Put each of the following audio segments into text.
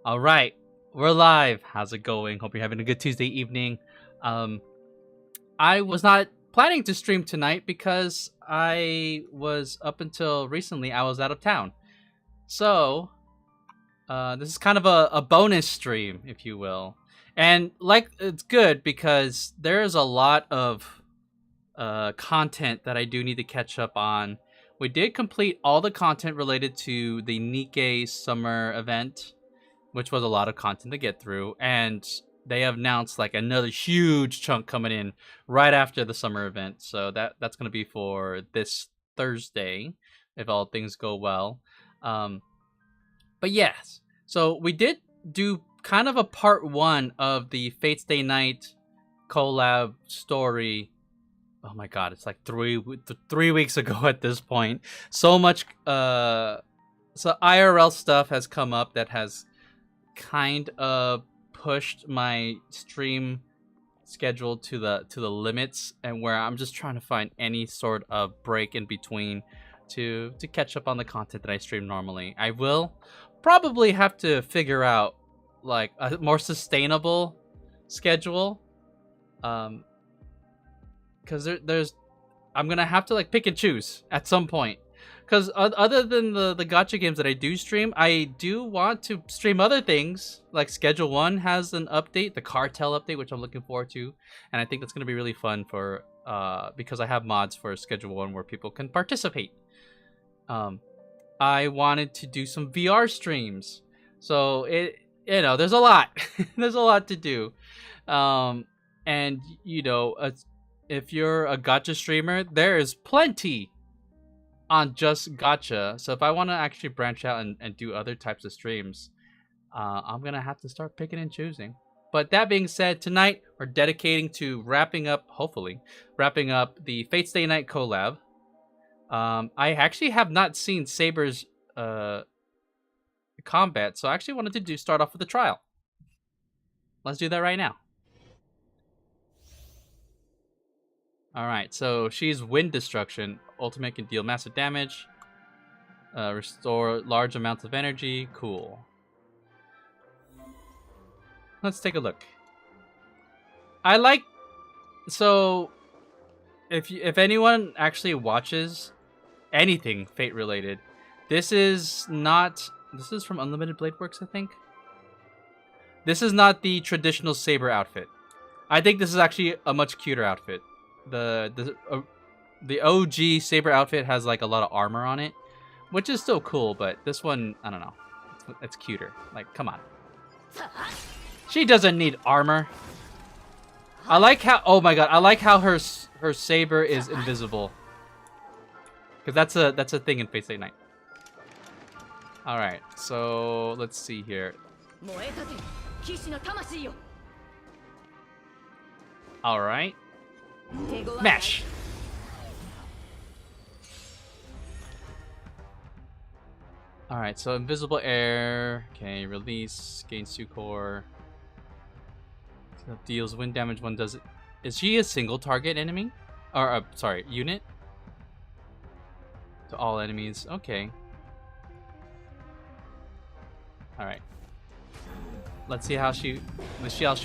All right, we're live. How's it going? Hope you're having a good Tuesday evening. I was not planning to stream tonight because I was up until recently I was out of town. So, this is kind of a bonus stream, if you will. And like it's good because there's a lot of content that I do need to catch up on. We did complete all the content related to the Nikkei summer event, which was a lot of content to get through, and they have announced like another huge chunk coming in right after the summer event. So that's going to be for this Thursday, if all things go well. But yes, so we did do kind of a part one of the Fate's Day Night collab story. Oh my god, it's like 3 weeks ago at this point. So much so IRL stuff has come up that has kind of pushed my stream schedule to the limits, and where I'm just trying to find any sort of break in between to catch up on the content that I stream normally. I will probably have to figure out like a more sustainable schedule, because there's I'm gonna have to like pick and choose at some point. Because other than the gacha games that I do stream, I do want to stream other things. Like Schedule 1 has an update, the Cartel update, which I'm looking forward to. And I think that's going to be really fun for because I have mods for Schedule 1 where people can participate. I wanted to do some VR streams. So, there's a lot. There's a lot to do. And, if you're a gacha streamer, there is plenty on just gacha. So if I want to actually branch out and do other types of streams, I'm gonna have to start picking and choosing. But that being said, tonight we're dedicating to hopefully wrapping up the Fate's Day Night collab. I actually have not seen Saber's combat, so I actually wanted to start off with a trial. Let's do that right now. Alright, so she's Wind Destruction. Ultimate can deal massive damage. Restore large amounts of energy. Cool. Let's take a look. I like... So, if anyone actually watches anything Fate related, this is not... This is from Unlimited Blade Works, I think. This is not the traditional Saber outfit. I think this is actually a much cuter outfit. The OG Saber outfit has like a lot of armor on it, which is still cool, but this one, I don't know. It's cuter. Like, come on. She doesn't need armor. I like how, oh my god, I like how her saber is invisible. Because that's a thing in Fate's Day Night. Alright, so let's see here. Alright. Mash! Alright, so invisible air. Okay, release, gain Sucor. So deals wind damage, one does it. Is she a single target enemy? Or, sorry, unit? To all enemies, okay. Alright. Let's see how she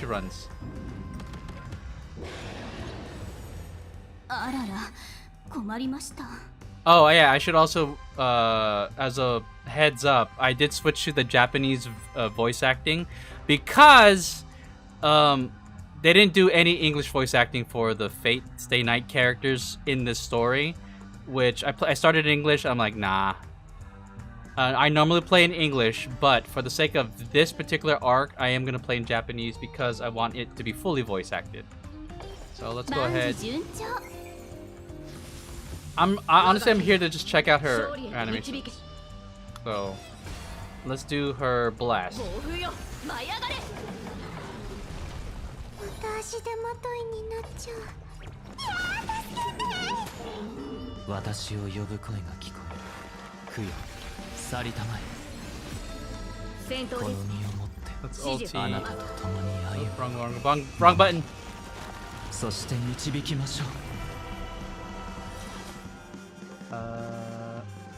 runs. Oh yeah, I should also, as a heads up, I did switch to the Japanese voice acting because they didn't do any English voice acting for the Fate's Day Night characters in this story, which I started in English. I'm like, nah. I normally play in English, but for the sake of this particular arc, I am gonna play in Japanese because I want it to be fully voice acted. So let's go ahead. Honestly, I'm here to just check out her animations. So, let's do her blast. Let's ulti. Wrong button.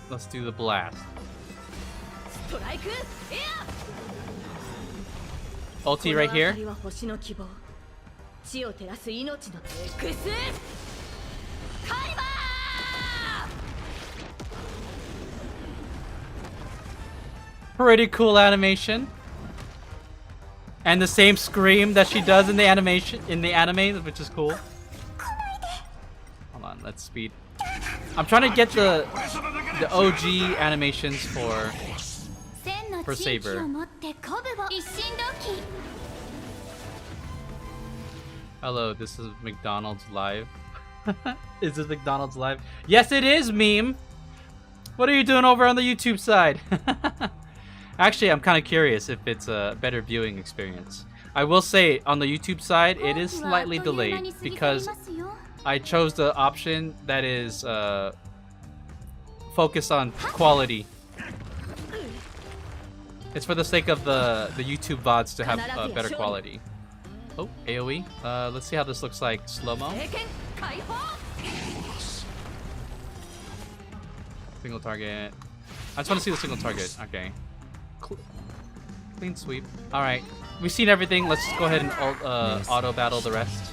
Let's do the blast. Ulti right here. Pretty cool animation. And the same scream that she does in the animation in the anime, which is cool. Hold on, let's speed. I'm trying to get the OG animations for Saber. Hello, this is McDonald's Live. Is this McDonald's Live? Yes, it is, meme. What are you doing over on the YouTube side? Actually, I'm kind of curious if it's a better viewing experience. I will say, on the YouTube side, it is slightly delayed because I chose the option that is focused on quality. It's for the sake of the YouTube VODs to have better quality. Oh, AoE. Let's see how this looks like slow-mo. Single target. I just want to see the single target. Okay. Clean sweep. Alright. We've seen everything. Let's go ahead and auto battle the rest.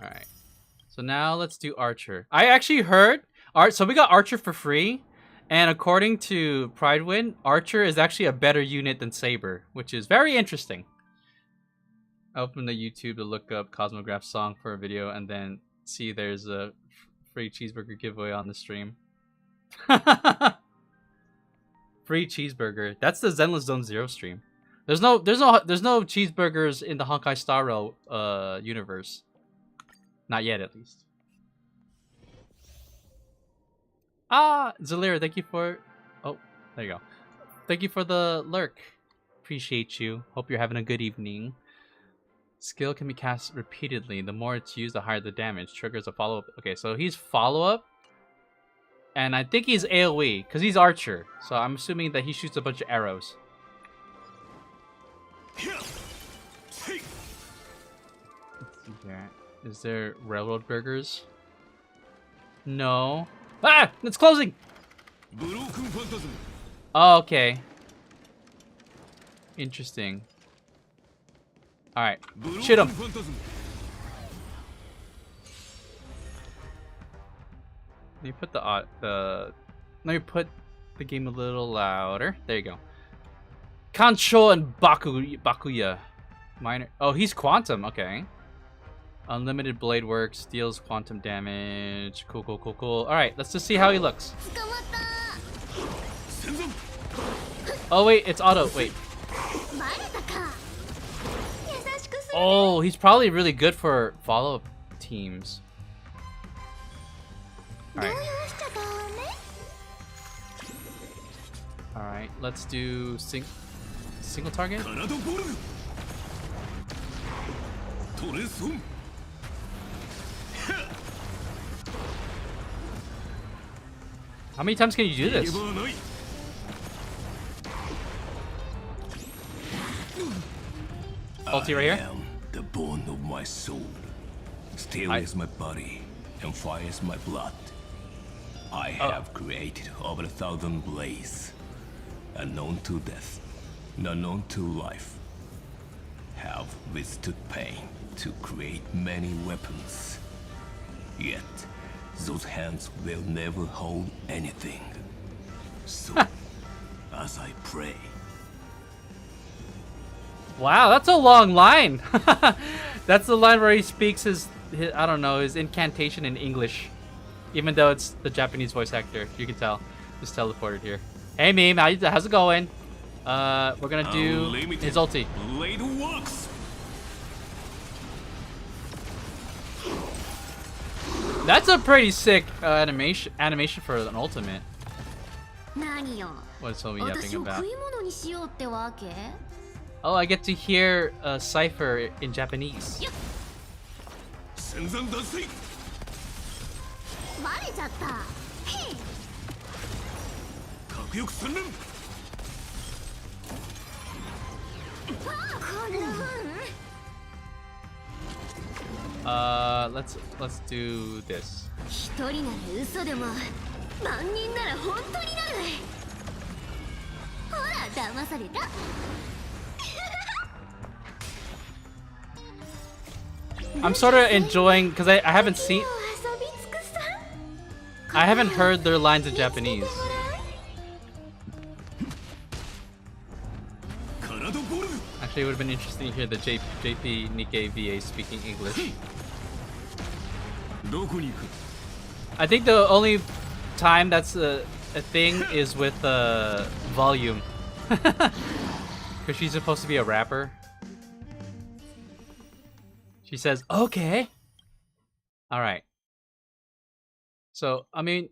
Alright. So now let's do Archer. I actually heard so we got Archer for free, and according to Pridewind, Archer is actually a better unit than Saber, which is very interesting. I opened the YouTube to look up Cosmograph's song for a video, and then see there's a free cheeseburger giveaway on the stream. Free cheeseburger. That's the Zenless Zone Zero stream. There's no cheeseburgers in the Honkai Star Rail universe. Not yet, at least. Ah, Zalira, thank you for... Oh, there you go. Thank you for the lurk. Appreciate you. Hope you're having a good evening. Skill can be cast repeatedly. The more it's used, the higher the damage. Triggers a follow-up. Okay, so he's follow-up. And I think he's AoE, because he's Archer. So I'm assuming that he shoots a bunch of arrows. Let's see here. Is there railroad burgers? No. Ah! It's closing! Oh, okay. Interesting. Alright. Shoot him! Let me put let me put the game a little louder. There you go. Kancho and Bakuya. Minor. Oh, he's Quantum. Okay. Unlimited blade works, deals quantum damage. Cool, cool, cool, cool. Alright, let's just see how he looks. Oh, wait, it's auto. Wait. Oh, he's probably really good for follow-up teams. Alright. Alright, let's do single target. How many times can you do this? Ulti right here. I am the bone of my soul. Steel is my body, and fire is my blood. I have created over 1,000 blades, unknown to death, unknown to life. Have withstood pain to create many weapons. Yet, those hands will never hold anything. So, as I pray. Wow, that's a long line. That's the line where he speaks his I don't know, his incantation in English. Even though it's the Japanese voice actor, you can tell. Just teleported here. Hey meme, how's it going? We're gonna do his ulti. Blade works. That's a pretty sick animation for an ultimate. What's Somi yapping about? Oh, I get to hear Cypher in Japanese. Let's do this. 一人なら嘘でも万人なら本当になる。ほら騙された。I'm sort of enjoying because I haven't seen, I haven't heard their lines in Japanese. Actually, it would have been interesting to hear the JP Nikkei VA speaking English. I think the only time that's a thing is with volume. Because she's supposed to be a rapper. She says, okay. Alright. So, I mean,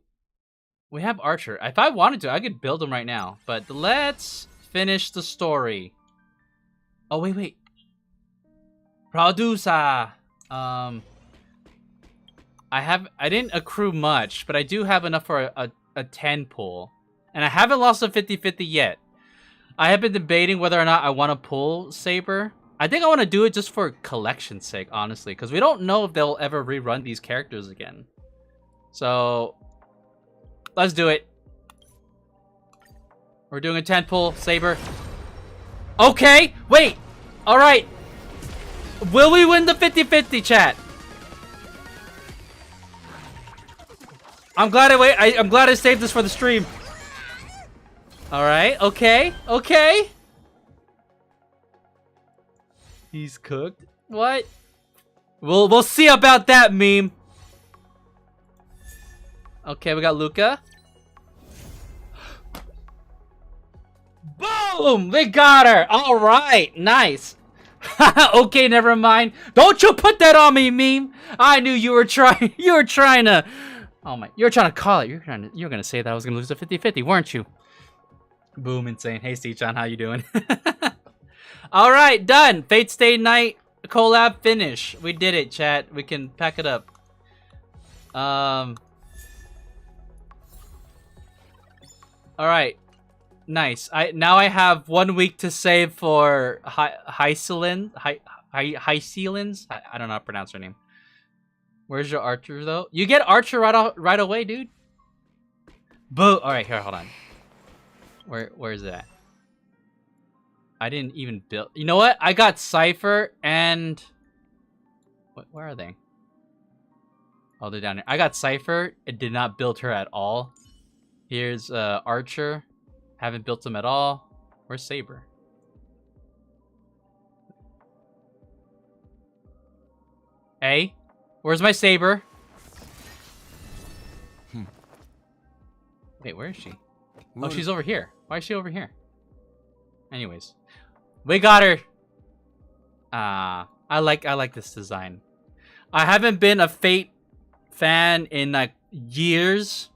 we have Archer. If I wanted to, I could build him right now. But let's finish the story. Oh, wait. Producer. I didn't accrue much, but I do have enough for a 10 pull. And I haven't lost a 50-50 yet. I have been debating whether or not I want to pull Saber. I think I want to do it just for collection's sake, honestly, because we don't know if they'll ever rerun these characters again. So, let's do it. We're doing a 10 pull, Saber. Okay, wait. All right. Will we win the 50-50, chat? I'm glad I'm glad I saved this for the stream. All right. Okay. He's cooked. What? We'll see about that, meme. Okay, we got Luca. Boom! We got her. All right, nice. Okay, never mind. Don't you put that on me, meme. I knew you were trying. You were trying to. Oh my! You were trying to call it. You're gonna say that I was gonna lose a 50-50, weren't you? Boom! Insane. Hey, Steve-chan, how you doing? All right, done. Fate Stay Night collab finish. We did it, chat. We can pack it up. All right, nice. Now I have 1 week to save for Hycelins. I don't know how to pronounce her name. Where's your Archer though? You get Archer right away, dude. Boo. All right, here, hold on. Where is it at? I didn't even build. You know what? I got Cypher and where are they? Oh, they're down here. I got Cypher. It did not build her at all. Here's Archer. Haven't built him at all. Where's Saber? Hey, where's my Saber? Wait, where is she? Oh, she's over here. Why is she over here? Anyways, we got her. I like this design. I haven't been a Fate fan in like years,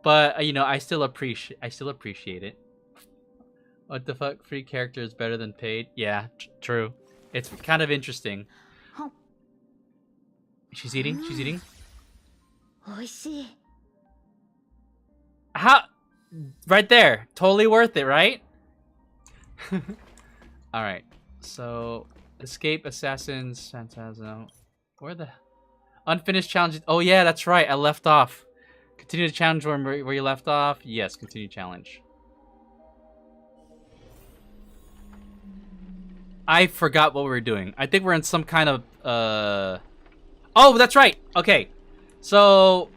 but you know, I still appreciate it. What the fuck? Free character is better than paid? Yeah, true. It's kind of interesting. She's eating. She's eating. How? Right there. Totally worth it, right? Alright. So, escape, assassins, phantasm. Where the... Unfinished challenges. Oh, yeah, that's right. I left off. Continue the challenge where you left off. Yes, continue challenge. I forgot what we were doing. I think we're in some kind of... Oh, that's right. Okay. So...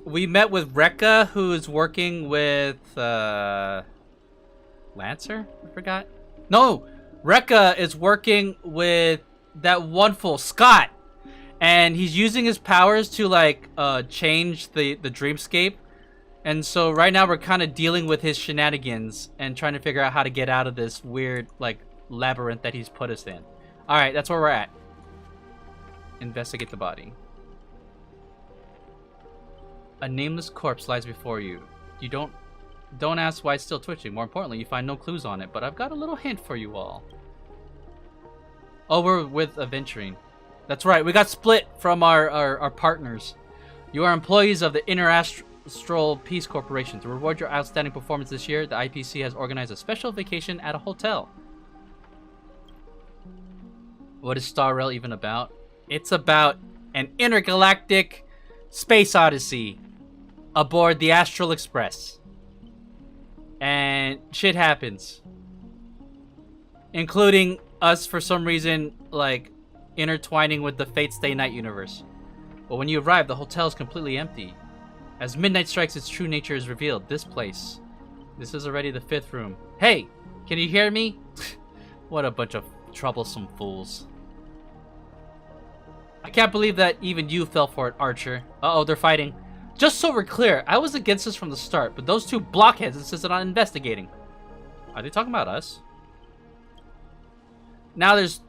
we met with Rekka, who is working with, Lancer? I forgot. No! Rekka is working with that one fool, Scott! And he's using his powers to, like, change the dreamscape. And so right now we're kind of dealing with his shenanigans and trying to figure out how to get out of this weird, like, labyrinth that he's put us in. Alright, that's where we're at. Investigate the body. A nameless corpse lies before you. You don't ask why it's still twitching. More importantly, you find no clues on it, but I've got a little hint for you all. Oh, we're with Aventurine. That's right, we got split from our partners. You are employees of the Interastral Peace Corporation. To reward your outstanding performance this year, the IPC has organized a special vacation at a hotel. What is Star Rail even about? It's about an intergalactic space odyssey aboard the Astral Express. And shit happens. Including us, for some reason, like, intertwining with the Fate Stay Night universe. But when you arrive, the hotel is completely empty. As midnight strikes, its true nature is revealed. This is already the 5th room. Hey! Can you hear me? What a bunch of troublesome fools. I can't believe that even you fell for it, Archer. Uh-oh, they're fighting. Just so we're clear, I was against this from the start, but those two blockheads insisted on investigating. Are they talking about us? Now it's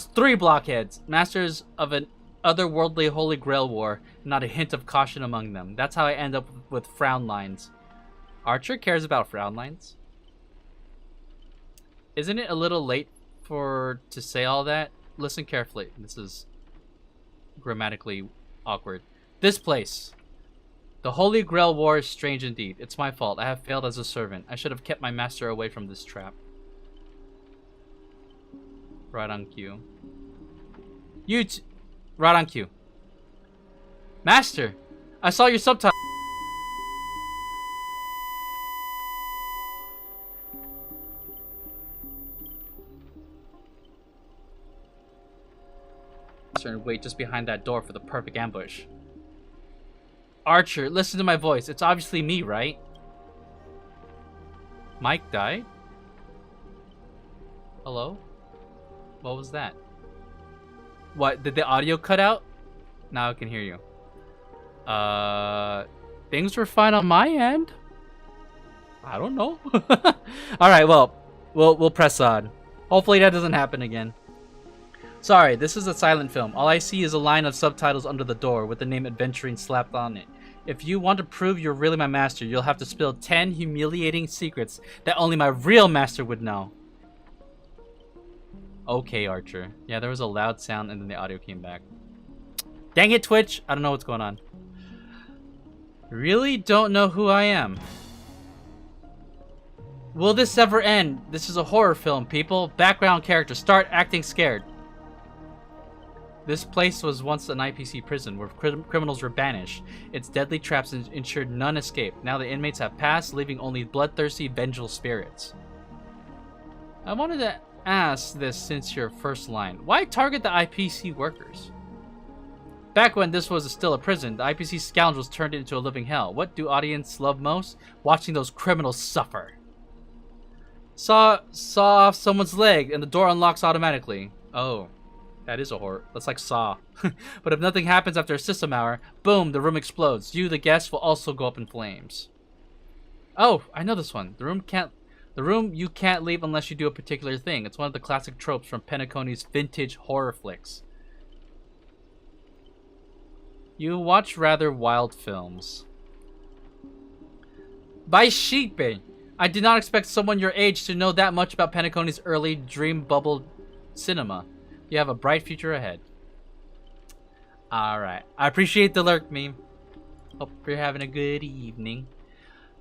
3 blockheads, masters of an otherworldly Holy Grail war, not a hint of caution among them. That's how I end up with frown lines. Archer cares about frown lines? Isn't it a little late to say all that? Listen carefully. This is grammatically awkward. This place. The Holy Grail War is strange indeed. It's my fault. I have failed as a servant. I should have kept my master away from this trap. Right on cue. Right on cue. Master! I saw your subtitle. And wait just behind that door for the perfect ambush. Archer, listen to my voice. It's obviously me, right? Mike died? Hello? What was that? What? Did the audio cut out? Now I can hear you. Things were fine on my end. I don't know. Alright, well, we'll press on. Hopefully that doesn't happen again. Sorry, this is a silent film. All I see is a line of subtitles under the door with the name Adventuring slapped on it. If you want to prove you're really my master, you'll have to spill 10 humiliating secrets that only my real master would know. Okay, Archer. Yeah, there was a loud sound and then the audio came back. Dang it, Twitch! I don't know what's going on. Really don't know who I am. Will this ever end? This is a horror film, people. Background character. Start acting scared. This place was once an IPC prison where criminals were banished. Its deadly traps ensured none escaped. Now the inmates have passed, leaving only bloodthirsty, vengeful spirits. I wanted to ask this since your first line. Why target the IPC workers? Back when this was still a prison, the IPC scoundrels turned it into a living hell. What do audience love most? Watching those criminals suffer. Saw off someone's leg and the door unlocks automatically. Oh. That is a horror. That's like Saw. But if nothing happens after a system hour, boom, the room explodes. You, the guest, will also go up in flames. Oh, I know this one. The room you can't leave unless you do a particular thing. It's one of the classic tropes from Penacony's vintage horror flicks. You watch rather wild films. By Sheepy! I did not expect someone your age to know that much about Penacony's early dream bubble cinema. You have a bright future ahead. Alright. I appreciate the lurk meme. Hope you're having a good evening.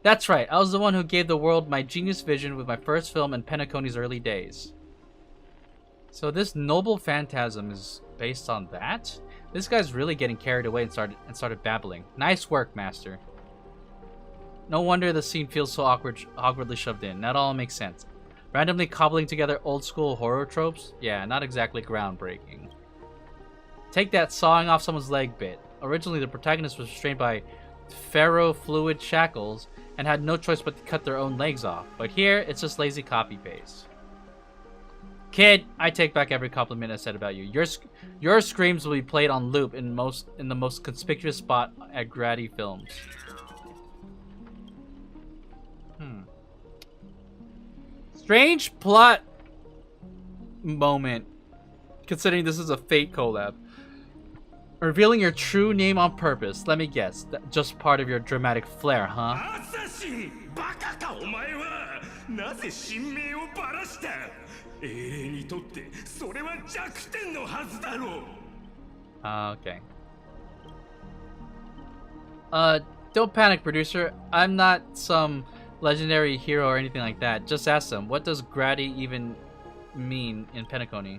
That's right. I was the one who gave the world my genius vision with my first film in Penacony's early days. So this noble phantasm is based on that? This guy's really getting carried away and started babbling. Nice work, master. No wonder the scene feels so awkwardly shoved in. That all makes sense. Randomly cobbling together old school horror tropes? Yeah, not exactly groundbreaking. Take that sawing off someone's leg bit. Originally, the protagonist was restrained by ferrofluid shackles and had no choice but to cut their own legs off. But here, it's just lazy copy-paste. Kid, I take back every compliment I said about you. Your screams will be played on loop in the most conspicuous spot at Grady Films. Strange plot moment, considering this is a Fate collab. Revealing your true name on purpose. Let me guess, that's just part of your dramatic flair, huh? Okay. Don't panic, producer. I'm not some legendary hero or anything like that. Just ask them, what does Grady even mean in Penacony?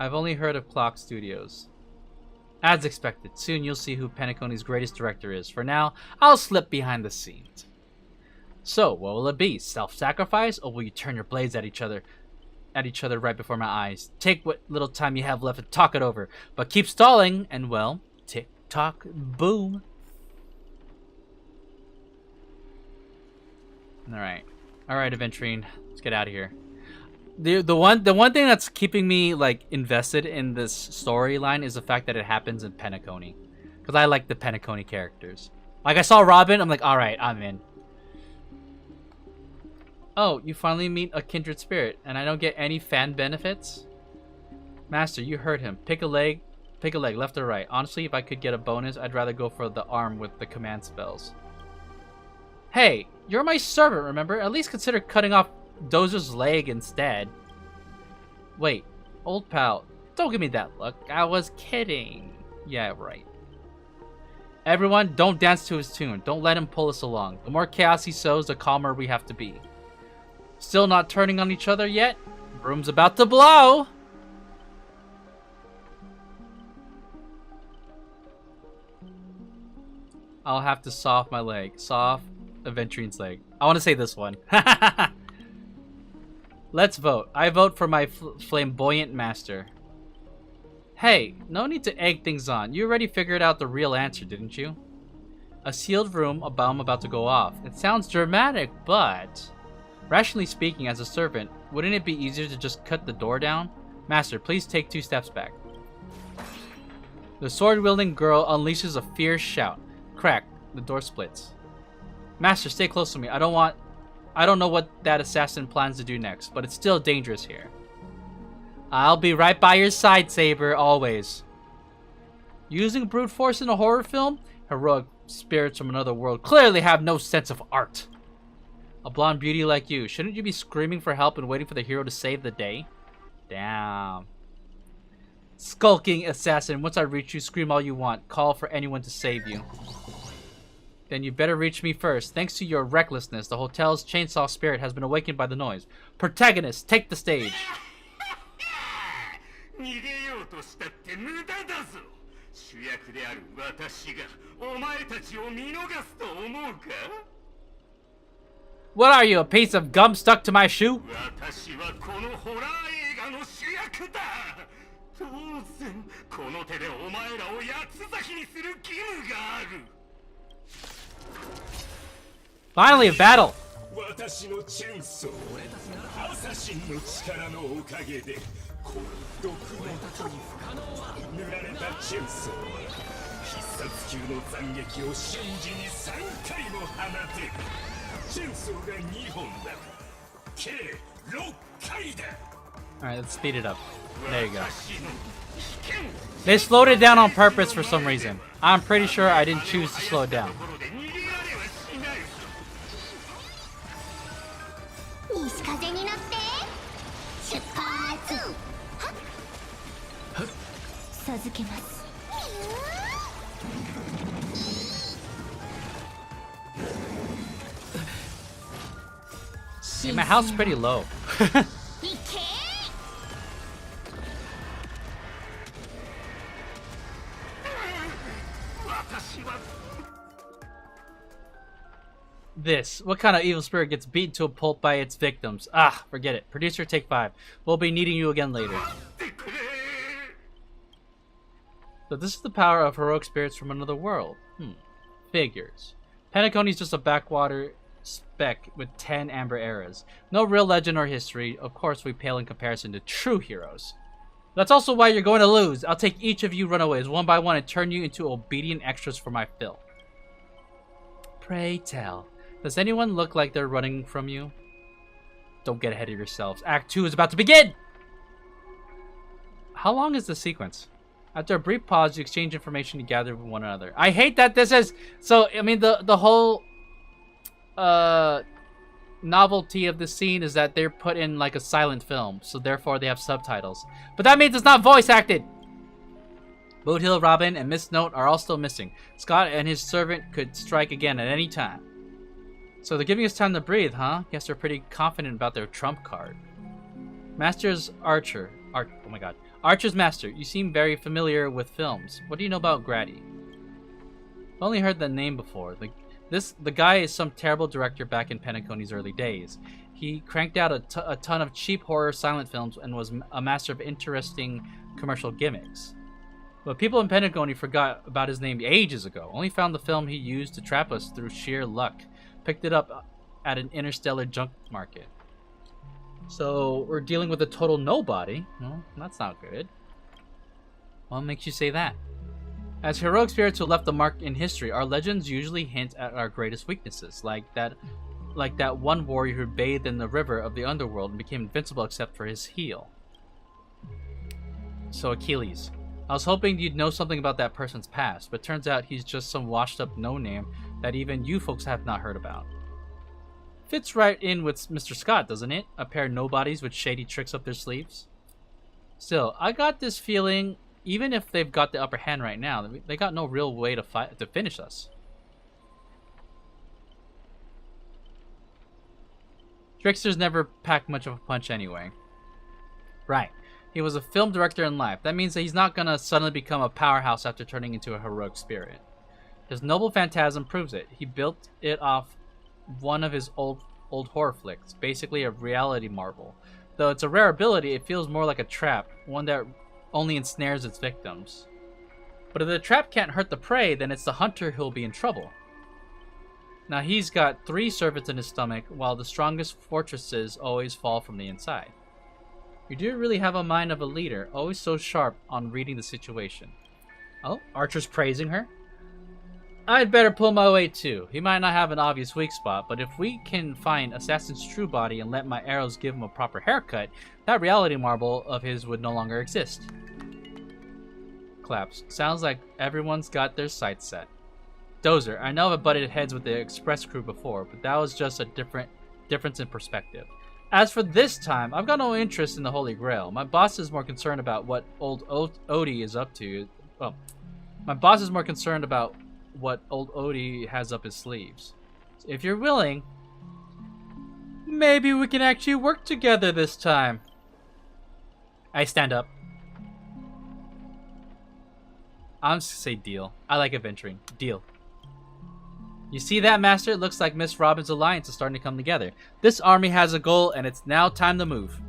I've only heard of Clock Studios. As expected, soon you'll see who Penacony's greatest director is. For now, I'll slip behind the scenes. So, what will it be? Self-sacrifice, or will you turn your blades at each other right before my eyes? Take what little time you have left and talk it over. But keep stalling, and well, tick-tock, boom. Alright, Aventurine, let's get out of here. The one thing that's keeping me like invested in this storyline is the fact that it happens in Penacony, because I like the Penacony characters. Like, I saw Robin, I'm like, all right, I'm in. Oh, you finally meet a kindred spirit, and I don't get any fan benefits. Master, you heard him. Pick a leg, left or right. Honestly, if I could get a bonus, I'd rather go for the arm with the command spells. Hey, you're my servant, remember? At least consider cutting off Dozer's leg instead. Wait, old pal, don't give me that look. I was kidding. Yeah, right. Everyone, don't dance to his tune. Don't let him pull us along. The more chaos he sows, the calmer we have to be. Still not turning on each other yet? Broom's about to blow! I'll have to saw off my leg. Saw off Aventurine's leg. I want to say this one. Let's vote. I vote for my flamboyant master. Hey, no need to egg things on. You already figured out the real answer, didn't you? A sealed room, a bomb about to go off. It sounds dramatic, but... rationally speaking, as a servant, wouldn't it be easier to just cut the door down? Master, please take 2 steps back. The sword-wielding girl unleashes a fierce shout. Crack. The door splits. Master, stay close to me. I don't know what that assassin plans to do next, but it's still dangerous here. I'll be right by your side, Saber, always. Using brute force in a horror film? Heroic spirits from another world clearly have no sense of art. A blonde beauty like you, shouldn't you be screaming for help and waiting for the hero to save the day? Damn. Skulking assassin, once I reach you, scream all you want. Call for anyone to save you. Then you better reach me first. Thanks to your recklessness, the hotel's chainsaw spirit has been awakened by the noise. Protagonist, take the stage. What are you, a piece of gum stuck to my shoe? Finally, a battle! Alright, let's speed it up. There you go. They slowed it down on purpose for some reason. I'm pretty sure I didn't choose to slow it down. Yeah, my house is pretty low. This. What kind of evil spirit gets beaten to a pulp by its victims? Ah, forget it. Producer, take 5. We'll be needing you again later. So this is the power of heroic spirits from another world. Figures. Penacony's just a backwater speck with 10 amber eras. No real legend or history. Of course, we pale in comparison to true heroes. That's also why you're going to lose. I'll take each of you runaways one by one and turn you into obedient extras for my fill. Pray tell. Does anyone look like they're running from you? Don't get ahead of yourselves. Act 2 is about to begin! How long is the sequence? After a brief pause, you exchange information to gather with one another. I hate that this is... So, I mean, the whole... novelty of this scene is that they're put in like a silent film, so therefore they have subtitles. But that means it's not voice acted! Boot Hill, Robin, and Miss Note are all still missing. Scott and his servant could strike again at any time. So they're giving us time to breathe, huh? Guess they're pretty confident about their trump card. Master's Archer. Oh my god. Archer's Master, you seem very familiar with films. What do you know about Grady? I've only heard that name before. The guy is some terrible director back in Penacony's early days. He cranked out a ton of cheap horror silent films and was a master of interesting commercial gimmicks. But people in Pentagony forgot about his name ages ago. Only found the film he used to trap us through sheer luck. Picked it up at an interstellar junk market. So we're dealing with a total nobody. Well, that's not good. What makes you say that? As heroic spirits who left a mark in history, our legends usually hint at our greatest weaknesses, like that one warrior who bathed in the river of the underworld and became invincible except for his heel. So Achilles. I was hoping you'd know something about that person's past, but turns out he's just some washed-up no-name that even you folks have not heard about. Fits right in with Mr. Scott, doesn't it? A pair of nobodies with shady tricks up their sleeves. Still, I got this feeling, even if they've got the upper hand right now, they got no real way to finish us. Tricksters never pack much of a punch anyway. Right. He was a film director in life. That means that he's not gonna suddenly become a powerhouse after turning into a heroic spirit. His noble phantasm proves it. He built it off one of his old horror flicks, basically a reality marvel. Though it's a rare ability, it feels more like a trap, one that only ensnares its victims. But if the trap can't hurt the prey, then it's the hunter who'll be in trouble. Now he's got 3 servants in his stomach, while the strongest fortresses always fall from the inside. You do really have a mind of a leader, always so sharp on reading the situation. Oh, Archer's praising her? I'd better pull my weight too. He might not have an obvious weak spot, but if we can find Assassin's true body and let my arrows give him a proper haircut, that reality marble of his would no longer exist. Claps. Sounds like everyone's got their sights set. Dozer, I know I've butted heads with the express crew before, but that was just a difference in perspective. As for this time, I've got no interest in the Holy Grail. My boss is more concerned about what old Odie is up to. Well, my boss is more concerned about what old Odie has up his sleeves. So if you're willing, maybe we can actually work together this time. I stand up. I'm just gonna say deal. I like adventuring. Deal. You see that, Master? It looks like Miss Robin's alliance is starting to come together. This army has a goal, and it's now time to move.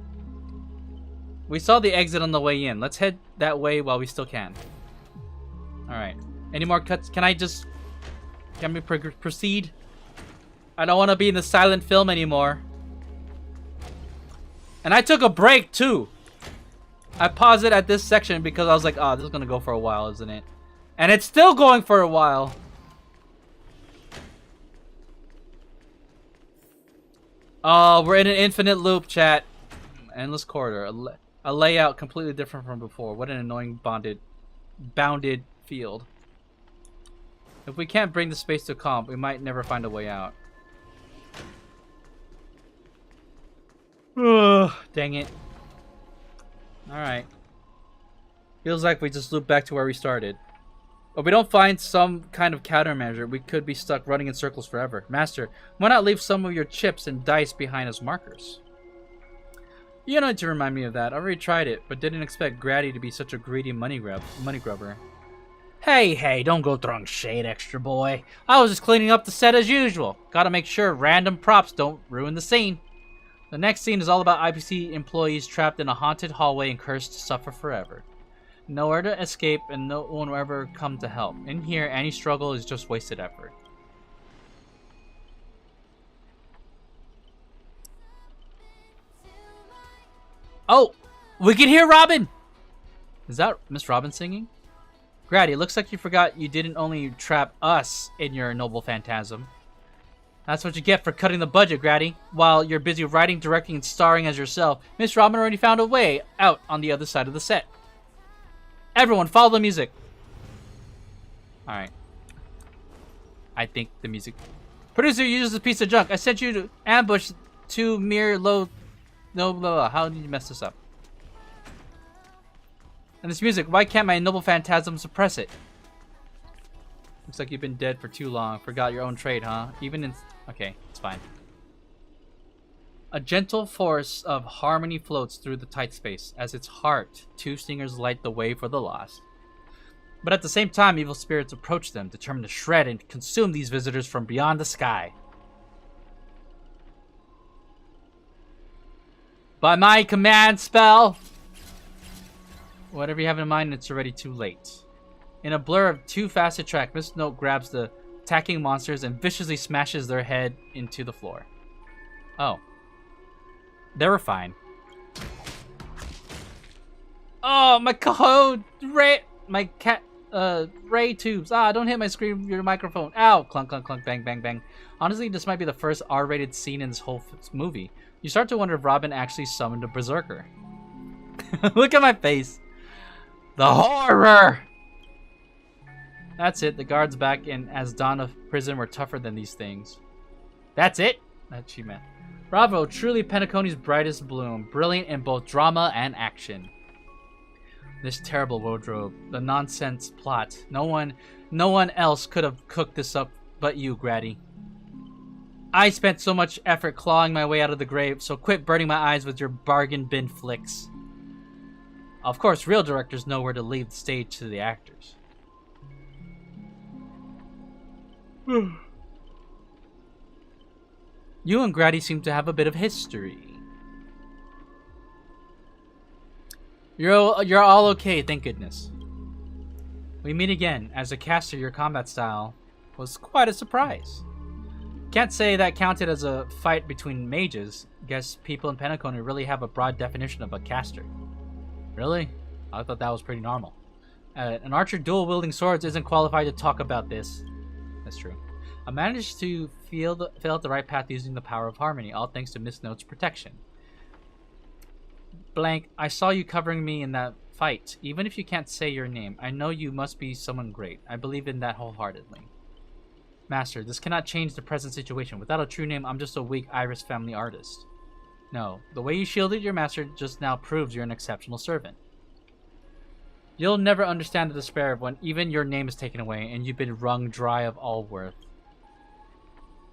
We saw the exit on the way in. Let's head that way while we still can. Alright. Any more cuts? Can we proceed? I don't want to be in the silent film anymore. And I took a break, too. I paused it at this section because I was like, oh, this is going to go for a while, isn't it? And it's still going for a while. Oh, we're in an infinite loop, chat. Endless corridor. A layout completely different from before. What an annoying bounded field. If we can't bring the space to calm, we might never find a way out. Ugh, dang it. Alright. Feels like we just loop back to where we started. If we don't find some kind of countermeasure, we could be stuck running in circles forever. Master, why not leave some of your chips and dice behind as markers? You don't need to remind me of that. I already tried it, but didn't expect Grady to be such a greedy money grubber. Hey, don't go throwing shade, extra boy. I was just cleaning up the set as usual. Gotta make sure random props don't ruin the scene. The next scene is all about IPC employees trapped in a haunted hallway and cursed to suffer forever. Nowhere to escape and no one will ever come to help. In here, any struggle is just wasted effort. Oh! We can hear Robin! Is that Miss Robin singing? Grady, it looks like you forgot you didn't only trap us in your noble phantasm. That's what you get for cutting the budget, Grady. While you're busy writing, directing, and starring as yourself, Miss Robin already found a way out on the other side of the set. Everyone, follow the music. Alright. I think the music... Producer, you used a piece of junk. I sent you to ambush 2 mere low... No, blah, blah. How did you mess this up? And this music, why can't my noble phantasm suppress it? Looks like you've been dead for too long. Forgot your own trade, huh? Even in... Okay, it's fine. A gentle force of harmony floats through the tight space. As its heart, two stingers light the way for the lost. But at the same time, evil spirits approach them, determined to shred and consume these visitors from beyond the sky. By my command spell! Whatever you have in mind, it's already too late. In a blur of too fast a track, Miss Note grabs the attacking monsters and viciously smashes their head into the floor. Oh. They were fine. Oh, my code! My cat... ray tubes. Ah, don't hit my screen, your microphone. Ow! Clunk, clunk, clunk, bang, bang, bang. Honestly, this might be the first R-rated scene in this whole movie. You start to wonder if Robin actually summoned a berserker. Look at my face. The horror! That's it. The guards back in Asdana prison were tougher than these things. That's it? That she meant. Bravo, truly Penacony's brightest bloom. Brilliant in both drama and action. This terrible wardrobe, the nonsense plot. No one else could have cooked this up but you, Grady. I spent so much effort clawing my way out of the grave, so quit burning my eyes with your bargain bin flicks. Of course, real directors know where to leave the stage to the actors. You and Grady seem to have a bit of history. You're all okay, thank goodness. We meet again. As a caster, your combat style was quite a surprise. Can't say that counted as a fight between mages. Guess people in Penacony really have a broad definition of a caster. Really? I thought that was pretty normal. An archer dual-wielding swords isn't qualified to talk about this. That's true. I managed to feel out the right path using the power of harmony, all thanks to Miss Note's protection. Blank, I saw you covering me in that fight. Even if you can't say your name, I know you must be someone great. I believe in that wholeheartedly. Master, this cannot change the present situation. Without a true name, I'm just a weak Iris family artist. No, the way you shielded your master just now proves you're an exceptional servant. You'll never understand the despair when even your name is taken away and you've been wrung dry of all worth.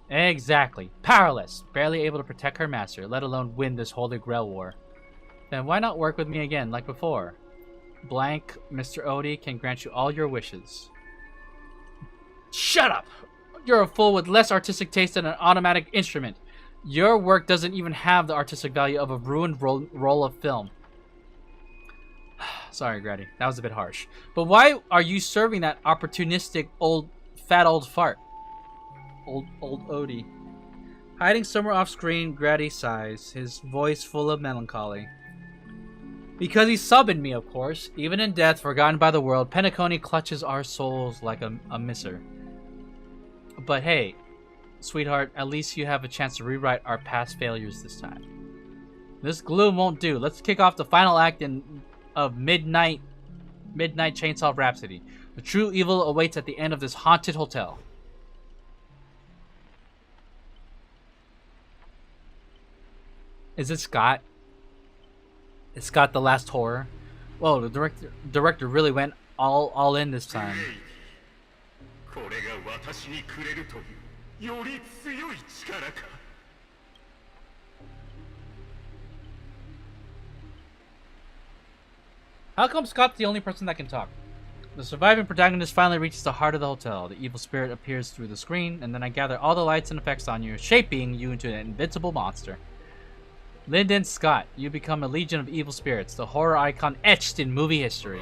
Exactly. Powerless. Barely able to protect her master, let alone win this Holy Grail war. Then why not work with me again, like before? Blank, Mr. Odie can grant you all your wishes. Shut up! You're a fool with less artistic taste than an automatic instrument. Your work doesn't even have the artistic value of a ruined roll of film. Sorry, Grady. That was a bit harsh. But why are you serving that opportunistic fat old fart? Old Odie. Hiding somewhere off screen, Grady sighs, his voice full of melancholy. Because he's subbing me, of course. Even in death, forgotten by the world, Penacony clutches our souls like a misser. But hey, sweetheart, at least you have a chance to rewrite our past failures this time. This gloom won't do. Let's kick off the final act of Midnight Chainsaw Rhapsody. The true evil awaits at the end of this haunted hotel. Is it Scott? Is Scott the last horror? Whoa, the director really went all in this time. How come Scott's the only person that can talk? The surviving protagonist finally reaches the heart of the hotel. The evil spirit appears through the screen, and then I gather all the lights and effects on you, shaping you into an invincible monster. Lyndon Scott, you become a legion of evil spirits, the horror icon etched in movie history.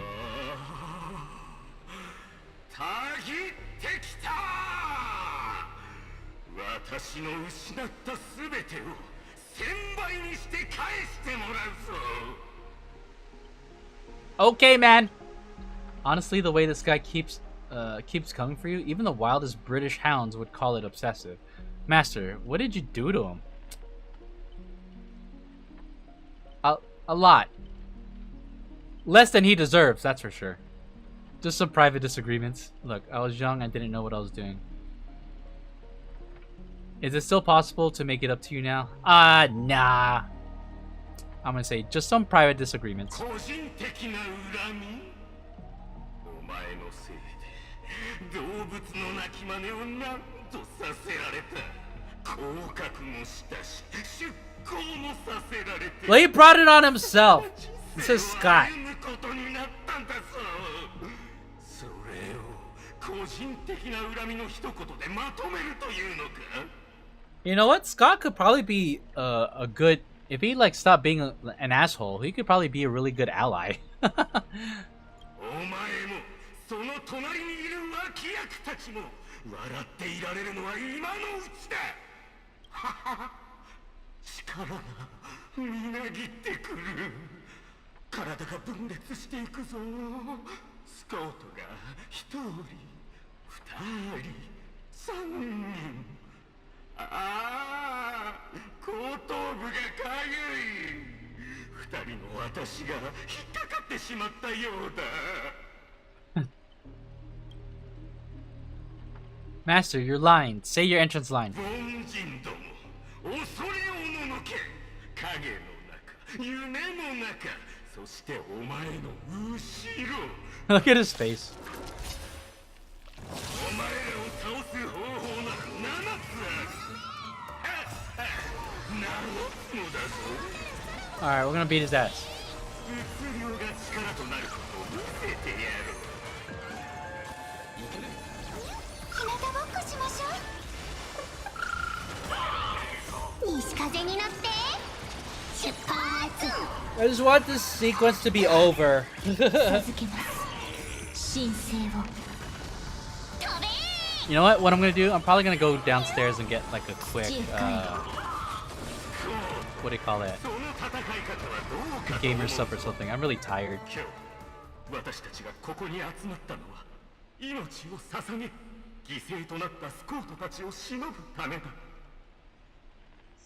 Okay, man. Honestly, the way this guy keeps coming for you, even the wildest British hounds would call it obsessive. Master, what did you do to him? A lot. Less than he deserves, that's for sure. Just some private disagreements. Look, I was young, I didn't know what I was doing. Is it still possible to make it up to you now? Nah. I'm gonna say just some private disagreements. Well, he brought it on himself. This is Scott. You know what? Scott could probably be a good... If he like stopped being an asshole, he could probably be a really good ally. Master, your line. Say your entrance line. Look at his face. Alright, we're gonna beat his ass. I just want this sequence to be over. You know what I'm gonna do? I'm probably gonna go downstairs and get like a quick, what do you call it? Gamer sub or something. I'm really tired.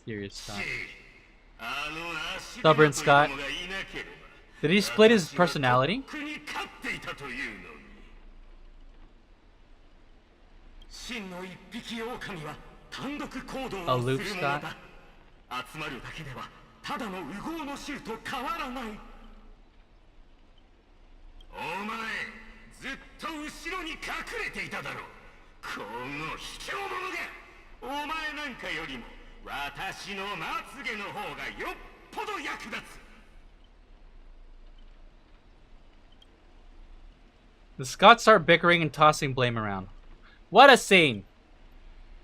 Serious Scott. Stubborn Scott. Did he split his personality? Aloof Scott. The Scots start bickering and tossing blame around. What a scene!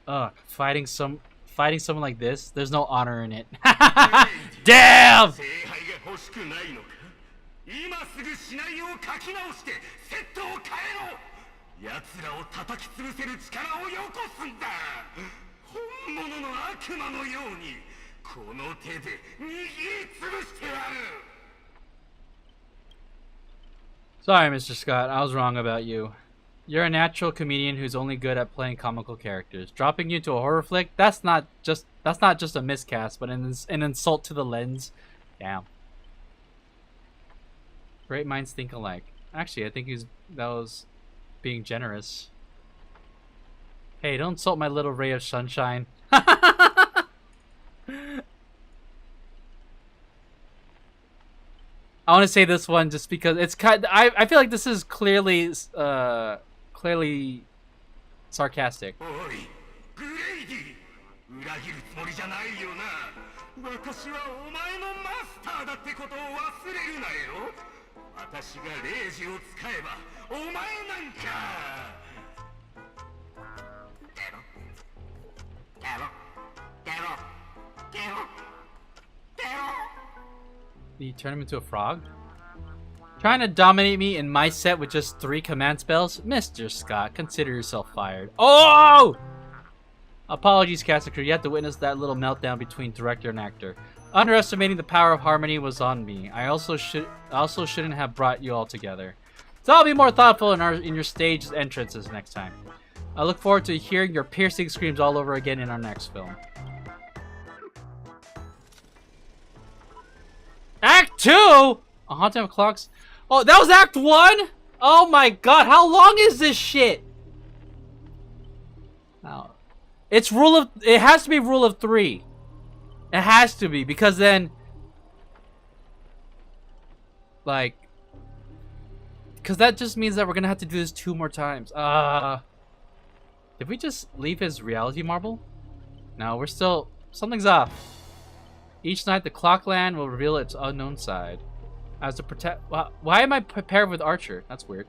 Ugh, fighting someone like this, there's no honor in it. Damn! Sorry, Mr. Scott, I was wrong about you. You're a natural comedian who's only good at playing comical characters. Dropping you to a horror flick, that's not just a miscast, but an insult to the lens. Damn. Great minds think alike. Actually, I think that was being generous. Hey, don't insult my little ray of sunshine. I want to say this one just because it's kind. I feel like this is clearly sarcastic. Did you turn him into a frog? Trying to dominate me in my set with just 3 command spells? Mr. Scott, consider yourself fired. Oh! Apologies, cast and crew. You have to witness that little meltdown between director and actor. Underestimating the power of harmony was on me. I also shouldn't have brought you all together. So I'll be more thoughtful in your stage entrances next time. I look forward to hearing your piercing screams all over again in our next film. Act 2? A Haunting of Clocks? Oh, that was Act 1? Oh my god, how long is this shit? Oh. It has to be rule of 3. It has to be, because then, like, because that just means that we're gonna have to do this 2 more times. Did we just leave his reality marble? No, we're still, something's off. Each night, the Clockland will reveal its unknown side. As a why am I paired with Archer? That's weird.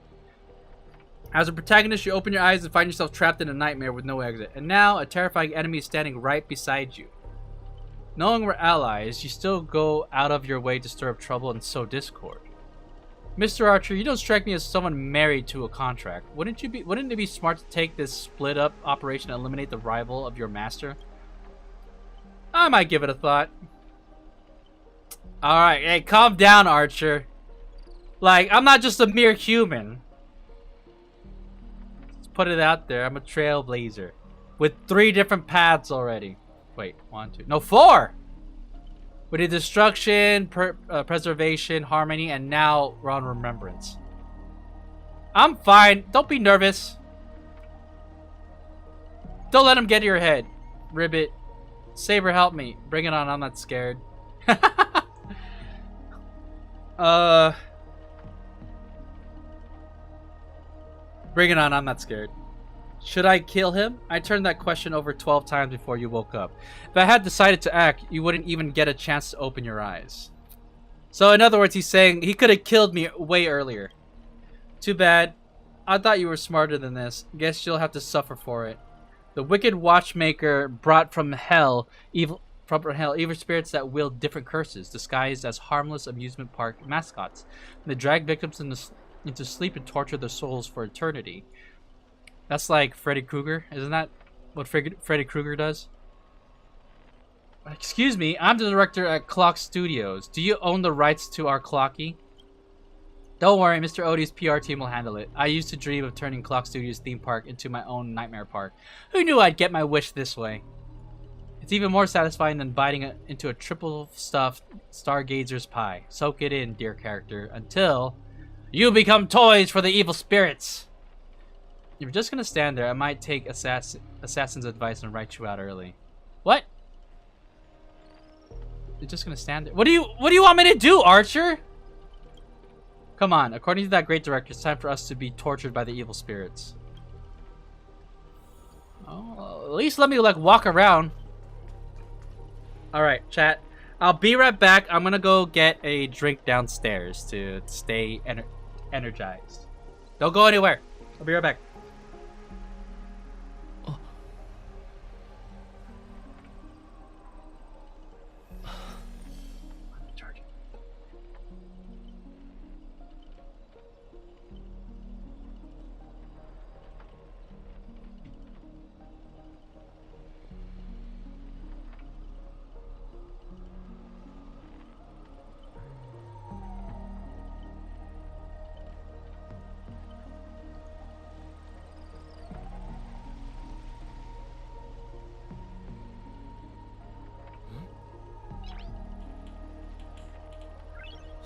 As a protagonist, you open your eyes and find yourself trapped in a nightmare with no exit. And now, a terrifying enemy is standing right beside you. Knowing we're allies, you still go out of your way to stir up trouble and sow discord. Mr. Archer, you don't strike me as someone married to a contract. Wouldn't it be smart to take this split-up operation and eliminate the rival of your master? I might give it a thought. Alright, hey, calm down, Archer. Like, I'm not just a mere human. Let's put it out there. I'm a trailblazer. With 3 different paths already. Wait, 1, 2... No, 4! We did destruction, preservation, harmony, and now we're on remembrance. I'm fine. Don't be nervous. Don't let him get to your head. Ribbit. Saber, help me. Bring it on. I'm not scared. Bring it on. I'm not scared. Should I kill him? I turned that question over 12 times before you woke up. If I had decided to act, you wouldn't even get a chance to open your eyes. So in other words, he's saying he could have killed me way earlier. Too bad. I thought you were smarter than this. Guess you'll have to suffer for it. The wicked watchmaker brought from hell evil spirits that wield different curses, disguised as harmless amusement park mascots. They drag victims into sleep and torture their souls for eternity. That's like Freddy Krueger. Isn't that what Freddy Krueger does? Excuse me, I'm the director at Clock Studios. Do you own the rights to our Clocky? Don't worry, Mr. Odie's PR team will handle it. I used to dream of turning Clock Studios theme park into my own nightmare park. Who knew I'd get my wish this way? It's even more satisfying than biting into a triple stuffed Stargazer's pie. Soak it in, dear character, until you become toys for the evil spirits. If you're just gonna stand there, I might take Assassin's advice and write you out early. What? You're just gonna stand there? What do you want me to do, Archer? Come on, according to that great director, it's time for us to be tortured by the evil spirits. Oh, at least let me like walk around. Alright, chat. I'll be right back. I'm gonna go get a drink downstairs to stay energized. Don't go anywhere. I'll be right back.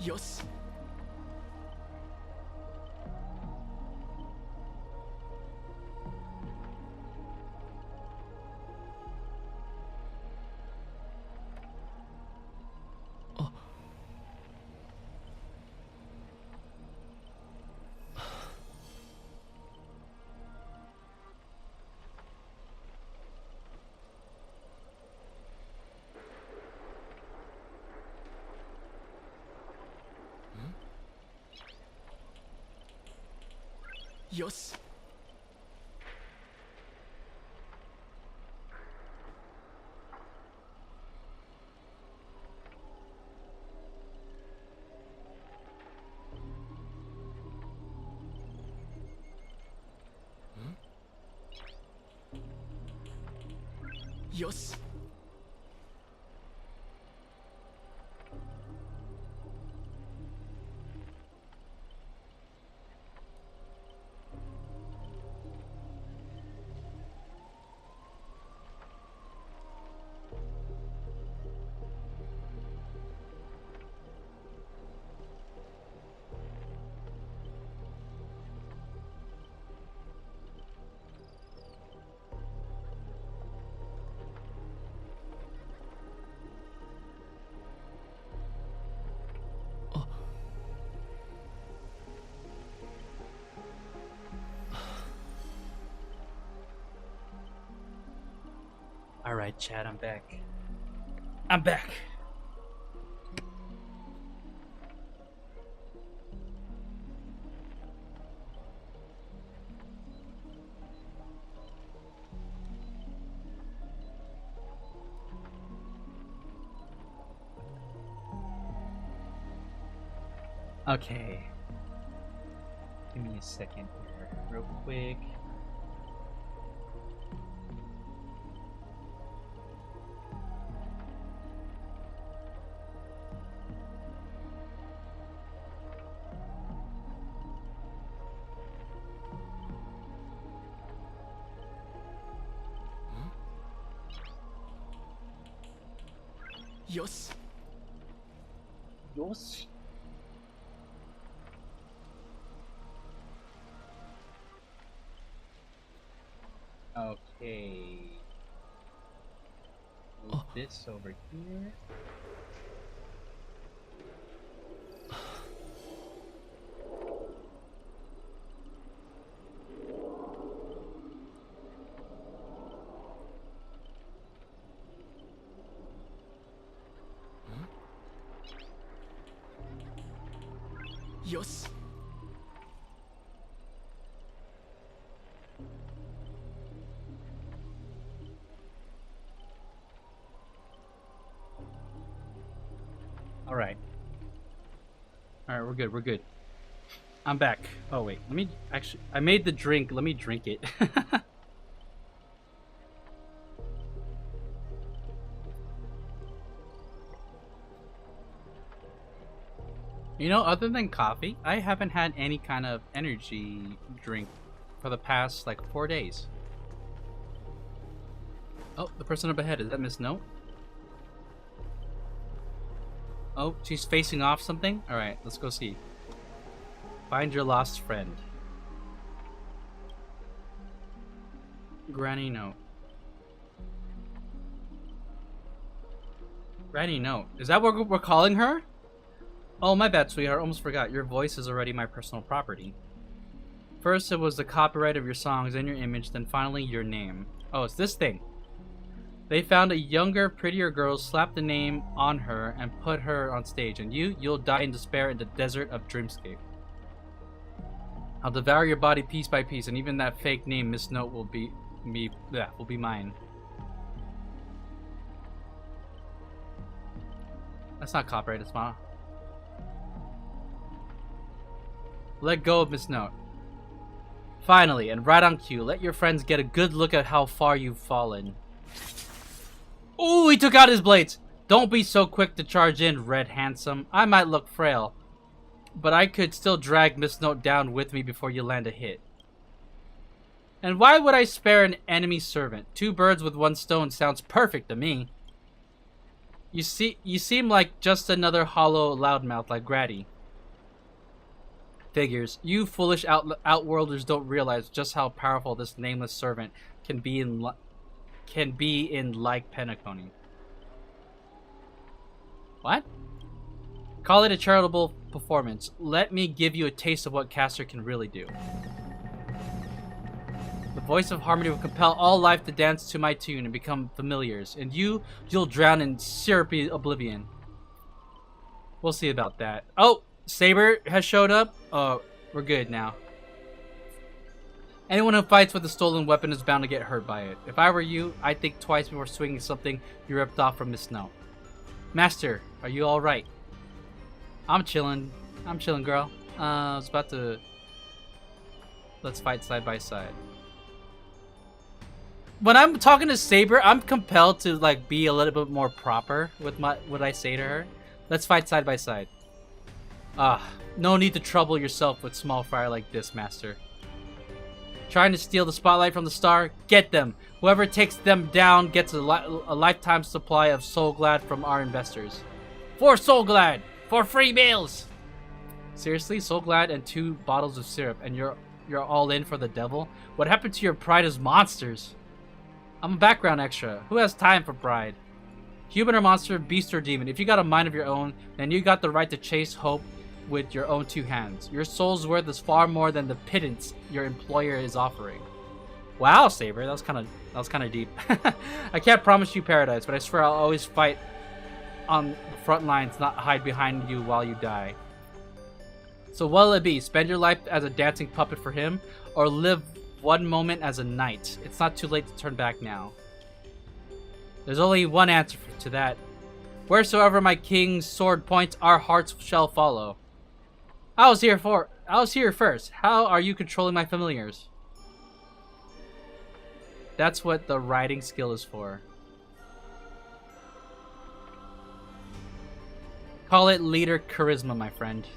Yes. Yes. Yes. Alright, chat, I'm back. I'm back. Okay. Give me a second here, real quick. Yosh. Yosh. Okay. Move this over here. Yosh. Alright. Alright, we're good, we're good. I'm back. Oh wait, let me actually I made the drink, let me drink it. You know, other than coffee, I haven't had any kind of energy drink for the past like 4 days. Oh, the person up ahead, is that Miss Note? Oh, she's facing off something? Alright, let's go see. Find your lost friend. Granny Note. Granny Note. Is that what we're calling her? Oh, my bad, sweetheart. Almost forgot. Your voice is already my personal property. First, it was the copyright of your songs and your image, then finally your name. Oh, it's this thing. They found a younger, prettier girl, slapped the name on her, and put her on stage. And you'll die in despair in the desert of Dreamscape. I'll devour your body piece by piece, and even that fake name, Miss Note, will be mine. That's not copyrighted, Smile. Let go of Miss Note. Finally, and right on cue, let your friends get a good look at how far you've fallen. Ooh, he took out his blades! Don't be so quick to charge in, Red Handsome. I might look frail, but I could still drag Miss Note down with me before you land a hit. And why would I spare an enemy servant? 2 birds with 1 stone sounds perfect to me. You seem like just another hollow loudmouth like Grady. Figures. You foolish outworlders don't realize just how powerful this nameless servant can be in like Penacony. What? Call it a charitable performance. Let me give you a taste of what Caster can really do. The voice of harmony will compel all life to dance to my tune and become familiars, and you'll drown in syrupy oblivion. We'll see about that. Oh! Saber has showed up. Oh, we're good now. Anyone who fights with a stolen weapon is bound to get hurt by it. If I were you, I'd think twice before swinging something you ripped off from Miss Snow. Master, are you alright? I'm chilling. I'm chilling, girl. I was about to... Let's fight side by side. When I'm talking to Saber, I'm compelled to like be a little bit more proper with what I say to her. Let's fight side by side. No need to trouble yourself with small fry like this, Master. Trying to steal the spotlight from the star? Get them! Whoever takes them down gets a lifetime supply of Soul Glad from our investors. For Soul Glad! For free meals! Seriously? Soul Glad and 2 bottles of syrup, and you're all in for the devil? What happened to your pride as monsters? I'm a background extra. Who has time for pride? Human or monster, beast or demon, if you got a mind of your own, then you got the right to chase hope with your own 2 hands. Your soul's worth is far more than the pittance your employer is offering. Wow, Saber, that was kind of deep. I can't promise you paradise, but I swear I'll always fight on the front lines, not hide behind you while you die. So what'll it be? Spend your life as a dancing puppet for him, or live one moment as a knight? It's not too late to turn back now. There's only one answer to that. Wheresoever my king's sword points, our hearts shall follow. I was here first. How are you controlling my familiars? That's what the riding skill is for. Call it leader charisma, my friend.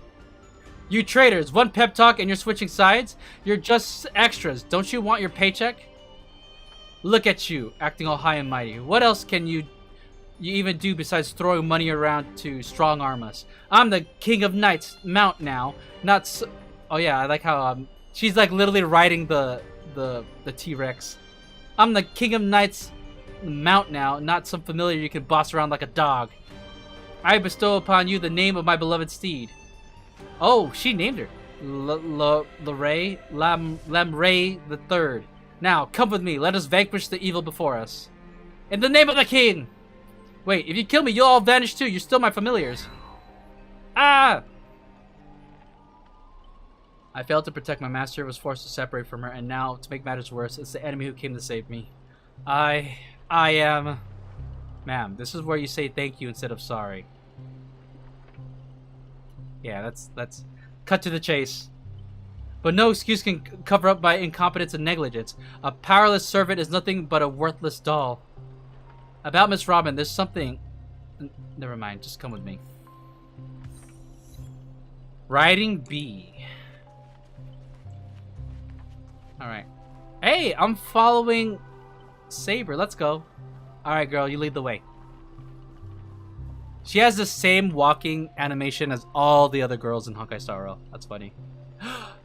You traitors, one pep talk and you're switching sides? You're just extras. Don't you want your paycheck? Look at you, acting all high and mighty. What else can you even do besides throwing money around to strong-arm us? I'm the king of knights, mount now. Oh yeah, I like how she's like literally riding the T-Rex. I'm the king of knights, mount now, not some familiar you can boss around like a dog. I bestow upon you the name of my beloved steed. Oh, she named her. Lamray the Third. Now, come with me. Let us vanquish the evil before us. In the name of the king! Wait, if you kill me, you'll all vanish too. You're still my familiars. Ah! I failed to protect my master, was forced to separate from her, and now, to make matters worse, it's the enemy who came to save me. I am... Ma'am, this is where you say thank you instead of sorry. Yeah, that's cut to the chase. But no excuse can cover up my incompetence and negligence. A powerless servant is nothing but a worthless doll. About Miss Robin, there's something... Never mind, just come with me. Riding B. Alright. Hey, I'm following Saber. Let's go. Alright, girl, you lead the way. She has the same walking animation as all the other girls in Honkai Star Rail. That's funny.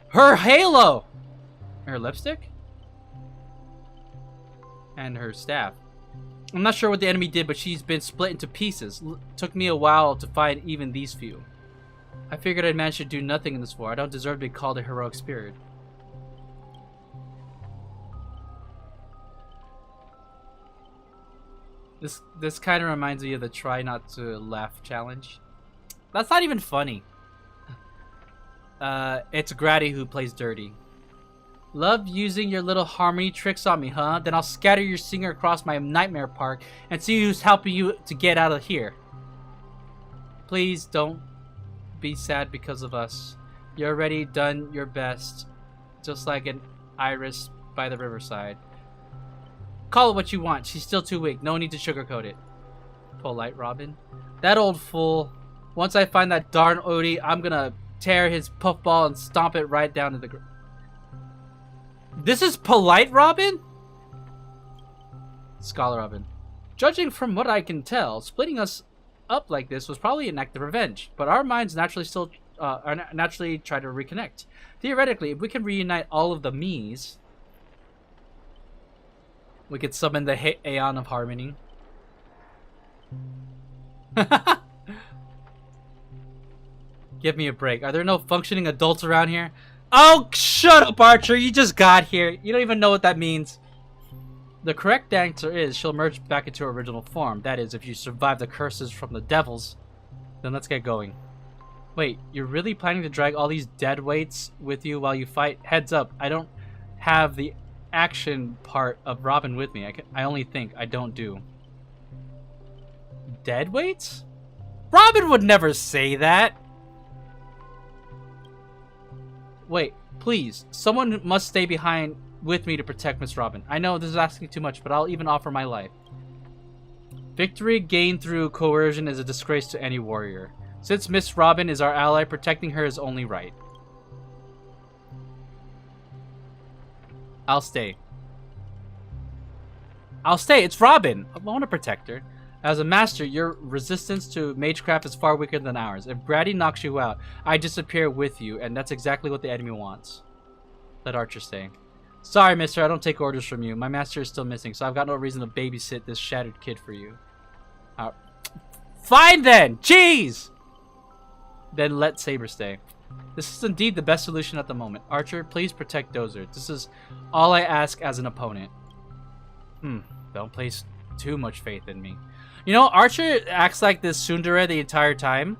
Her halo! Her lipstick? And her staff. I'm not sure what the enemy did, but she's been split into pieces. Took me a while to find even these few. I figured I'd manage to do nothing in this war. I don't deserve to be called a heroic spirit. This kind of reminds me of the try not to laugh challenge. That's not even funny. It's Grady who plays dirty. Love using your little harmony tricks on me, huh? Then I'll scatter your singer across my nightmare park and see who's helping you to get out of here. Please don't be sad because of us. You already done your best, just like an iris by the riverside. Call it what you want. She's still too weak. No need to sugarcoat it. Polite Robin. That old fool. Once I find that darn Odie, I'm gonna tear his puffball and stomp it right down to the ground. This is polite Robin? Scholar Robin. Judging from what I can tell, splitting us up like this was probably an act of revenge, but our minds naturally try to reconnect. Theoretically, if we can reunite all of the me's, we could summon the Aeon of Harmony. Give me a break. Are there no functioning adults around here? Oh, shut up, Archer. You just got here. You don't even know what that means. The correct answer is she'll merge back into her original form. That is, if you survive the curses from the devils. Then let's get going. Wait, you're really planning to drag all these dead weights with you while you fight? Heads up, I don't have the action part of Robin with me. I only think, I don't do. Dead weights? Robin would never say that. Wait, please. Someone must stay behind with me to protect Miss Robin. I know this is asking too much, but I'll even offer my life. Victory gained through coercion is a disgrace to any warrior. Since Miss Robin is our ally, protecting her is only right. I'll stay. I'll stay. It's Robin. I want to protect her. As a master, your resistance to magecraft is far weaker than ours. If Grady knocks you out, I disappear with you, and that's exactly what the enemy wants. Let Archer stay. Sorry, mister, I don't take orders from you. My master is still missing, so I've got no reason to babysit this shattered kid for you. Fine then! Jeez! Then let Saber stay. This is indeed the best solution at the moment. Archer, please protect Dozer. This is all I ask as an opponent. Don't place too much faith in me. You know, Archer acts like this tsundere the entire time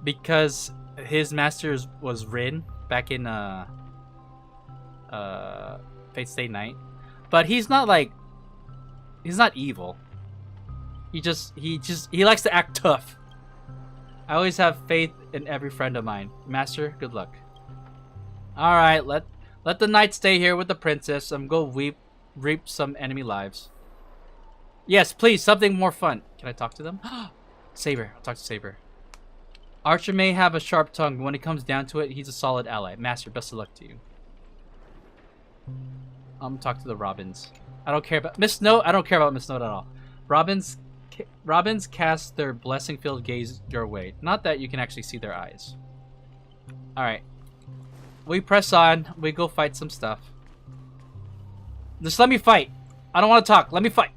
because his master was Rin back in Fate Stay Night. But he's not like, he's not evil. He likes to act tough. I always have faith in every friend of mine. Master, good luck. Alright, let the knight stay here with the princess and go reap some enemy lives. Yes, please, something more fun. Can I talk to them? Saber. I'll talk to Saber. Archer may have a sharp tongue, but when it comes down to it, he's a solid ally. Master, best of luck to you. I'm gonna talk to the Robins. I don't care about Miss Note. I don't care about Miss Note at all. Robins cast their blessing-filled gaze your way. Not that you can actually see their eyes. Alright. We press on. We go fight some stuff. Just let me fight. I don't want to talk. Let me fight.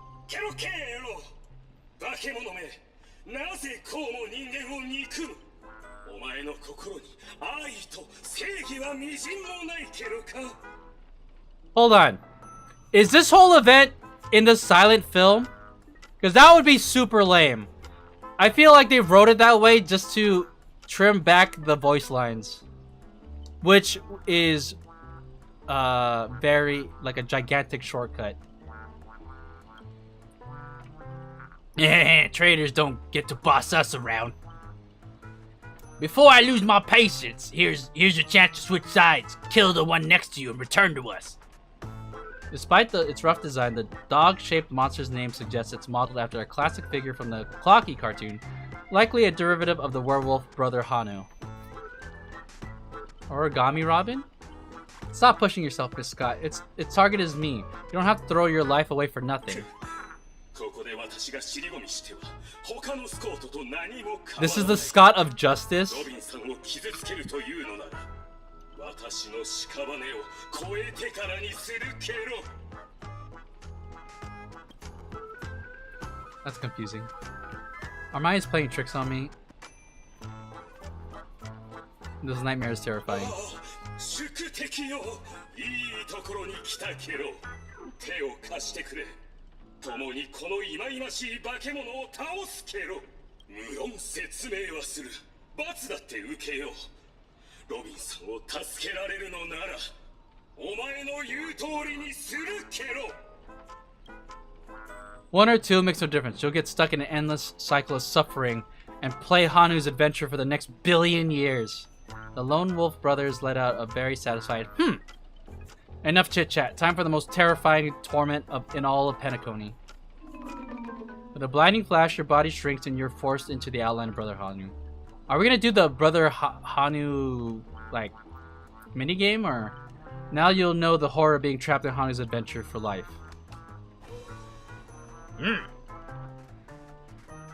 Hold on. Is this whole event in the silent film? Because that would be super lame. I feel like they wrote it that way just to trim back the voice lines. Which is very, like a gigantic shortcut. Yeah, traitors don't get to boss us around. Before I lose my patience, here's your chance to switch sides. Kill the one next to you and return to us. Despite its rough design, the dog-shaped monster's name suggests it's modeled after a classic figure from the Clocky cartoon, likely a derivative of the werewolf brother Hanu. Origami Robin? Stop pushing yourself, Miss Scott. Its target is me. You don't have to throw your life away for nothing. This is the Scott of Justice? That's confusing. Armai playing tricks on me. This nightmare is terrifying. One or two makes no difference. You'll get stuck in an endless cycle of suffering and play Hanu's adventure for the next billion years. The Lone Wolf brothers let out a very satisfied Enough chit-chat. Time for the most terrifying torment in all of Penacony. With a blinding flash, your body shrinks and you're forced into the outline of Brother Hanu. Are we gonna do the Brother Hanu, like, minigame, or? Now you'll know the horror of being trapped in Hanu's adventure for life.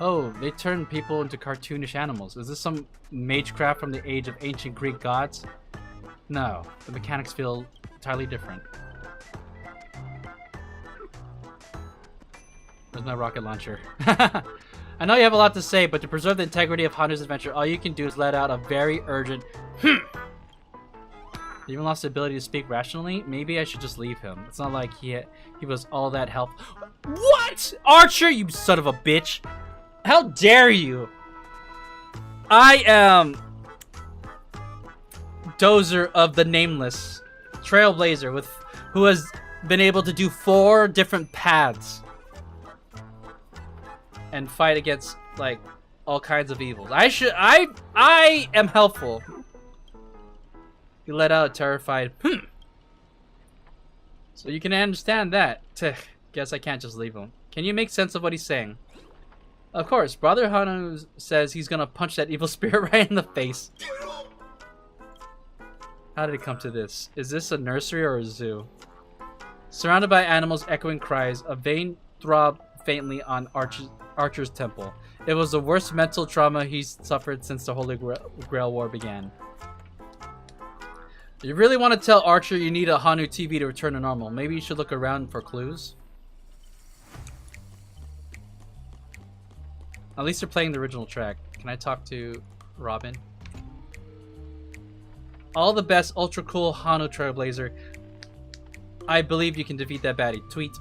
Oh, they turn people into cartoonish animals. Is this some magecraft from the age of ancient Greek gods? No, the mechanics feel entirely different. Where's my rocket launcher? I know you have a lot to say, but to preserve the integrity of Hanu's adventure, all you can do is let out a very urgent He even lost the ability to speak rationally. Maybe I should just leave him. It's not like he was all that help. What? Archer, you son of a bitch. How dare you? I am Dozer of the Nameless, Trailblazer, who has been able to do 4 different paths and fight against, like, all kinds of evils. I am helpful. He let out a terrified So you can understand that. Guess I can't just leave him. Can you make sense of what he's saying? Of course, Brother Hanu says he's gonna punch that evil spirit right in the face. How did it come to this? Is this a nursery or a zoo? Surrounded by animals' echoing cries, a vein throbbed faintly on Archer's temple. It was the worst mental trauma he's suffered since the Holy Grail War began. You really want to tell Archer you need a Hanu TV to return to normal. Maybe you should look around for clues. At least they're playing the original track. Can I talk to Robin? All the best, ultra cool Hanu Trailblazer. I believe you can defeat that baddie. Tweet.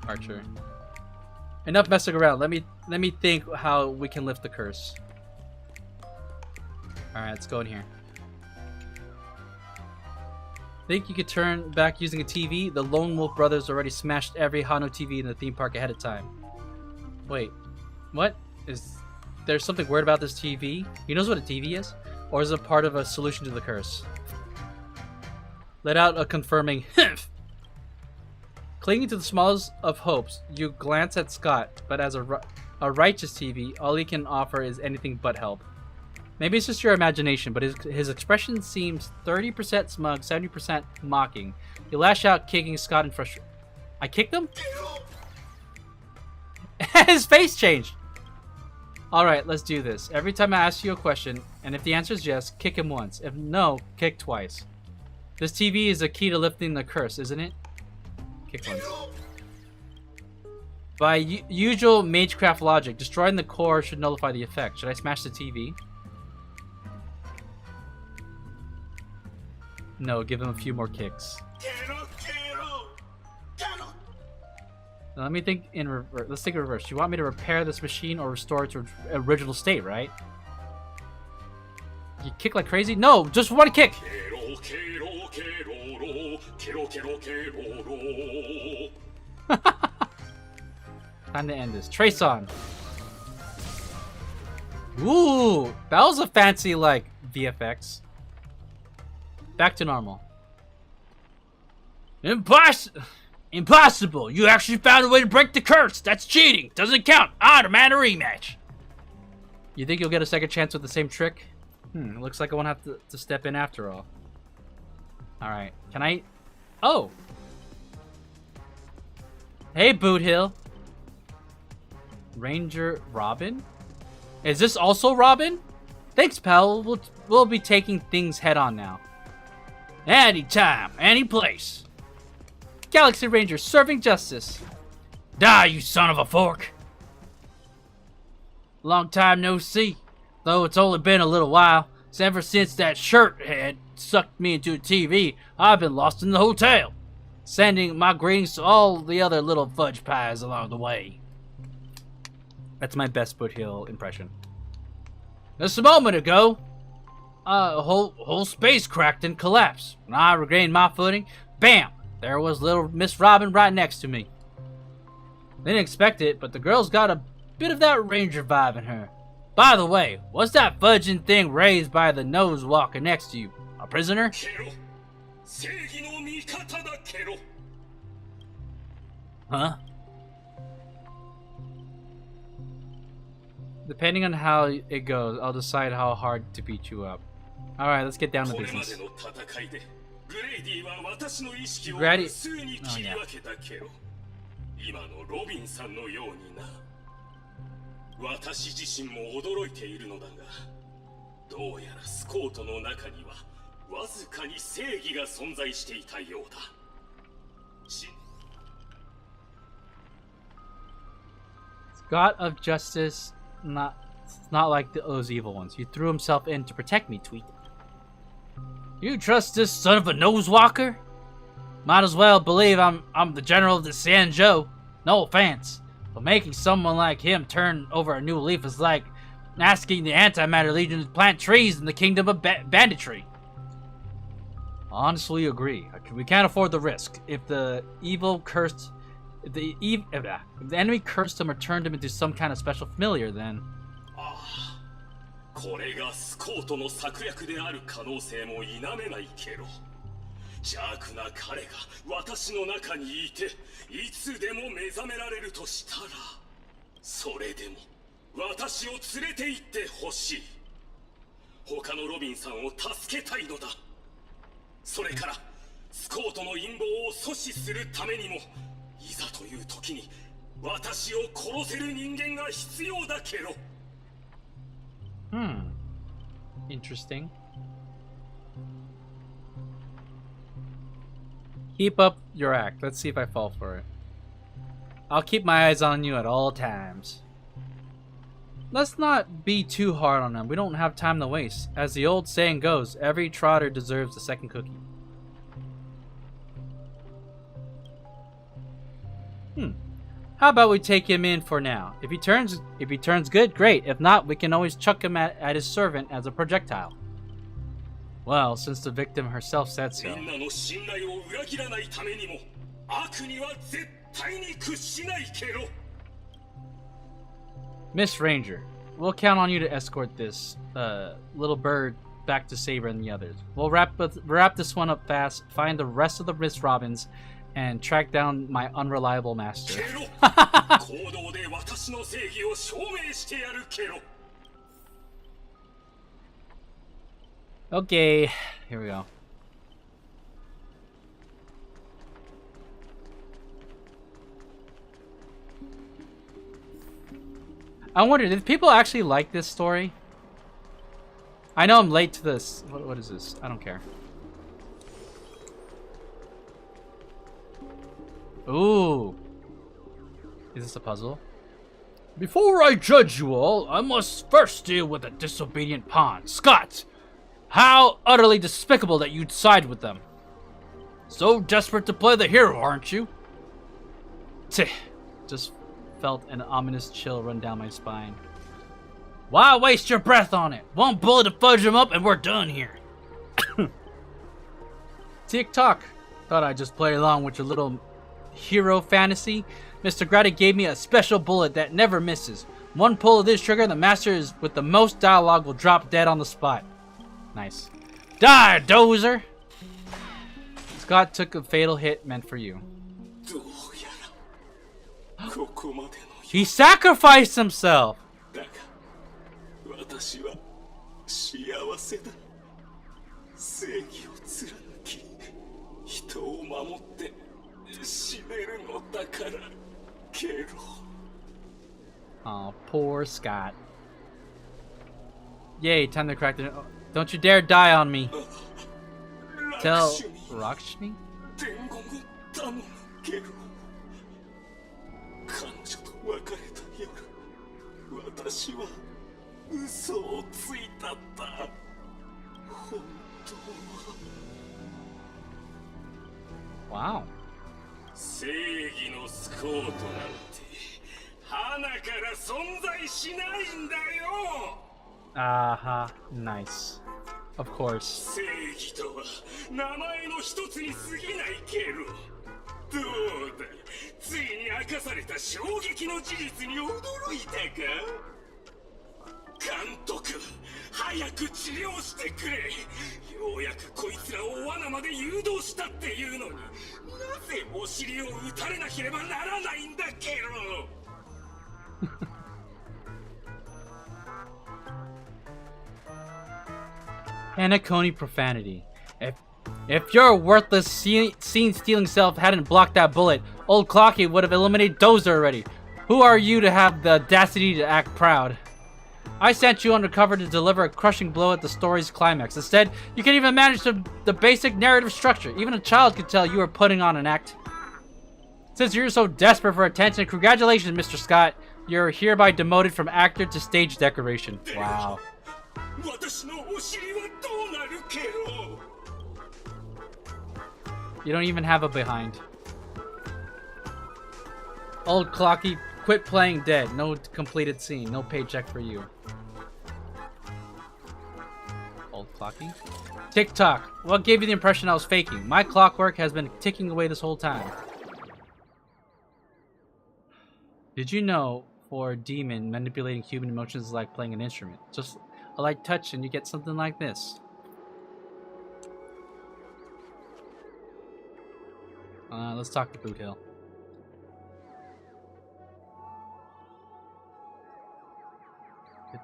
Archer. Enough messing around. Let me think how we can lift the curse. Alright, let's go in here. Think you could turn back using a TV? The Lone Wolf brothers already smashed every Hanu TV in the theme park ahead of time. Wait, what? Is there something weird about this TV? He knows what a TV is? Or is it part of a solution to the curse? Let out a confirming "Humph." Clinging to the smallest of hopes, you glance at Scott, but as a righteous TV, all he can offer is anything but help. Maybe it's just your imagination, but his expression seems 30% smug, 70% mocking. You lash out, kicking Scott in frustration. I kicked him? His face changed! Alright, let's do this. Every time I ask you a question, and if the answer is yes, kick him once. If no, kick twice. This TV is a key to lifting the curse, isn't it? Kick once. By usual Magecraft logic, destroying the core should nullify the effect. Should I smash the TV? No, give him a few more kicks. Now, let me think in reverse. Let's think in reverse. You want me to repair this machine or restore it to its original state, right? You kick like crazy? No, just one kick! Time to end this. Trace on. Ooh, that was a fancy, like, VFX. Back to normal. Impossible! You actually found a way to break the curse! That's cheating! Doesn't count! I demand a rematch! You think you'll get a second chance with the same trick? Looks like I won't have to step in after all. Alright, can I... Oh! Hey, Boot Hill! Ranger Robin? Is this also Robin? Thanks, pal. We'll be taking things head on now. Anytime, any place. Galaxy Ranger serving justice. Die, you son of a fork. Long time no see. Though it's only been a little while. Ever since that shirt head sucked me into a TV, I've been lost in the hotel. Sending my greetings to all the other little fudge pies along the way. That's my best Foothill impression. Just a moment ago, whole space cracked and collapsed. When I regained my footing, bam! There was little Miss Robin right next to me. Didn't expect it, but the girl's got a bit of that ranger vibe in her. By the way, what's that fudging thing raised by the nose walker next to you? A prisoner? Huh? Depending on how it goes, I'll decide how hard to beat you up. Alright, let's get down to business. Grady... Oh, yeah. 私自身も驚いているのだが、どうやらスコートの中にはわずかに正義が存在していたようだ。God of Justice, not like those evil ones. He threw himself in to protect me, tweet. You trust this son of a nosewalker? Might as well believe I'm the general of the Sanjo. No offense. But making someone like him turn over a new leaf is like asking the Antimatter Legion to plant trees in the kingdom of banditry. I honestly agree. We can't afford the risk. If the enemy cursed him or turned him into some kind of special familiar, then... これがスコートの策略である可能性も否めないけど。邪悪な彼が私の中にいていつでも目覚められるとしたらそれでも私を連れて行ってほしい他のロビンさんを助けたいのだそれからスコートの陰謀を阻止するためにもいざという時に私を殺せる人間が必要だけど Interesting. Keep up your act. Let's see if I fall for it. I'll keep my eyes on you at all times. Let's not be too hard on him. We don't have time to waste. As the old saying goes, every trotter deserves a second cookie. How about we take him in for now? If he turns good, great. If not, we can always chuck him at his servant as a projectile. Well, since the victim herself said so. Miss Ranger, we'll count on you to escort this little bird back to Saber and the others. We'll wrap this one up fast, find the rest of the Miss Robins, and track down my unreliable master. Okay, here we go. I wonder, did people actually like this story? I know I'm late to this. What is this? I don't care. Ooh. Is this a puzzle? Before I judge you all, I must first deal with a disobedient pawn. Scott! How utterly despicable that you'd side with them. So desperate to play the hero, aren't you? Tch. Just felt an ominous chill run down my spine. Why waste your breath on it? One bullet to fudge him up and we're done here. Tick-tock. Thought I'd just play along with your little hero fantasy. Mr. Grady gave me a special bullet that never misses. One pull of this trigger, the master is with the most dialogue will drop dead on the spot. Nice. Die, dozer! Scott took a fatal hit meant for you. He sacrificed himself! Oh, poor Scott. Yay, time to crack the... Don't you dare die on me. Tell Lakshmi? Wow. Nice. Of course. Hanakoni profanity. If your worthless scene-stealing self hadn't blocked that bullet, old Clocky would have eliminated Dozer already. Who are you to have the audacity to act proud? I sent you undercover to deliver a crushing blow at the story's climax. Instead, you can't even manage the basic narrative structure. Even a child could tell you are putting on an act. Since you're so desperate for attention, congratulations, Mr. Scott. You're hereby demoted from actor to stage decoration. Wow. You don't even have a behind. Old Clocky, quit playing dead. No completed scene. No paycheck for you. Old Clocky. Tick-tock. What gave you the impression I was faking? My clockwork has been ticking away this whole time. Did you know for a demon, manipulating human emotions is like playing an instrument? Just a light touch and you get something like this. Let's talk to Boot Hill. Give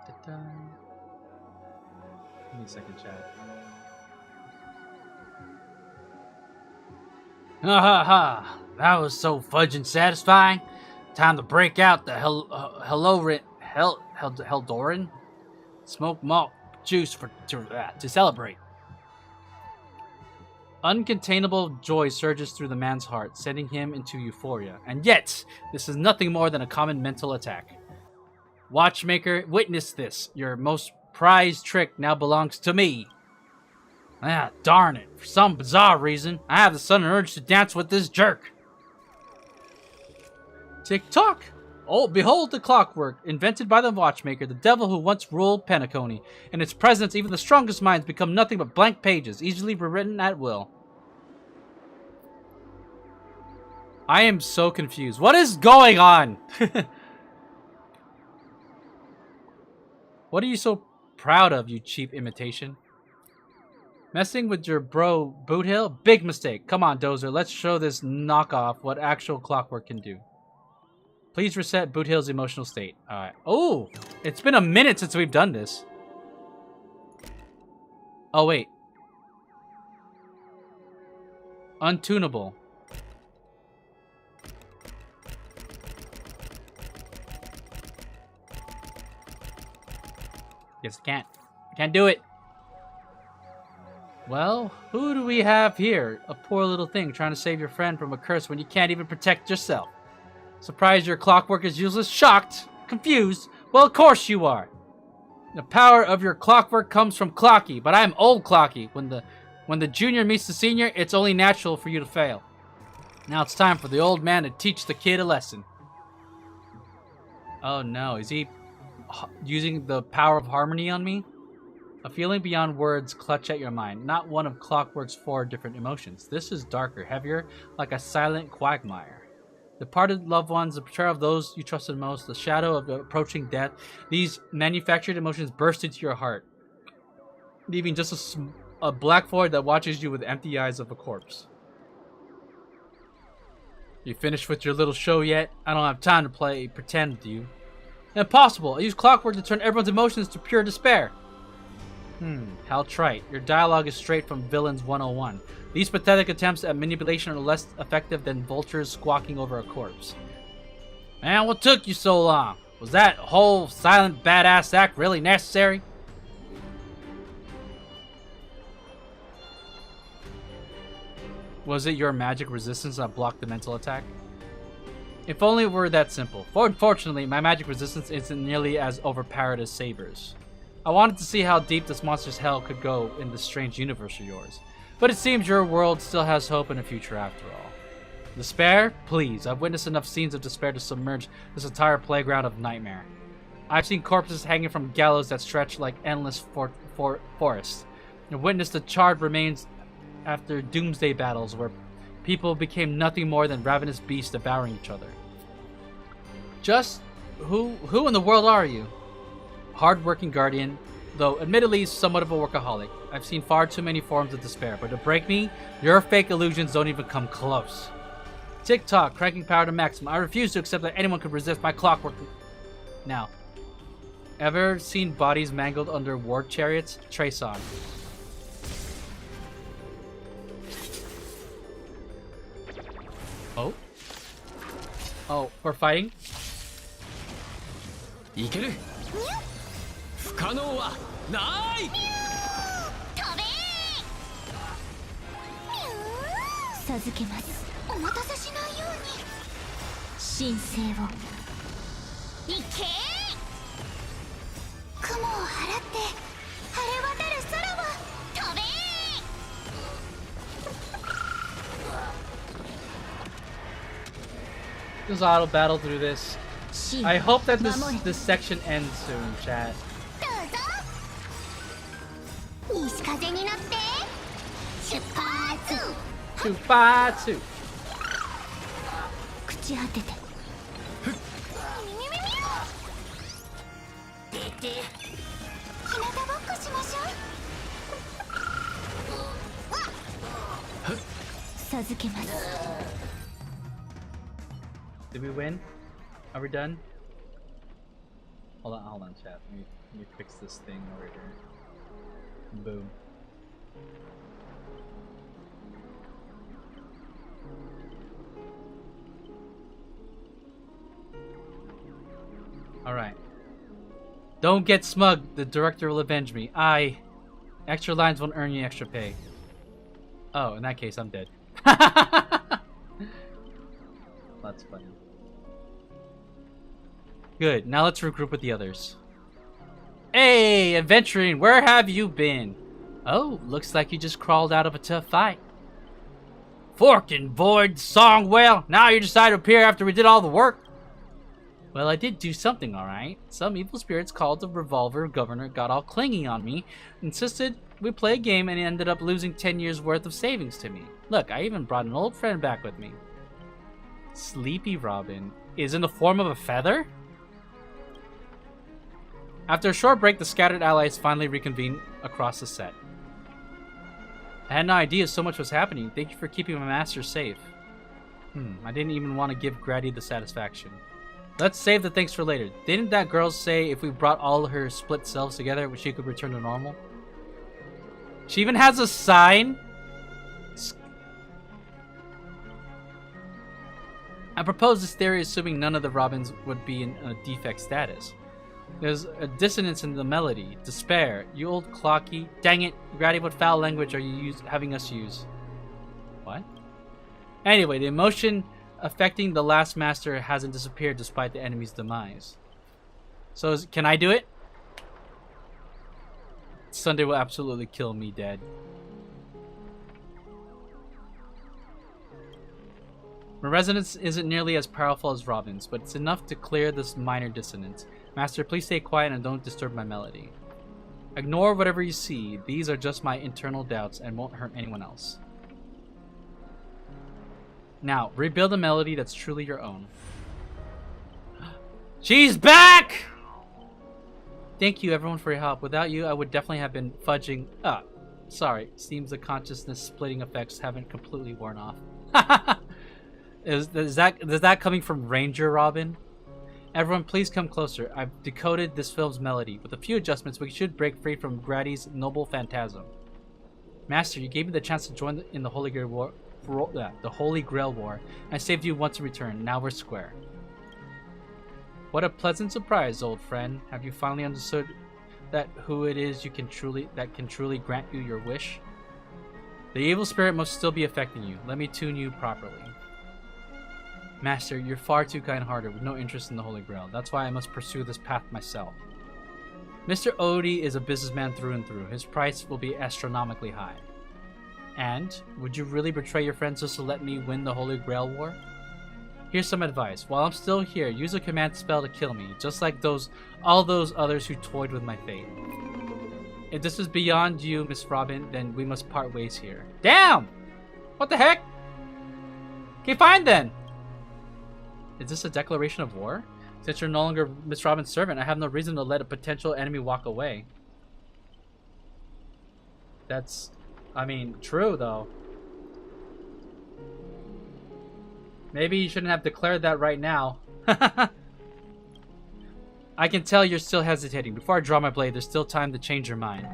me a second, chat. Ha ha ha! That was so fudging satisfying. Time to break out the Heldoran smoke malt juice to celebrate. Uncontainable joy surges through the man's heart, sending him into euphoria. And yet, this is nothing more than a common mental attack. Watchmaker, witness this. Your most prized trick now belongs to me. Ah, darn it. For some bizarre reason, I have the sudden urge to dance with this jerk. Tick-tock! Oh, behold the clockwork, invented by the watchmaker, the devil who once ruled Penacony. In its presence, even the strongest minds become nothing but blank pages, easily rewritten at will. I am so confused. What is going on? What are you so proud of, you cheap imitation? Messing with your bro Boothill? Big mistake. Come on, Dozer. Let's show this knockoff what actual clockwork can do. Please reset Boothill's emotional state. Alright. Oh! It's been a minute since we've done this. Oh, wait. Untunable. Guess I can't. I can't do it. Well, who do we have here? A poor little thing trying to save your friend from a curse when you can't even protect yourself. Surprised your clockwork is useless? Shocked? Confused? Well, of course you are. The power of your clockwork comes from Clocky, but I'm old Clocky. When the junior meets the senior, it's only natural for you to fail. Now it's time for the old man to teach the kid a lesson. Oh no, is he using the power of harmony on me? A feeling beyond words clutch at your mind, not one of Clockwork's 4 different emotions. This is darker, heavier, like a silent quagmire. Departed loved ones, the betrayal of those you trusted most, the shadow of approaching death, these manufactured emotions burst into your heart, leaving just a black void that watches you with empty eyes of a corpse. You finished with your little show yet? I don't have time to play pretend with you. Impossible! I use clockwork to turn everyone's emotions to pure despair. How trite. Your dialogue is straight from Villains 101. These pathetic attempts at manipulation are less effective than vultures squawking over a corpse. Man, what took you so long? Was that whole silent badass act really necessary? Was it your magic resistance that blocked the mental attack? If only it were that simple. Unfortunately, my magic resistance isn't nearly as overpowered as Saber's. I wanted to see how deep this monster's hell could go in this strange universe of yours. But it seems your world still has hope and a future after all. Despair? Please, I've witnessed enough scenes of despair to submerge this entire playground of nightmare. I've seen corpses hanging from gallows that stretch like endless forests. I've witnessed the charred remains after doomsday battles where people became nothing more than ravenous beasts devouring each other. Just who in the world are you? Hard-working guardian, though admittedly somewhat of a workaholic. I've seen far too many forms of despair, but to break me, your fake illusions don't even come close. Tick-tock, cranking power to maximum. I refuse to accept that anyone could resist my clockwork. Now, ever seen bodies mangled under war chariots? Trace on. Oh? Oh, we're fighting? いける不可能はない授けます。お待たせしないように神聖をいけ雲を払って晴れ渡る空を飛べ Just auto battle through this. I hope that this section ends soon, chat. 西風に乗って出発出発口当てて出て日向ぼっこしましょう授けます Did we win? Are we done? Hold on, chat. Let me fix this thing over here. Boom. Alright. Don't get smug. The director will avenge me. Extra lines won't earn you extra pay. Oh, in that case, I'm dead. That's funny. Good. Now let's regroup with the others. Hey, adventuring, where have you been? Oh, looks like you just crawled out of a tough fight. Forking void song well. Now you decide to appear after we did all the work. Well, I did do something, alright. Some evil spirits called the Revolver Governor got all clingy on me, insisted we play a game, and ended up losing 10 years worth of savings to me. Look, I even brought an old friend back with me. Sleepy Robin is in the form of a feather? After a short break, the scattered allies finally reconvene across the set. I had no idea so much was happening. Thank you for keeping my master safe. I didn't even want to give Grady the satisfaction. Let's save the thanks for later. Didn't that girl say if we brought all her split selves together, she could return to normal? She even has a sign? I propose this theory assuming none of the Robins would be in a defect status. There's a dissonance in the melody. Despair. You old clocky. Dang it. Grady, what foul language are you having us use? What? Anyway, the emotion affecting the last master hasn't disappeared despite the enemy's demise. So, can I do it? Sunday will absolutely kill me dead. My resonance isn't nearly as powerful as Robin's, but it's enough to clear this minor dissonance. Master, please stay quiet and don't disturb my melody. Ignore whatever you see. These are just my internal doubts and won't hurt anyone else. Now, rebuild a melody that's truly your own. She's back! Thank you, everyone, for your help. Without you, I would definitely have been fudging up. Sorry, seems the consciousness splitting effects haven't completely worn off. Is that coming from Ranger Robin? Everyone, please come closer. I've decoded this film's melody. With a few adjustments, we should break free from Grady's noble phantasm. Master, you gave me the chance to join in the Holy Grail War. The Holy Grail War. I saved you once in return. Now we're square. What a pleasant surprise, old friend. Have you finally understood that who it is you can truly grant you your wish? The evil spirit must still be affecting you. Let me tune you properly. Master, you're far too kind-hearted with no interest in the Holy Grail. That's why I must pursue this path myself. Mr. Odie is a businessman through and through. His price will be astronomically high. And, would you really betray your friends just to let me win the Holy Grail War? Here's some advice. While I'm still here, use a command spell to kill me, just like all those others who toyed with my fate. If this is beyond you, Miss Robin, then we must part ways here. Damn! What the heck? Okay, fine then. Is this a declaration of war? Since you're no longer Miss Robin's servant, I have no reason to let a potential enemy walk away. That's... I mean, true, though. Maybe you shouldn't have declared that right now. I can tell you're still hesitating. Before I draw my blade, there's still time to change your mind.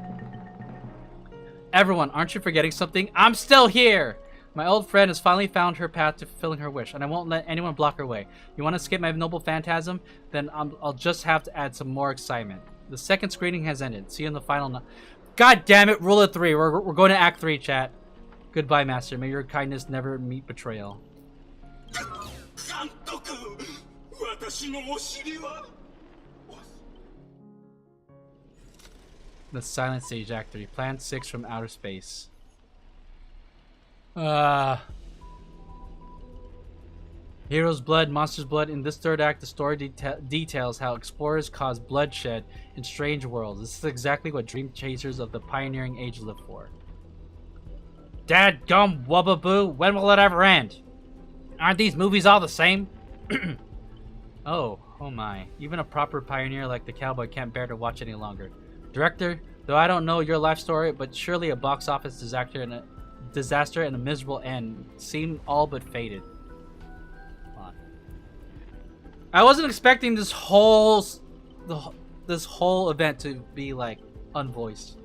Everyone, aren't you forgetting something? I'm still here! My old friend has finally found her path to fulfilling her wish, and I won't let anyone block her way. You want to escape my noble phantasm? Then I'll just have to add some more excitement. The second screening has ended. See you in the final... God damn it, rule of 3. We're going to Act 3, chat. Goodbye, Master. May your kindness never meet betrayal. The Silent Stage, Act 3. Plan 6 from outer space. Hero's blood, monster's blood. In this third act, the story details how explorers cause bloodshed in strange worlds. This is exactly what dream chasers of the pioneering age live for. Dadgum wubbaboo, when will it ever end? Aren't these movies all the same? Oh my. Even a proper pioneer like the cowboy can't bear to watch any longer. Director, though I don't know your life story, but surely a box office disaster and a miserable end seem all but fated. I wasn't expecting this whole event to be like unvoiced.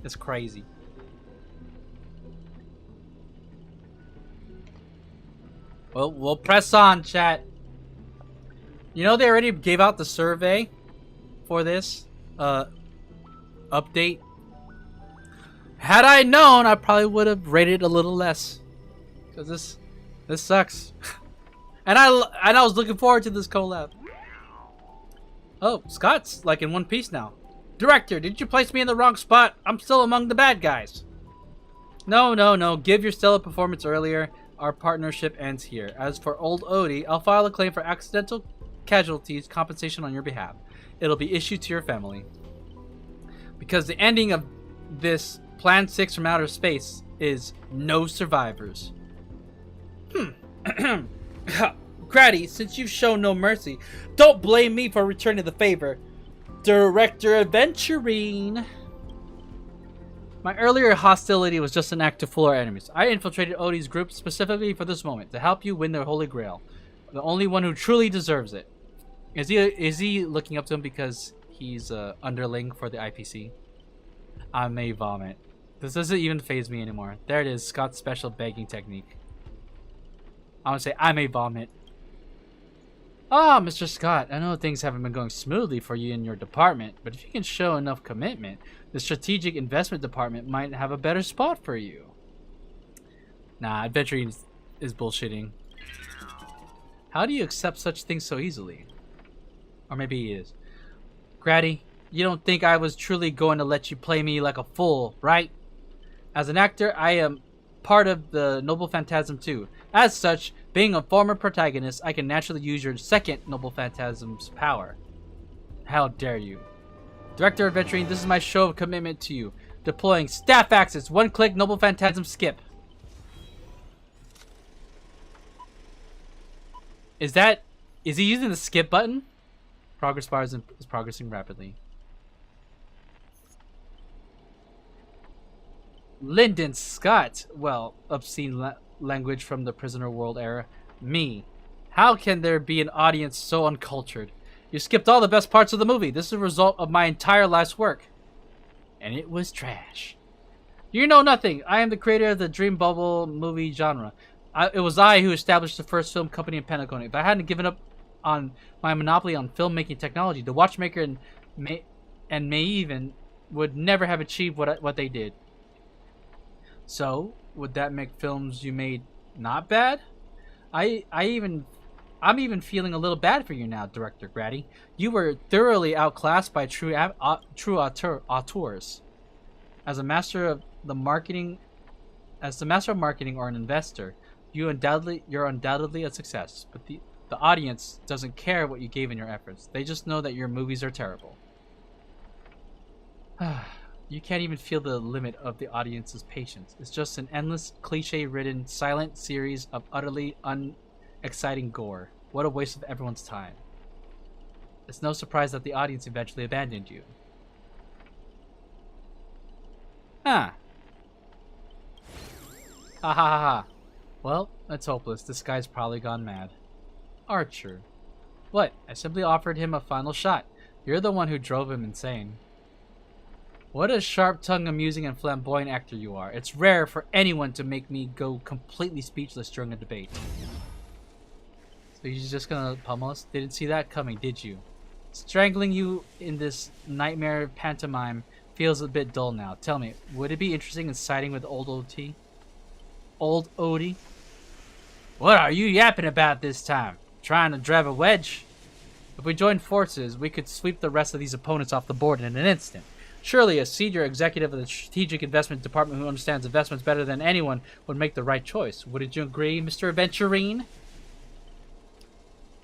It's crazy. Well, we'll press on, chat. You know they already gave out the survey for this update. Had I known, I probably would have rated it a little less, because this sucks. And I was looking forward to this collab. Oh, Scott's like in one piece now. Director, did you place me in the wrong spot? I'm still among the bad guys. No. Give your stellar performance earlier. Our partnership ends here. As for old Odie, I'll file a claim for accidental casualties compensation on your behalf. It'll be issued to your family. Because the ending of this Plan 6 from outer space is no survivors. Grady, since you've shown no mercy, don't blame me for returning the favor. Director Adventuring. My earlier hostility was just an act to fool our enemies. I infiltrated Odie's group specifically for this moment, to help you win the Holy Grail. The only one who truly deserves it. Is he looking up to him because he's underling for the IPC? I may vomit. This doesn't even faze me anymore. There it is, Scott's special begging technique. I want to say, I may vomit. Ah, Mr. Scott, I know things haven't been going smoothly for you in your department, but if you can show enough commitment, the strategic investment department might have a better spot for you. Nah, adventuring is bullshitting. How do you accept such things so easily? Or maybe he is. Grady, you don't think I was truly going to let you play me like a fool, right? As an actor, I am part of the Noble Phantasm too. As such, being a former protagonist, I can naturally use your second Noble Phantasm's power. How dare you. Director Adventuring, this is my show of commitment to you. Deploying staff access, one click, Noble Phantasm skip. Is he using the skip button? Progress bar is progressing rapidly. Lyndon Scott. Well, obscene language from the prisoner world era. Me. How can there be an audience so uncultured? You skipped all the best parts of the movie. This is a result of my entire life's work. And it was trash. You know nothing. I am the creator of the Dream Bubble movie genre. It was I who established the first film company in Pentagon. If I hadn't given up on my monopoly on filmmaking technology, the watchmaker and May even would never have achieved what they did. So, would that make films you made not bad? I'm even feeling a little bad for you now, Director Grady. You were thoroughly outclassed by true auteurs. As the master of marketing or an investor, you're undoubtedly a success. But the audience doesn't care what you gave in your efforts. They just know that your movies are terrible. You can't even feel the limit of the audience's patience. It's just an endless, cliche-ridden, silent series of utterly unexciting gore. What a waste of everyone's time. It's no surprise that the audience eventually abandoned you. Huh. Ha ha ha ha. Well, that's hopeless. This guy's probably gone mad. Archer. What? I simply offered him a final shot. You're the one who drove him insane. What a sharp-tongued, amusing, and flamboyant actor you are. It's rare for anyone to make me go completely speechless during a debate. So you're just gonna pummel us? Didn't see that coming, did you? Strangling you in this nightmare pantomime feels a bit dull now. Tell me, would it be interesting in siding with old OT? Old Odie? What are you yapping about this time? Trying to drive a wedge? If we join forces, we could sweep the rest of these opponents off the board in an instant. Surely a senior executive of the Strategic Investment Department who understands investments better than anyone would make the right choice. Wouldn't you agree, Mr. Aventurine?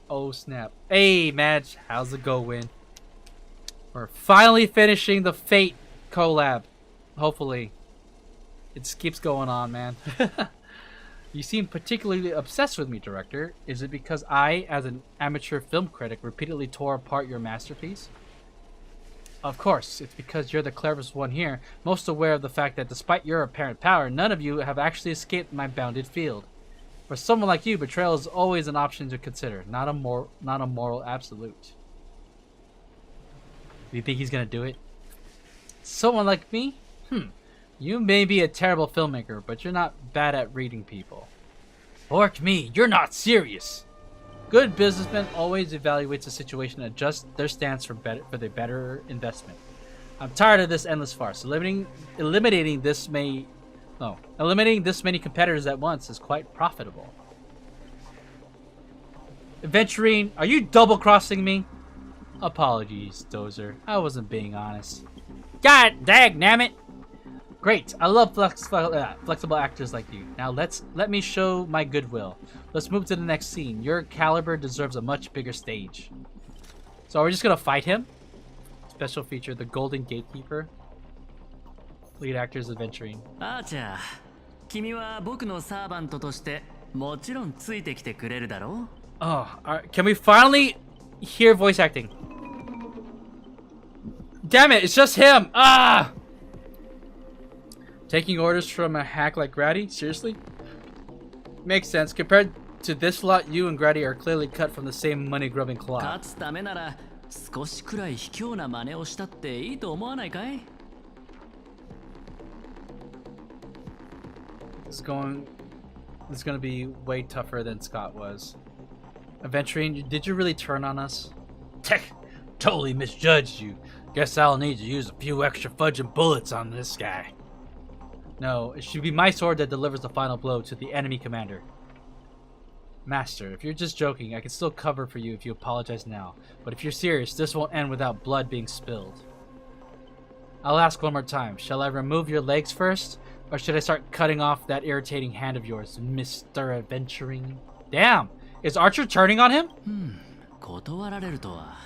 Oh, snap. Hey, Madge. How's it going? We're finally finishing the Fate collab. Hopefully. It just keeps going on, man. You seem particularly obsessed with me, Director. Is it because I, as an amateur film critic, repeatedly tore apart your masterpiece? Of course, it's because you're the cleverest one here, most aware of the fact that despite your apparent power, none of you have actually escaped my bounded field. For someone like you, betrayal is always an option to consider, not a moral absolute. Do you think he's gonna do it? Someone like me? You may be a terrible filmmaker, but you're not bad at reading people. Fork me, you're not serious! Good businessmen always evaluate the situation and adjust their stance for the better investment. I'm tired of this endless farce. Eliminating this many competitors at once is quite profitable. Adventurine, are you double-crossing me? Apologies, Dozer. I wasn't being honest. God dagnammit! Great, I love flexible actors like you. Now let me show my goodwill. Let's move to the next scene. Your caliber deserves a much bigger stage. So are we just gonna fight him? Special feature, the Golden Gatekeeper. Lead actors adventuring. Archer, 君は僕のサーバントとしてもちろんついてきてくれるだろう? Oh, can we finally hear voice acting? Damn it, it's just him! Ah! Taking orders from a hack like Grady? Seriously? Makes sense. Compared to this lot, you and Grady are clearly cut from the same money-grubbing cloth. 勝つためなら少しくらい卑怯な真似をしたっていいと思わないかい？ This is gonna be way tougher than Scott was. Aventurine, did you really turn on us? Tech, totally misjudged you. Guess I'll need to use a few extra fudging bullets on this guy. No, it should be my sword that delivers the final blow to the enemy commander. Master, if you're just joking, I can still cover for you if you apologize now. But if you're serious, this won't end without blood being spilled. I'll ask one more time. Shall I remove your legs first? Or should I start cutting off that irritating hand of yours, Mr. Aventurine? Damn! Is Archer turning on him? 断られるとは。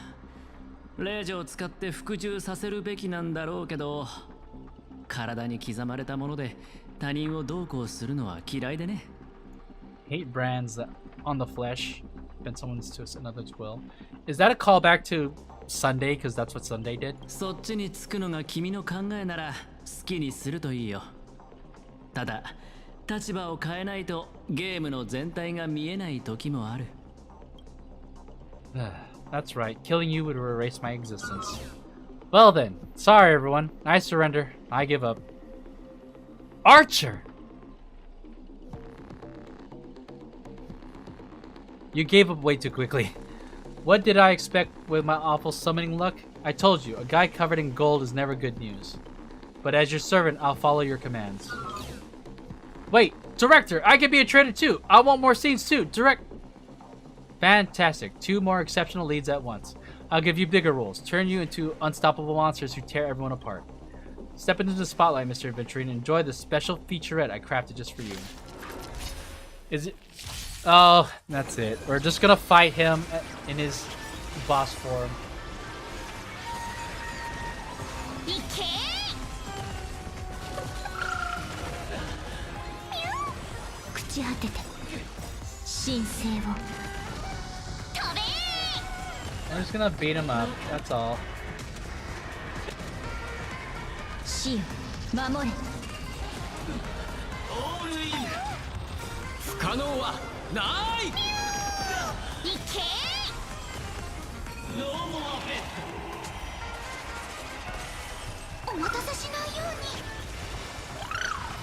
令状を使って服従させるべきなんだろうけど、体に刻まれたもので他人をどうこうするのは嫌いでね。Hate brands that on the flesh bend someone's to another's will. Is that a callback to Sunday? Because that's what Sunday did. そっちにつくのが君の考えなら好きにするといいよ。ただ、立場を変えないとゲームの全体が見えない時もある。That's right. Killing you would erase my existence. Well then, sorry everyone. I surrender. I give up. Archer! You gave up way too quickly. What did I expect with my awful summoning luck? I told you, a guy covered in gold is never good news. But as your servant, I'll follow your commands. Wait, director, I can be a traitor too. I want more scenes too. Fantastic. 2 more exceptional leads at once. I'll give you bigger roles. Turn you into unstoppable monsters who tear everyone apart. Step into the spotlight, Mr. Aventurine, and enjoy the special featurette I crafted just for you. Is it? Oh, that's it. We're just gonna fight him in his boss form. I'm just gonna beat him up, that's all.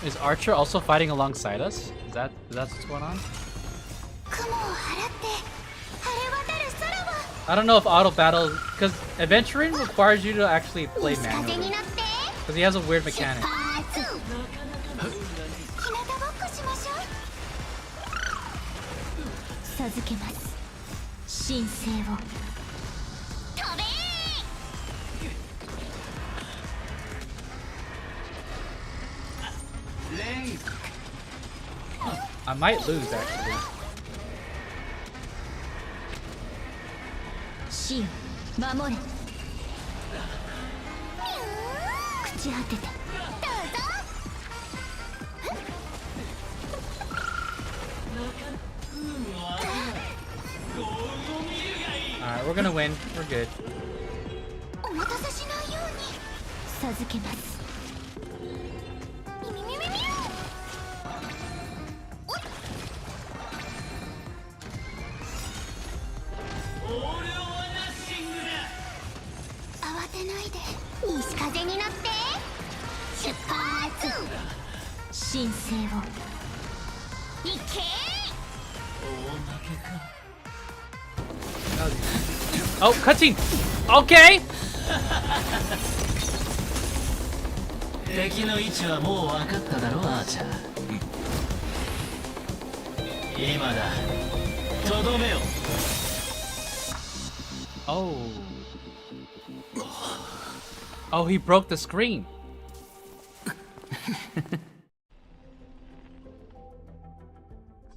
Is Archer also fighting alongside us? Is that what's going on? I don't know if auto battle, because Aventurine requires you to actually play manually. Because he has a weird mechanic. I might lose actually. Alright, we're gonna win. We're good. Oh, cutscene! Okay! 敵の位置はもう分かっただろう、アーチャー。今だ。とどめよ。Oh. Oh, he broke the screen.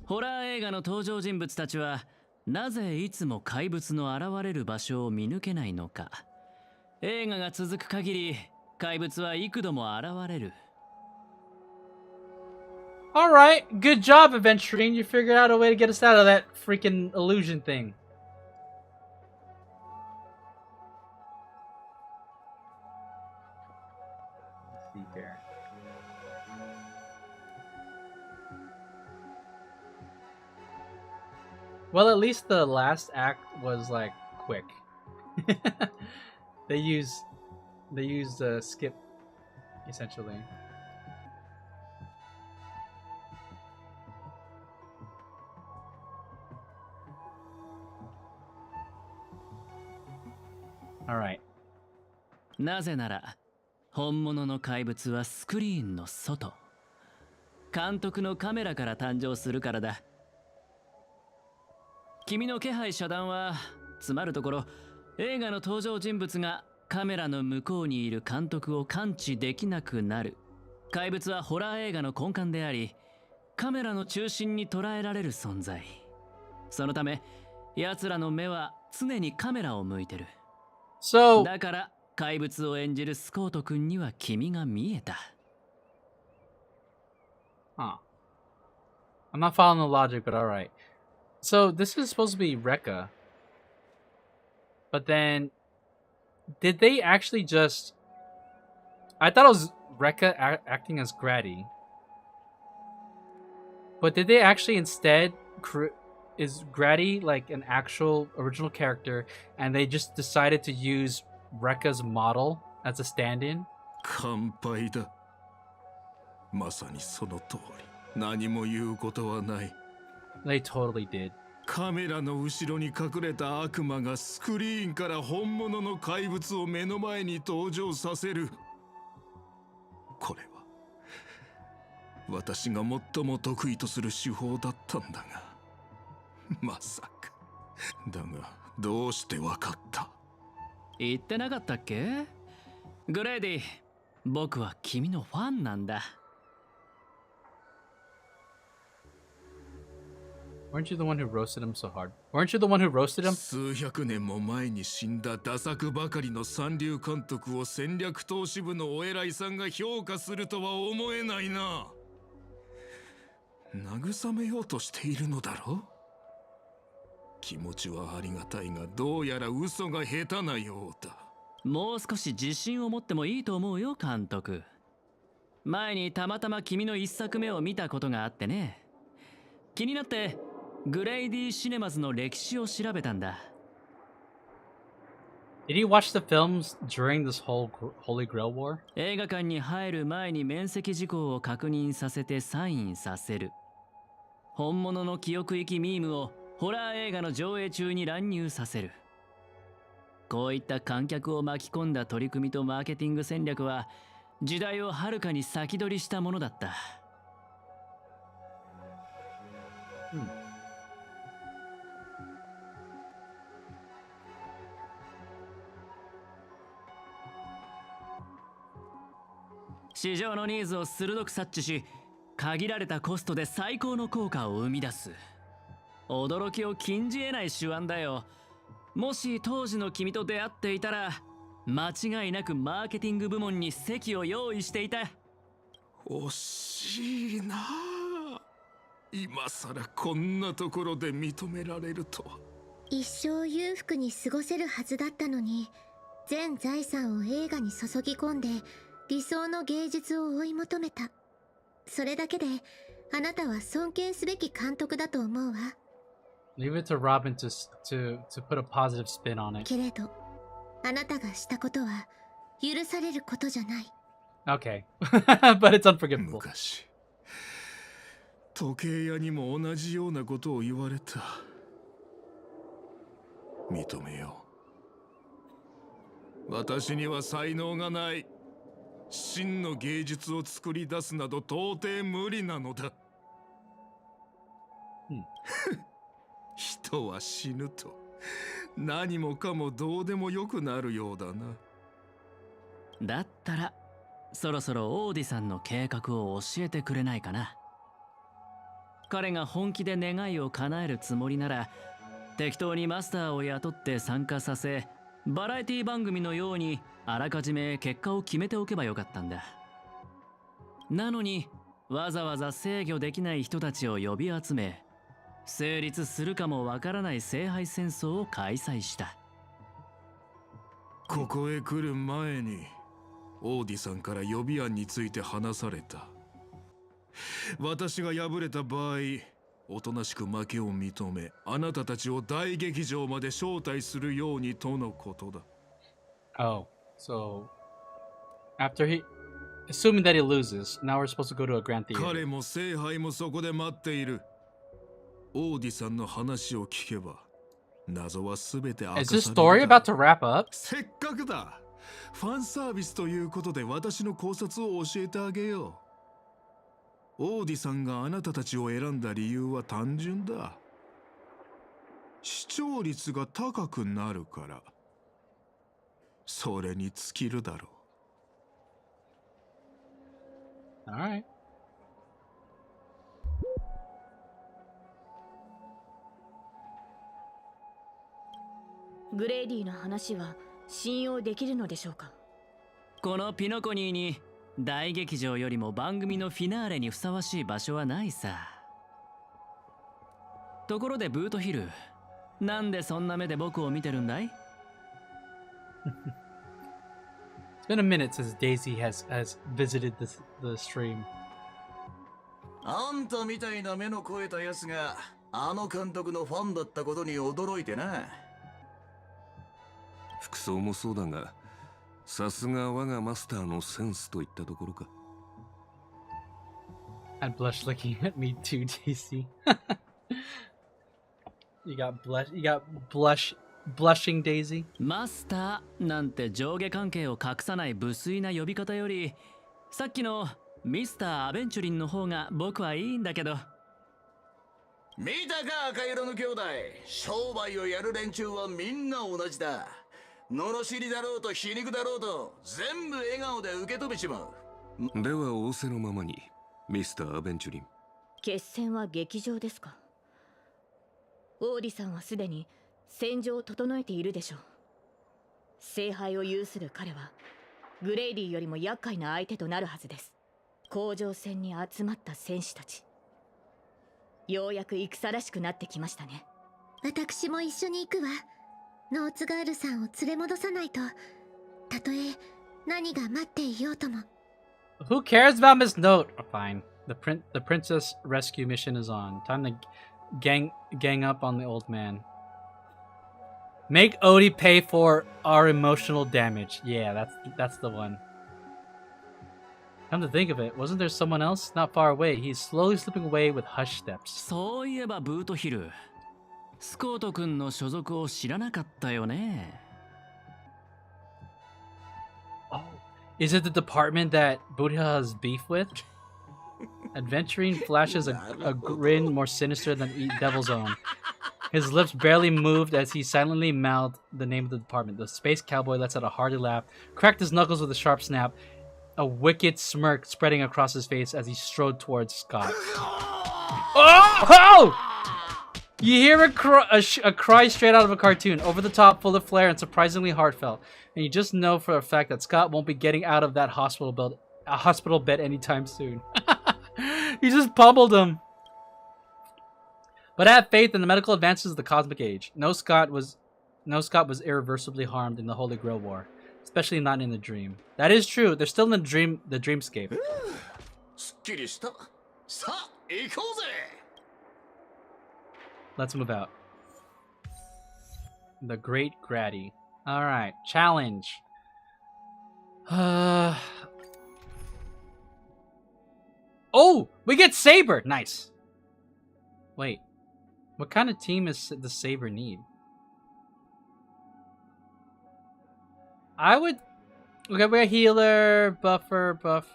ホラー映画の登場人物たちはなぜいつも怪物の現れる場所を見抜けないのか。映画が続く限り怪物は幾度も現れる。Alright, good job, Aventurine. You figured out a way to get us out of that freaking illusion thing. see here. Well, at least the last act was like quick. they used skip essentially. All right. なぜなら本物の怪物はスクリーンの外、監督のカメラから誕生するからだ。君の気配遮断はつまるところ、映画の登場人物がカメラの向こうにいる監督を感知できなくなる。怪物はホラー映画の根幹であり、カメラの中心に捉えられる存在。そのため奴らの目は常にカメラを向いてる。So だから怪物を演じるスコート君には君が見えた。Huh. I'm not following the logic, but alright. So this is supposed to be Rekka. But then did they actually just I thought it was Rekka acting as Grady. But did they actually instead is Grady like an actual original character and they just decided to use Rekka's model as a stand-in? 乾杯だ。まさにその通り。何も言うことはない。They totally did. カメラの後ろに隠れた悪魔がスクリーンから本物の怪物を目の前に登場させる。これは私が最も得意とする手法だったんだが、まさか。だがどうしてわかった？言ってなかったっけ？グレイディ、僕は君のファンなんだ。Weren't you the one who roasted him so hard? Weren't you the one who roasted him? 数百年も前に死んだダ作ばかりの三流監督を戦略投資部のお偉いさんが評価するとは思えないな。慰めようとしているのだろう。気持ちはありがたいが、どうやら嘘が下手なようだ。もう少し自信を持ってもいいと思うよ、監督。前にたまたま君の一作目を見たことがあってね。気になってグレイディ・シネマズの歴史を調べたんだ。Did he watch the films during this whole Holy Grail War? 映画館に入る前に面積事項を確認させてサインさせる。本物の記憶域ミームをホラー映画の上映中に乱入させる。こういった観客を巻き込んだ取り組みとマーケティング戦略は時代をはるかに先取りしたものだった。市場のニーズを鋭く察知し、限られたコストで最高の効果を生み出す。驚きを禁じ得ない手腕だよ。もし当時の君と出会っていたら、間違いなくマーケティング部門に席を用意していた。惜しいなあ。今さらこんなところで認められるとは。一生裕福に過ごせるはずだったのに、全財産を映画に注ぎ込んで理想の芸術を追い求めた。それだけであなたは尊敬すべき監督だと思うわ。Leave it to Robin to put a positive spin on it. けれどあなたがしたことは許されることじゃない。Okay. But it's unforgivable. 昔時計屋にも同じようなことを言われた。認めよう。私には才能がない。真の芸術を作り出すなど到底無理なのだ。人は死ぬと何もかもどうでもよくなるようだな。だったらそろそろオーディさんの計画を教えてくれないかな。彼が本気で願いを叶えるつもりなら、適当にマスターを雇って参加させ、バラエティ番組のようにあらかじめ結果を決めておけばよかったんだ。なのにわざわざ制御できない人たちを呼び集め、成立するかもわからない聖杯戦争を開催した。ここへ来る前にオーディさんから予備案について話された。私が敗れた場合、おとなしく負けを認め、あなたたちを大劇場まで招待するようにとのことだ。Oh, so after assuming that he loses, now we're supposed to go to a grand 彼 theater. も聖杯もそこで待っている。オーディさんの話を聞けば、謎はすべて明か Is さ this れる story だ about to wrap up? せっかくだ。ファンサービスということで私の考察を教えてあげよう。オーディさんがあなたたちを選んだ理由は単純だ。視聴率が高くなるから。それに尽きるだろう。 Alright. グレイディの話は信用できるのでしょうか。このピノコニーに大劇場よりも番組のフィナーレにふさわしい場所はないさ。ところでブートヒル、なんでそんな目で僕を見てるんだい？ It's been a minute since Daisy has visited the stream. あんたみたいな目の肥えたやつがあの監督のファンだったことに驚いてな。服装もそうだが、さすが我がマスターのセンスといったところか。And blush looking at me too, Daisy. You got blushing Daisy. マスターなんて上下関係を隠さない無粋な呼び方より、さっきのミスターアベンチュリンの方が僕はいいんだけど。見たか赤色の兄弟、商売をやる連中はみんな同じだ。罵りだろうと皮肉だろうと全部笑顔で受け止めちまう。では仰せのままに、ミスター・アベンチュリン。決戦は劇場ですか。オーディさんはすでに戦場を整えているでしょう。聖杯を有する彼はグレイディよりも厄介な相手となるはずです。甲状戦に集まった戦士たち、ようやく戦らしくなってきましたね。私も一緒に行くわ。ノーツガールさんを連れ戻さないと、たとえ何が待っていようとも。Who cares about Miss Note? Oh, fine. The princess rescue mission is on. Time to gang up on the old man. Make Odie pay for our emotional damage. Yeah, that's the one. Come to think of it, wasn't there someone else not far away? He's slowly slipping away with hushed steps. そういえばブートヒル、スコート君の所属を知らなかったよね。Oh, is it the department that Buddha has beef with? Adventuring flashes a grin more sinister than Devil's Own. His lips barely moved as he silently mouthed the name of the department. The space cowboy lets out a hearty laugh, cracked his knuckles with a sharp snap, a wicked smirk spreading across his face as he strode towards Scott. Oh! You hear a cry straight out of a cartoon, over the top, full of flair, and surprisingly heartfelt. And you just know for a fact that Scott won't be getting out of that hospital bed anytime soon. He just pummeled him. But have faith in the medical advances of the cosmic age. No Scott was irreversibly harmed in the Holy Grail War, especially not in the dream. That is true. They're still in the dreamscape. すっきりした。さあ、行こうぜ。Let's move out. The Great Grady. Alright, challenge. Oh! We get Saber! Nice. Wait. What kind of team does Saber need? I would... Okay, we're a healer, buffer, buff.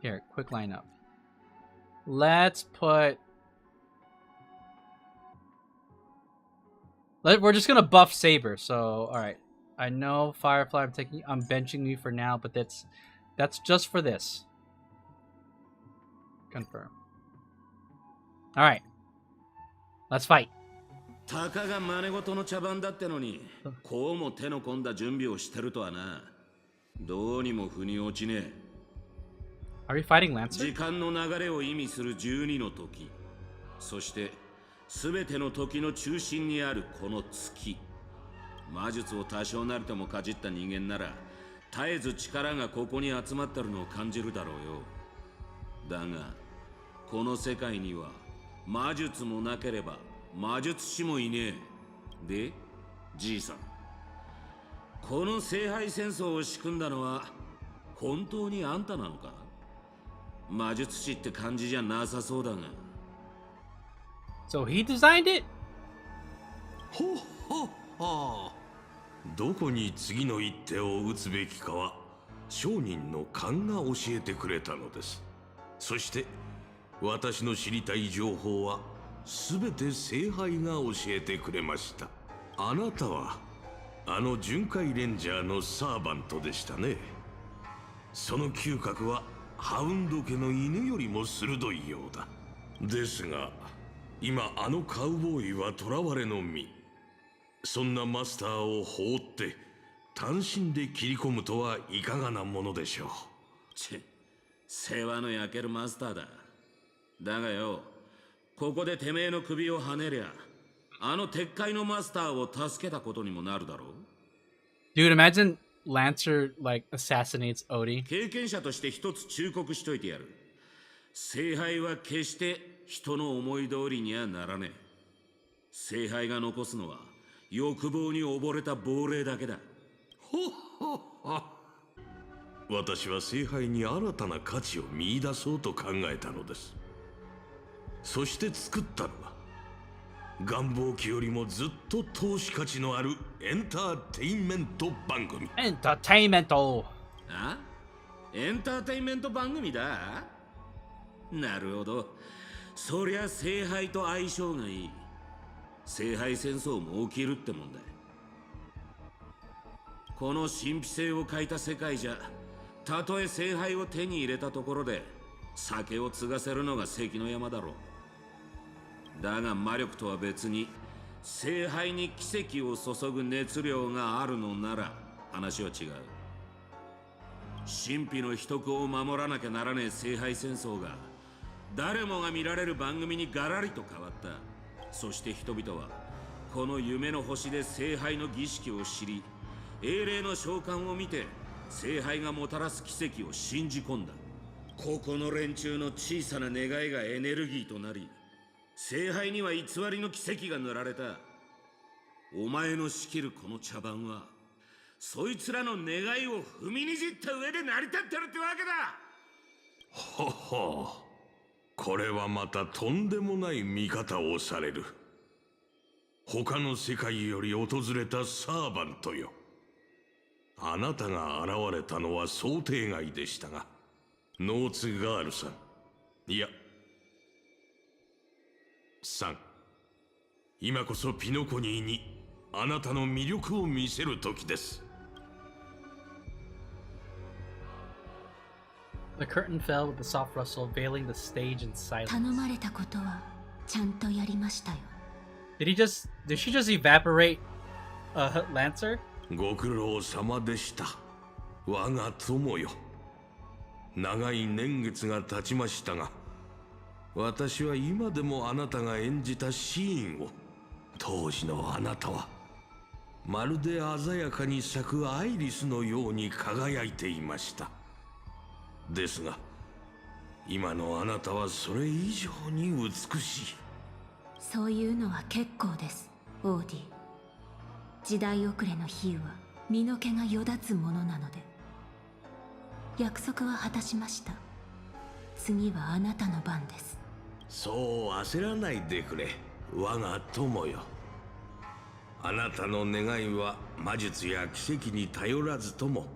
Here, quick lineup. Let's put... We're just gonna buff Saber, so alright. I know Firefly, I'm benching you for now, but that's just for this. Confirm. Alright. Let's fight. たかが真似事の茶番だってのに、こうも手の込んだ準備をしてるとはな。どうにも腑に落ちねえ。Are we fighting Lancer? 時間の流れを意味する12の時。そして、すべての時の中心にあるこの月。魔術を多少なりともかじった人間なら、絶えず力がここに集まってるのを感じるだろうよ。だがこの世界には魔術もなければ魔術師もいねえ。で、じいさん、この聖杯戦争を仕組んだのは本当にあんたなのか？魔術師って感じじゃなさそうだが。So he designed it? ほっほっほ。どこに次の一手を打つべきかは商人の勘が教えてくれたのです。そして私の知りたい情報は全て聖杯が教えてくれました。あなたはあの巡回レンジャーのサーバントでしたね。その嗅覚はハウンド家の犬よりも鋭いようだ。ですが今あのカウボーイは囚われの身。そんなマスターを放って単身で切り込むとはいかがなものでしょう。世話の焼けるマスターだ。だがよ、ここでてめえの首をはねりゃあの鉄塊のマスターを助けたことにもなるだろう。 Dude, imagine Lancer like assassinates Odie. 経験者として一つ忠告しといてやる。聖杯は決して人の思い通りにはならねえ。聖杯が残すのは欲望に溺れた亡霊だけだ。ほっほっほ。私は聖杯に新たな価値を見出そうと考えたのです。そして作ったのが願望機よりもずっと投資価値のあるエンターテインメント番組。Entertainment. あ？エンターテインメント番組だ。なるほど。そりゃ聖杯と相性がいい。聖杯戦争も起きるってもんだ。この神秘性を欠いた世界じゃ、たとえ聖杯を手に入れたところで酒を継がせるのが関の山だろう。だが魔力とは別に聖杯に奇跡を注ぐ熱量があるのなら話は違う。神秘の秘匿を守らなきゃならねえ聖杯戦争が誰もが見られる番組にガラリと変わった。そして人々はこの夢の星で聖杯の儀式を知り、英霊の召喚を見て聖杯がもたらす奇跡を信じ込んだ。ここの連中の小さな願いがエネルギーとなり、聖杯には偽りの奇跡が塗られた。お前の仕切るこの茶番はそいつらの願いを踏みにじった上で成り立ってるってわけだ。ほほう、これはまたとんでもない見方をされる。他の世界より訪れたサーバントよ。あなたが現れたのは想定外でしたが、ノーツガールさん、いやさん、今こそピノコニーにあなたの魅力を見せる時です。The curtain fell with a soft rustle, veiling the stage in silence. 頼まれたことはちゃんとやりましたよ。Did she just evaporate Lancer? ご苦労様でした、我が友よ。長い年月が経ちましたが、私は今でもあなたが演じたシーンを、当時のあなたはまるで鮮やかに咲くアイリスのように輝いていました。ですが今のあなたはそれ以上に美しい。そういうのは結構です、オーディ。時代遅れの比喩は身の毛がよだつものなので。約束は果たしました。次はあなたの番です。そう焦らないでくれ、我が友よ。あなたの願いは魔術や奇跡に頼らずとも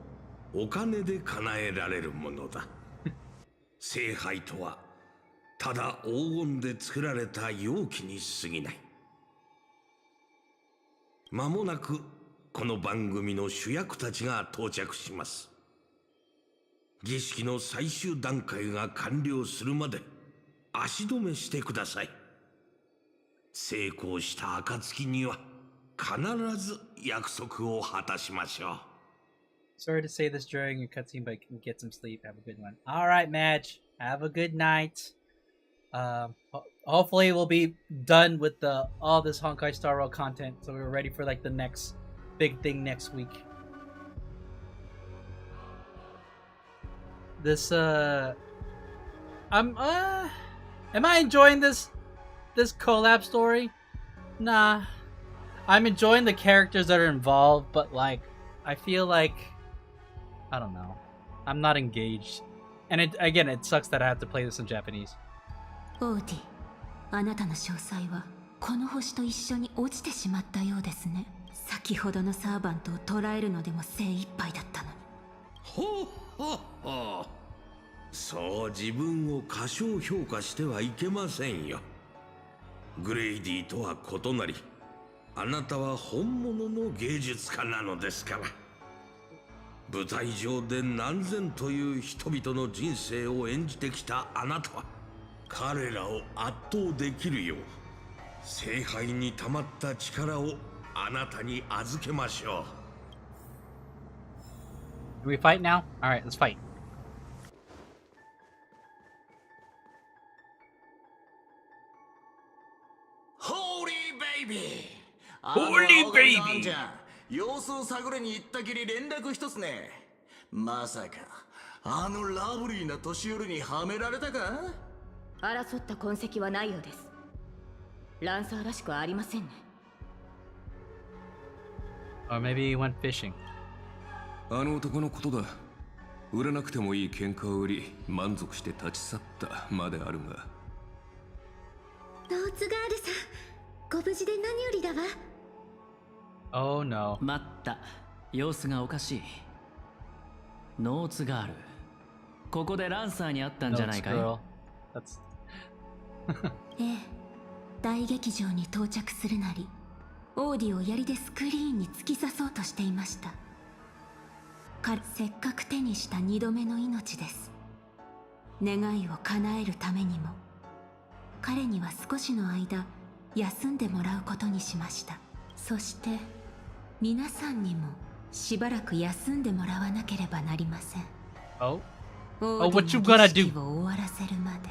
お金で叶えられるものだ。聖杯とはただ黄金で作られた容器に過ぎない。間もなくこの番組の主役たちが到着します。儀式の最終段階が完了するまで足止めしてください。成功した暁には必ず約束を果たしましょう。Sorry to say this during your cutscene, but get some sleep. Have a good one. All right, Madge. Have a good night. Hopefully we'll be done with all this Honkai Star Rail content, so we're ready for like the next big thing next week. this I'm am I enjoying this collab story? Nah. I'm enjoying the characters that are involved, but like I feel like I don't know. I'm not engaged. And it sucks that I have to play this in Japanese. オーディ、あなたの詳細はこの星と一緒に落ちてしまったようですね。先ほどのサーバントを捕らえるのでも精一杯だったのに。ほっほっほ。そう自分を過小評価してはいけませんよ。グレイディとは異なり、あなたは本物の芸術家なのですから。舞台上で何千という人々の人生を演じてきたあなたは、彼らを圧倒できるよう、聖杯に溜まった力をあなたに預けましょう。Do we fight now? Alright, let's fight. Holy baby! Holy baby! なんじゃ様子を探りに行ったきり連絡一つね。まさかあのラブリーな年寄りにはめられたか？争った痕跡はないようです。ランサーらしくはありませんね。Or maybe he went fishing. あの男のことだ。売れなくてもいい喧嘩を売り、満足して立ち去ったまであるが。ノーツガールさん、ご無事で何よりだわ。Oh no. 待った。様子がおかしい。ノーツガール。ここでランサーに会ったんじゃないかい？ Notes girl. That's ええ、大劇場に到着するなり、オーディを槍でスクリーンに突き刺そうとしていました。せっかく手にした2度目の命です。願いを叶えるためにも、彼には少しの間休んでもらうことにしました。そして皆さんにもしばらく休んでもらわなければなりません。 Oh? オ what ーデ you ィ gonna の do? 儀式を終わらせるまで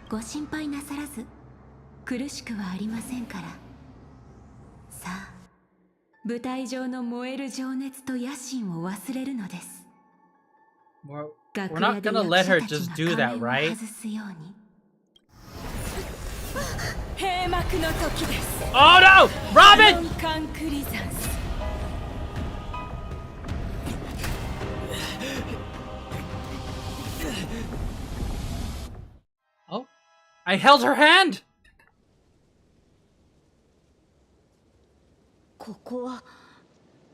ご心配なさらず、苦しくはありませんから。さあ、舞台上の燃える情熱と野心を忘れるのです。 We're 楽 not 屋で gonna 役 let 者 her たち just が do 仮 that, 面を right? 外すように。閉幕の時です。 Oh no! Robin! ノンカンクリザンス。Oh, I held her hand. ここは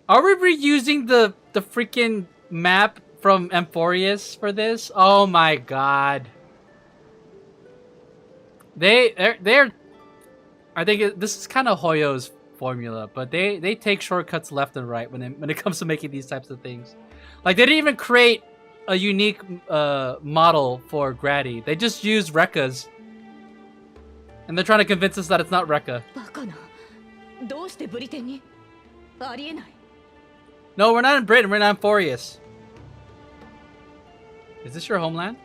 Are we reusing the freaking map from Amphorius for this? Oh my god. They're I think this is kind of Hoyo's formula, but they take shortcuts left and right when it comes to making these types of things. Like they didn't even create a unique model for Grady. They just use Rekka's. And they're trying to convince us that it's not Rekka. バカな。どうしてブリテンに？ありえない。 No, we're not in Britain, we're in Amphorius. Is this your homeland?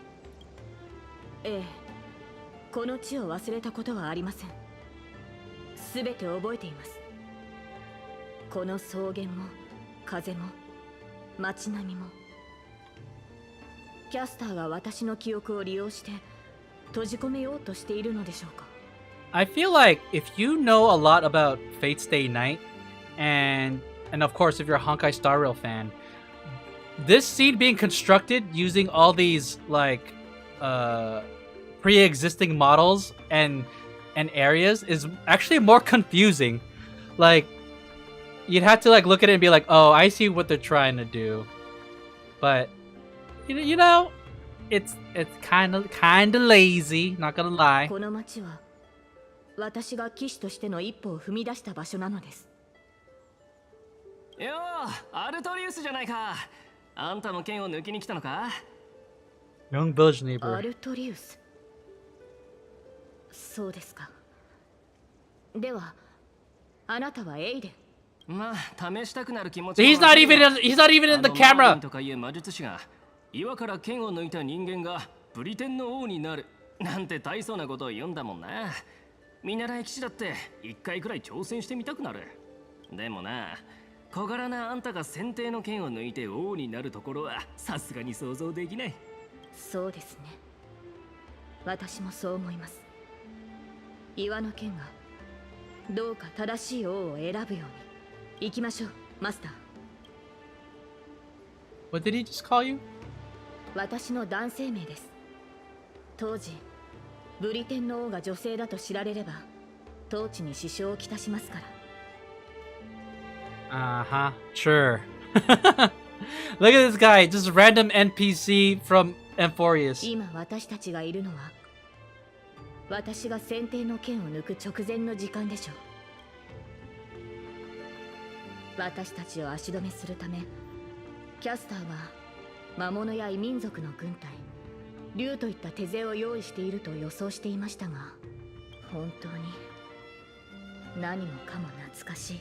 ええ、この地を忘れたことはありません。すべて覚えています。この草原も風も街並みも。キャスターが私の記憶を利用して閉じ込めようとしているのでしょうか。 I feel like if you know a lot about Fate Stay Night, and of course if you're a Honkai Star Rail fan, this scene being constructed using all these like pre-existing models and areas is actually more confusing. Like you'd have to like look at it and be like, oh, I see what they're trying to do, but you know, it's kind of lazy, not gonna lie. この街は私が騎士としての一歩を踏み出した場所なのです。よう、アルトリウスじゃないか。あんたも剣を抜きに来たのか？ Young village neighbor. アルトリウス。そうですか。では、あなたはエイデン。まあ、試したくなる気持ち。He's not even in the camera. とかいう魔術師が岩から剣を抜いた人間がブリテンの王になるなんて大層なことを言うんだもんな。見習い騎士だって一回くらい挑戦してみたくなる。でもな、小柄なあんたが先帝の剣を抜いて王になるところはさすがに想像できない。そうですね。私もそう思います。岩の剣がどうか正しい王を選ぶように。行きましょう、マスター。 What did he just call you? 私の男性名です。当時ブリテンの王が女性だと知られれば統治に支障をきたしますから。Uh-huh, sure. Look at this guy, just random NPC from Emphorius. 今私たちがいるのは私が先手の剣を抜く直前の時間でしょう。私たちを足止めするためキャスターは魔物や異民族の軍隊、竜といった手勢を用意していると予想していましたが、本当に何もかも懐かしい。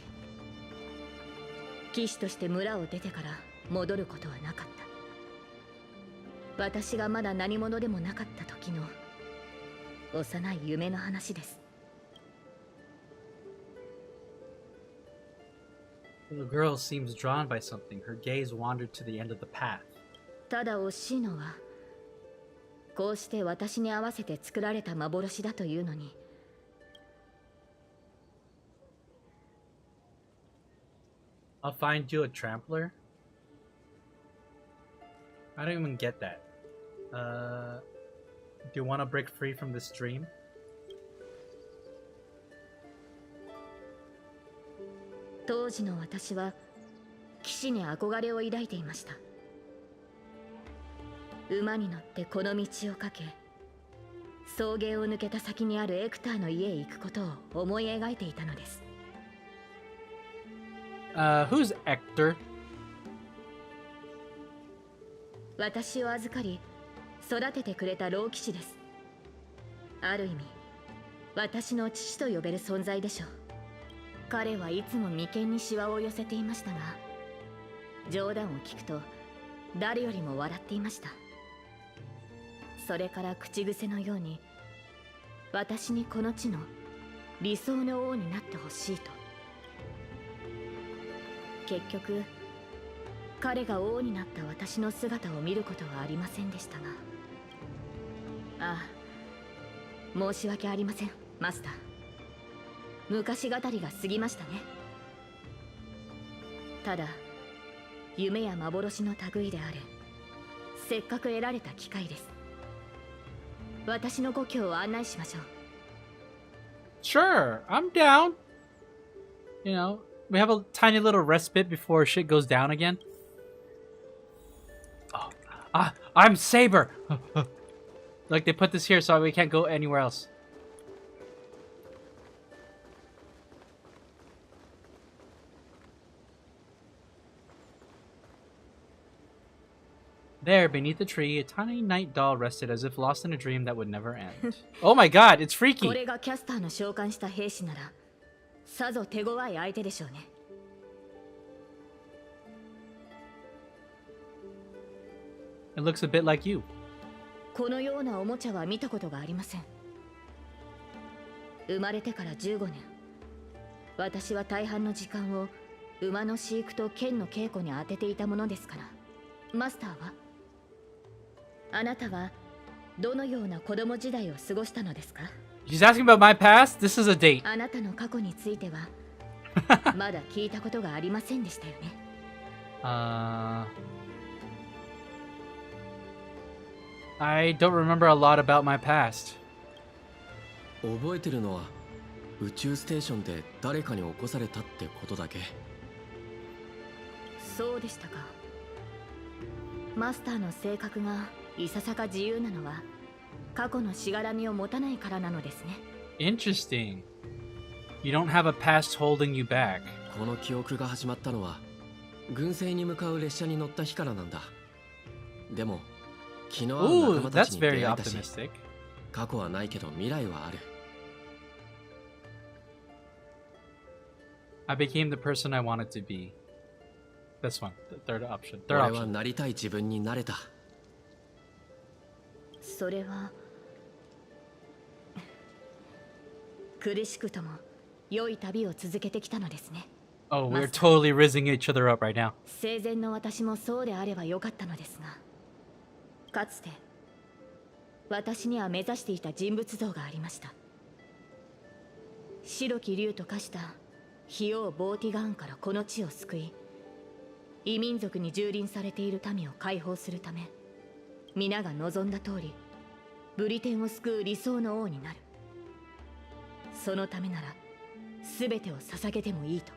騎士として村を出てから戻ることはなかった。私がまだ何者でもなかった時の幼い夢の話です。 The girl seems drawn by something. Her gaze wandered to the end of the path. ただ惜しいのは、こうして私に合わせて作られた幻だというのに。I'll find you a trampler? I don't even get that. Do you want to break free from this dream? 当時の私は騎士に憧れを抱いていました。馬に乗ってこの道をかけ、草原を抜けた先にあるエクターの家へ行くことを思い描いていたのです。Who's Ector? 私を預かり育ててくれた老騎士です。ある意味私の父と呼べる存在でしょう。彼はいつも眉間にシワを寄せていましたが、冗談を聞くと誰よりも笑っていました。それから口癖のように、私にこの地の理想の王になってほしいと。結局彼が王になった私の姿を見ることはありませんでしたが、ああ、申し訳ありません、マスター。昔語りが過ぎましたね。ただ夢や幻の類である。せっかく得られた機会です。私の故郷を案内しましょう。 Sure, I'm down. You know, we have a tiny little respite before shit goes down again. Oh, I'm Saber. Like they put this here so we can't go anywhere else. There, beneath the tree, a tiny night doll rested as if lost in a dream that would never end. Oh my god, it's こ freaky! れがキャスターの召喚した兵士ならさぞ手強い相手でしょうね。 It looks a bit like you. このようなおもちゃは見たことがありません。生まれてから15年、私は大半の時間を馬の飼育と剣の稽古に当てていたものですから。マスターは、あなたはどのような子供時代を過ごしたのですか？ She's asking about my past? This is a date. あなたの過去についてはまだ聞いたことがありませんでしたよね。I don't remember a lot about my past. 覚えてるのは宇宙ステーションで誰かに起こされたってことだけ。そうでしたか。マスターの性格がいささか自由なのは過去のしがらみを持たないからなのですね。 Interesting. You don't have a past holding you back. この記憶が始まったのは軍政に向かう列車に乗った日からなんだ。でも気の合う Ooh, 仲間たち that's に出 very 会えたし、 optimistic. 過去はないけど未来はある。 I became the person I wanted to be. This one, the third option. 俺 Third は option. なりたい自分になれた。それは苦しくとも良い旅を続けてきたのですね。 Oh, we're totally rizzing each other up right now. 生前の私もそうであればよかったのですが、かつて私には目指していた人物像がありました。白き竜と化した費王ボーティガーンからこの地を救い、異民族に蹂躙されている民を解放するため、皆が望んだ通りブリテンを救う理想の王になる。そのためなら全てを捧げてもいいと、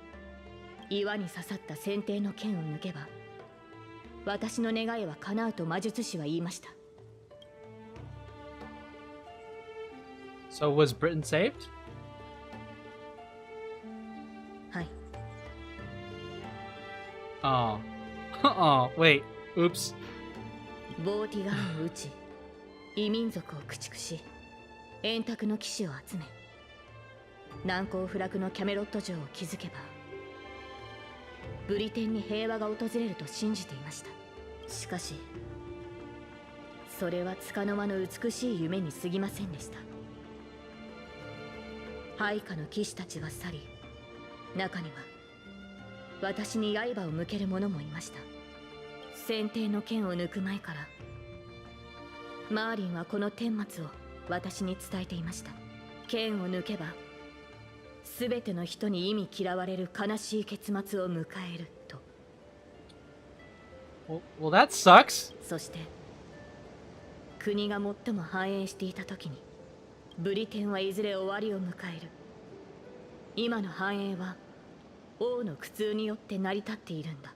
岩に刺さった先手の剣を抜けば私の願いは叶うと魔術師は言いました。 So was Britain saved? はい。 Oh. Oh, wait. Oops. ボーティガーンを撃ち、異民族を駆逐し、円卓の騎士を集め、難攻不落のキャメロット城を築けばブリテンに平和が訪れると信じていました。しかしそれは束の間の美しい夢に過ぎませんでした。配下の騎士たちは去り、中には私に刃を向ける者もいました。先手の剣を抜く前からマーリンはこの顛末を私に伝えていました。剣を抜けば全ての人に忌み嫌われる悲しい結末を迎えると。 Well, that sucks. そして国が最も繁栄していた時にブリテンはいずれ終わりを迎える。今の繁栄は王の苦痛によって成り立っているんだ。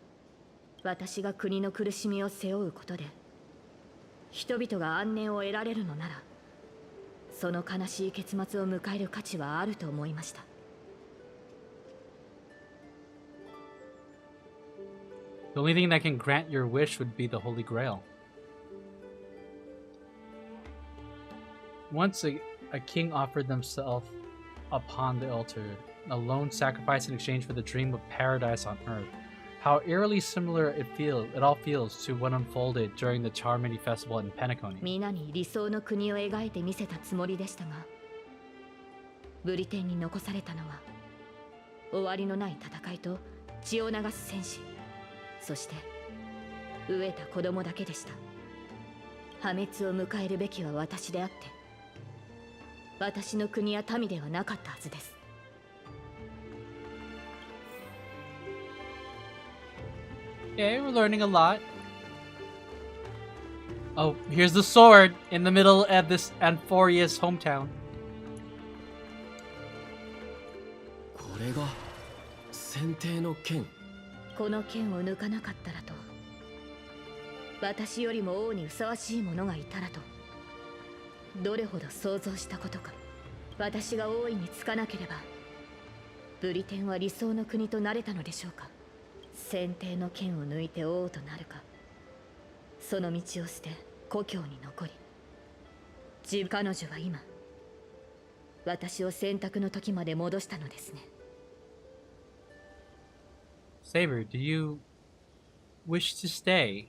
私が国の苦しみを背負うことで人々が安寧を得られるのなら、その悲しい結末を迎える価値はあると思いました。 The only thing that can grant your wish would be the Holy Grail. Once a king offered themselves upon the altar, a lone sacrifice in exchange for the dream of paradise on earth. How eerily similar it all feels to what unfolded during the Charmony Festival in Penacony. 皆に理想の国を描いてみせたつもりでしたが、ブリテンに残されたのは終わりのない戦いと血を流す戦士、そして飢えた子供だけでした。破滅を迎えるべきは私であって、私の国や民ではなかったはずです。 Okay, we're learning a lot. Oh, here's the sword in the middle of this Amphoria's hometown. これが先手の剣。この剣を抜かなかったらと、私よりも王にふさわしい者がいたらと、どれほど想像したことか。私が王位につかなければブリテンは理想の国となれたのでしょうか。先手の剣を抜いて王となるか、その道を捨て故郷に残り、彼女は今私を選択の時まで戻したのですね。 Saber, do you wish to stay?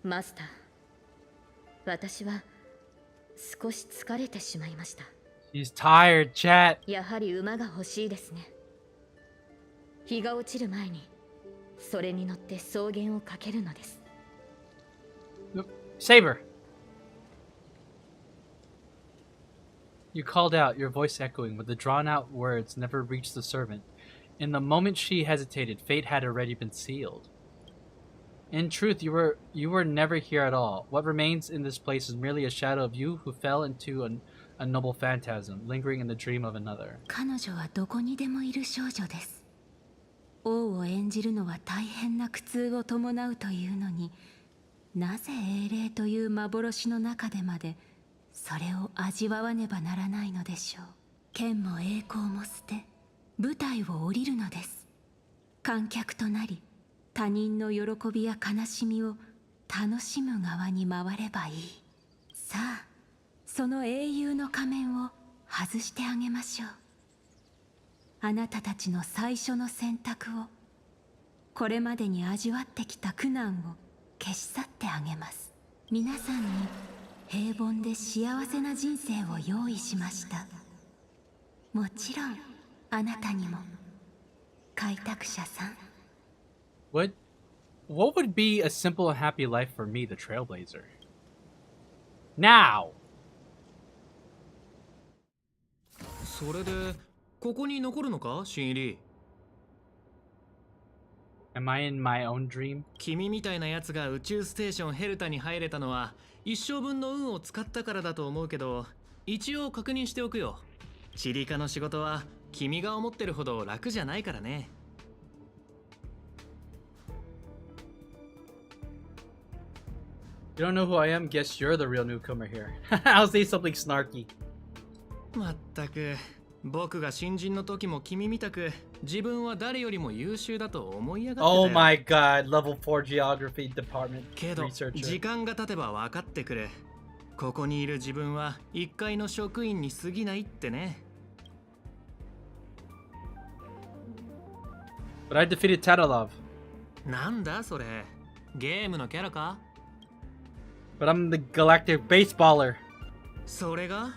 マスター、私は少し疲れてしまいました。 She's tired, chat. やはり馬が欲しいですね。日が落ちる前にそれに乗って草原を駆けるのです。 Saber! You called out, your voice echoing, but the drawn-out words never reached the servant. In the moment she hesitated, fate had already been sealed. In truth, you were never here at all. What remains in this place is merely a shadow of you who fell into a noble phantasm, lingering in the dream of another. 彼女はどこにでもいる少女です。王を演じるのは大変な苦痛を伴うというのに、なぜ英霊という幻の中でまでそれを味わわねばならないのでしょう。剣も栄光も捨て舞台を降りるのです。観客となり他人の喜びや悲しみを楽しむ側に回ればいい。さあ、その英雄の仮面を外してあげましょう。あなたたちの最初の選択を、これまでに味わってきた苦難を消し去ってあげます。皆さんに平凡で幸せな人生を用意しました。もちろんあなたにも、開拓者さん。What would be a simple and happy life for me, the Trailblazer? Now! それでここに残るのか、新入り。 Am I in my own dream? 君みたいなやつが宇宙ステーションヘルタに入れたのは一生分の運を使ったからだと思うけど、一応確認しておくよ。チリカの仕事は君が思ってるほど楽じゃないからね。You don't know who I am? Guess you're the real newcomer here. I'll say something snarky. まったく、僕が新人の時も君みたく自分は誰よりも優秀だと思いやがってたよ。 Oh my god, level 4 geography department けど researcher. 時間が経てば分かってくる。ここにいる自分は一階の職員に過ぎないってね。 But I defeated Tatalov. なんだそれ、ゲームのキャラか？ But I'm the galactic baseballer. それが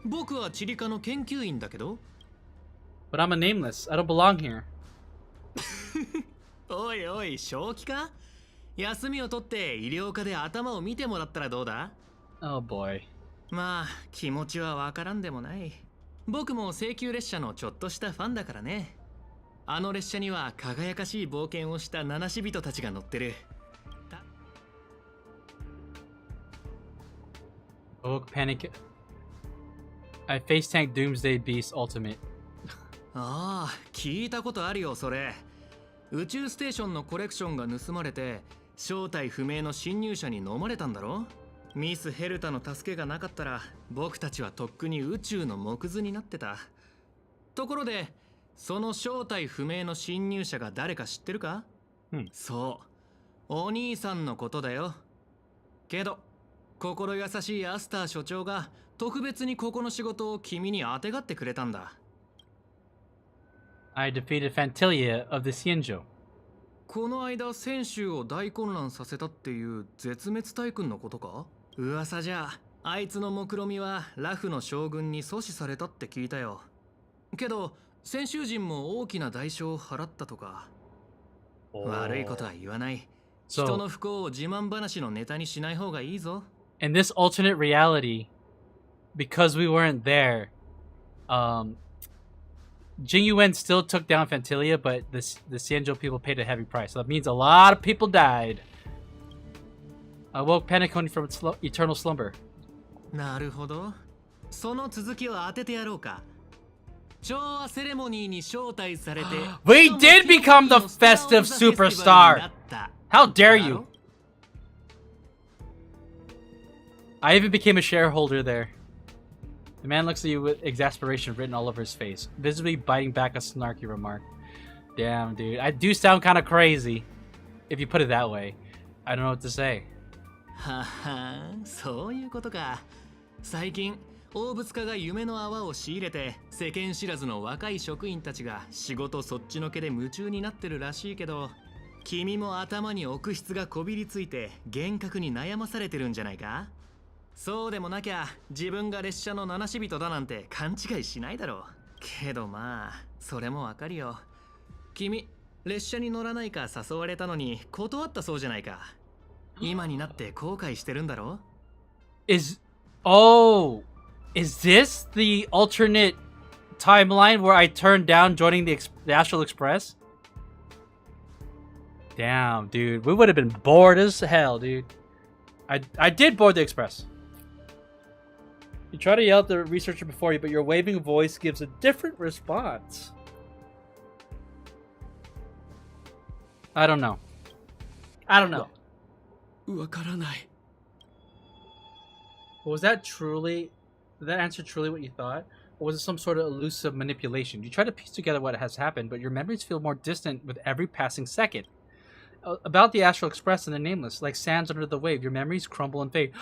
僕はチリカの研究員だけど。 But I'm a nameless. I don't belong here. おいおい、正気か？休みを取って医療科で頭を見てもらったらどうだ？ Oh boy. まあ気持ちはわからんでもない。僕も請求列車のちょっとしたファンだからね。あの列車には輝かしい冒険をした七死人たちが乗ってる。 Oh, panic. I face tank Doomsday Beast Ultimate. ああ、聞いたことあるよそれ。宇宙ステーションのコレクションが盗まれて正体不明の侵入者に飲まれたんだろ。ミス・ヘルタの助けがなかったら僕たちはとっくに宇宙の木図になってた。ところでその正体不明の侵入者が誰か知ってるか？そう、お兄さんのことだよ。けど心優しいアスター所長が特別にここの仕事を君にあてがってくれたんだ。 I defeated Fantilia of the Cienjo. この間選手を大混乱させたっていう絶滅大君のことか？噂じゃあいつの目論見はラフの将軍に阻止されたって聞いたよ。けど先週人も大きな代償を払ったとか。悪いことは言わない。人の不幸を自慢話のネタにしない方がいいぞ。 In this alternate reality, because we weren't there, Jing Yuan still took down Fantilia, but the Cienjo people paid a heavy price. So that means a lot of people died. I woke Panicone from its eternal slumber. なるほど。その続きを当ててやろうか。調和セレモニーに招待されて We did become the festive superstar! How dare you! I even became a shareholder there. The man looks at you with exasperation written all over his face, visibly biting back a snarky remark. Damn, dude. I do sound kind of crazy. If you put it that way. I don't know what to say. はは、そういうことか。最近大物家が夢の泡を仕入れて世間知らずの若い職員たちが仕事そっちのけで夢中になってるらしいけど、君も頭に奥筆がこびりついて幻覚に悩まされてるんじゃないか？そうでもなきゃ自分が列車の七死人だなんて勘違いしないだろう。けどまあそれもわかるよ。君列車に乗らないか誘われたのに断ったそうじゃないか。今になって後悔してるんだろ？ Is this the alternate timeline where I turned down joining the Astral Express? Damn, dude. We would have been bored as hell, dude. I did board the express. You try to yell at the researcher before you, but your waving voice gives a different response. I don't know. I don't know. わからない。 Was that did that answer truly what you thought? Or was it some sort of elusive manipulation? You try to piece together what has happened, but your memories feel more distant with every passing second. About the Astral Express and the Nameless, like sands under the wave, your memories crumble and fade.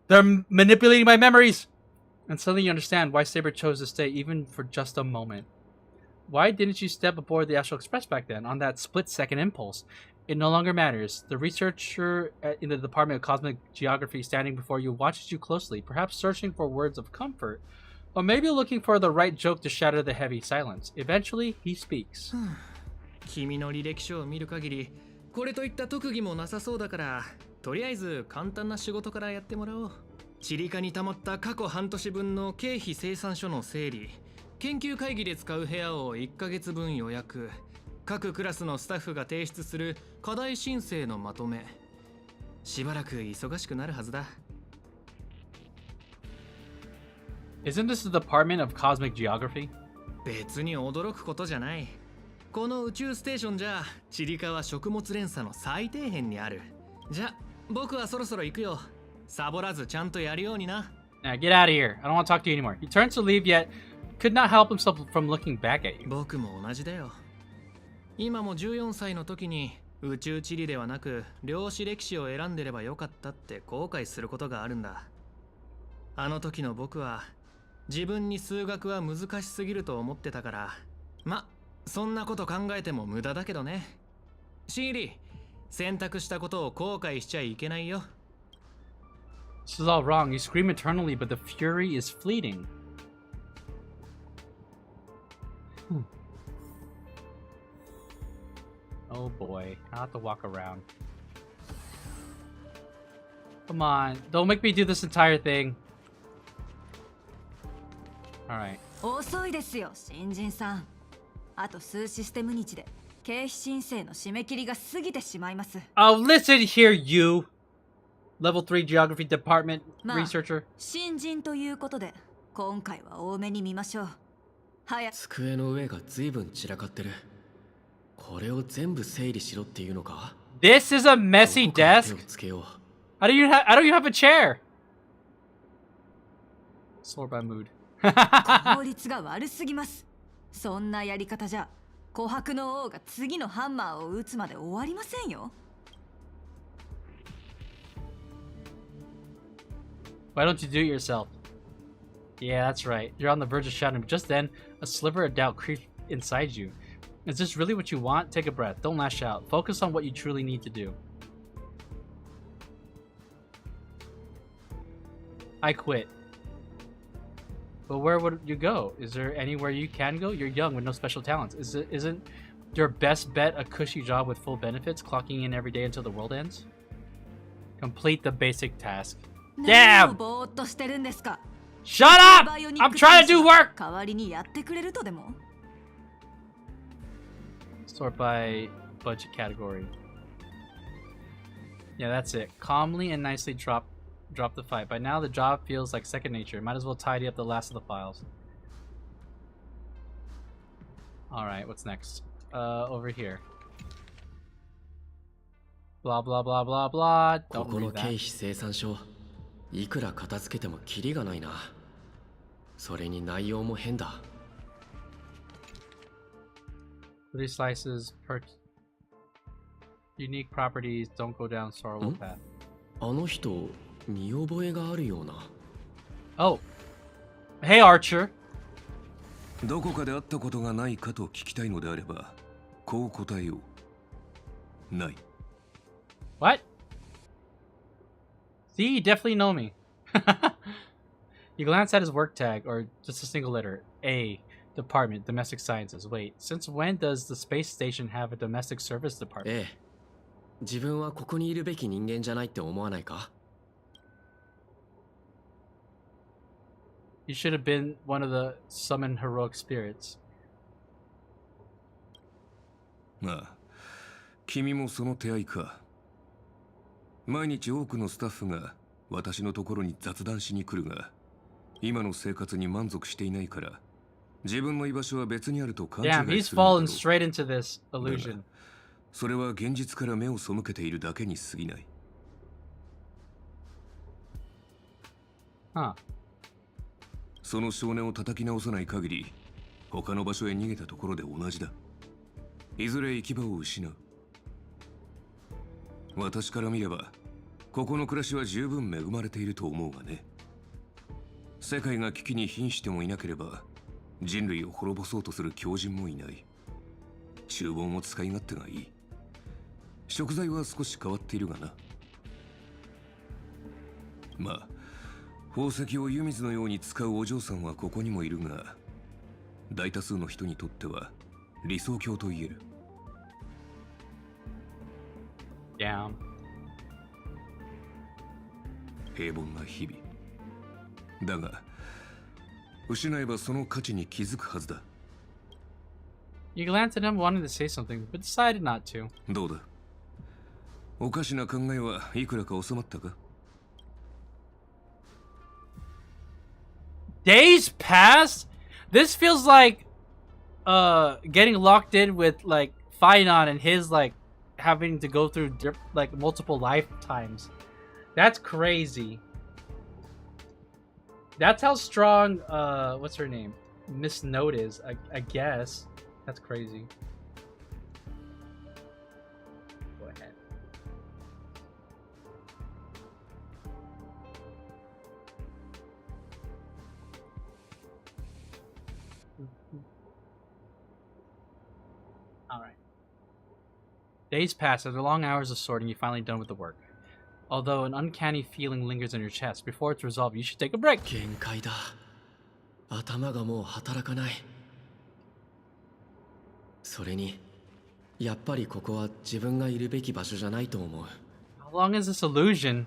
They're manipulating my memories! And suddenly you understand why Saber chose to stay even for just a moment. Why didn't you step aboard the Astral Express back then, on that split-second impulse? It no longer matters. The researcher in the Department of Cosmic Geography standing before you watches you closely, perhaps searching for words of comfort, or maybe looking for the right joke to shatter the heavy silence. Eventually, he speaks. 君の履歴書を見る限り、これといった特技もなさそうだから、とりあえず簡単な仕事からやってもらおう。チリカに溜まった過去半年分の経費精算書の整理、研究会議で使う部屋を1ヶ月分予約、各クラスのスタッフが提出する課題申請のまとめ。しばらく忙しくなるはずだ。Isn't this the Department of Cosmic Geography? 別に驚くことじゃない。この宇宙ステーションじゃチリカは食物連鎖の最底辺にある。じゃ僕はそろそろ行くよ。サボらずちゃんとやるようにな。Now get out of here. I don't want to talk to you anymore. He turns to leave yet could not help himself from looking back at you. 僕も同じだよ。今も14歳の時に宇宙地理ではなく量子歴史を選んでればよかったって後悔することがあるんだ。あの時の僕は自分に数学は難しすぎると思ってたから、そんなこと考えても無駄だけどね。シーリー、選択したことを後悔しちゃいけないよ。This is all wrong. You scream eternally, but the fury is fleeting. Oh boy, I'll have to walk around. Come on, don't make me do this entire thing. Alright. 遅いですよ、新人さん。あと数システム日で経費申請の締め切りが過ぎてしまいます。Oh, listen here, you! Level 3 Geography Department Researcher. 新人ということで、今回は多めに見ましょう。机の上が随分散らかってる。これを全部整理しろっていうのか？ This is a messy desk. I don't even have a chair. Sort by mood. 効率が悪すぎます。そんなやり方じゃ、琥珀の王が次のハンマーを打つまで終わりませんよ。Why don't you do it yourself? Yeah, that's right. You're on the verge of shouting. Just then, a sliver of doubt creeps inside you. Is this really what you want? Take a breath. Don't lash out. Focus on what you truly need to do. I quit. But where would you go? Is there anywhere you can go? You're young with no special talents. Isn't your best bet a cushy job with full benefits, clocking in every day until the world ends? Complete the basic task. Damn! Shut up! I'm trying to do work! Sort by budget category. Yeah, that's it. Calmly and nicely drop the fight. By now, the job feels like second nature. Might as well tidy up the last of the files. Alright, what's next? Over here. Blah, blah, blah, blah, blah. Don't read that. いくら片付けてもキリがないな。それに内容も変だ。3 slices per unique properties. Don't go down sorrowful path. あの人見覚えがあるような。Oh, hey Archer. どこかで会ったことがないかと聞きたいのであれば、こう答えよう。ない。What? See, you definitely know me. You glance at his work tag, or just a single letter. A. Department, Domestic Sciences. Wait, since when does the space station have a domestic service department? ええ。自分はここにいるべき人間じゃないって思わないか？ You should have been one of the summoned heroic spirits. ああ、君もその手合いか。毎日多くのスタッフが私のところに雑談しに来るが、今の生活に満足していないから、自分の居場所は別にあると勘違いする。Damn, he's fallen straight into this illusion. それは現実から目を背けているだけに過ぎない。Huh. その少年を叩き直さない限り、他の場所へ逃げたところで同じだ。いずれ行き場を失う。私から見れば、ここの暮らしは十分恵まれていると思うがね。世界が危機に瀕してもいなければ、人類を滅ぼそうとする狂人もいない。厨房も使い勝手がいい。食材は少し変わっているがな。まあ、宝石を湯水のように使うお嬢さんはここにもいるが、大多数の人にとっては理想郷と言える。Down. 平凡な日々。だが失えばその価値に気づくはずだ。 You glanced at him, wanting to say something, but decided not to. どうだ、おかしな考えはいくらか収まったか？ Days passed? This feels like getting locked in with like Finon and his like having to go through like multiple lifetimes. That's crazy. That's how strong what's her name? Miss Note is, I guess. That's crazy. Go ahead. Alright. Days pass. After long hours of sorting, you're finally done with the work. Although an uncanny feeling lingers in your chest, before it's resolved, you should take a break. 限界だ。頭がもう働かない。それに、やっぱりここは自分がいるべき場所じゃないと思う。How long is this illusion?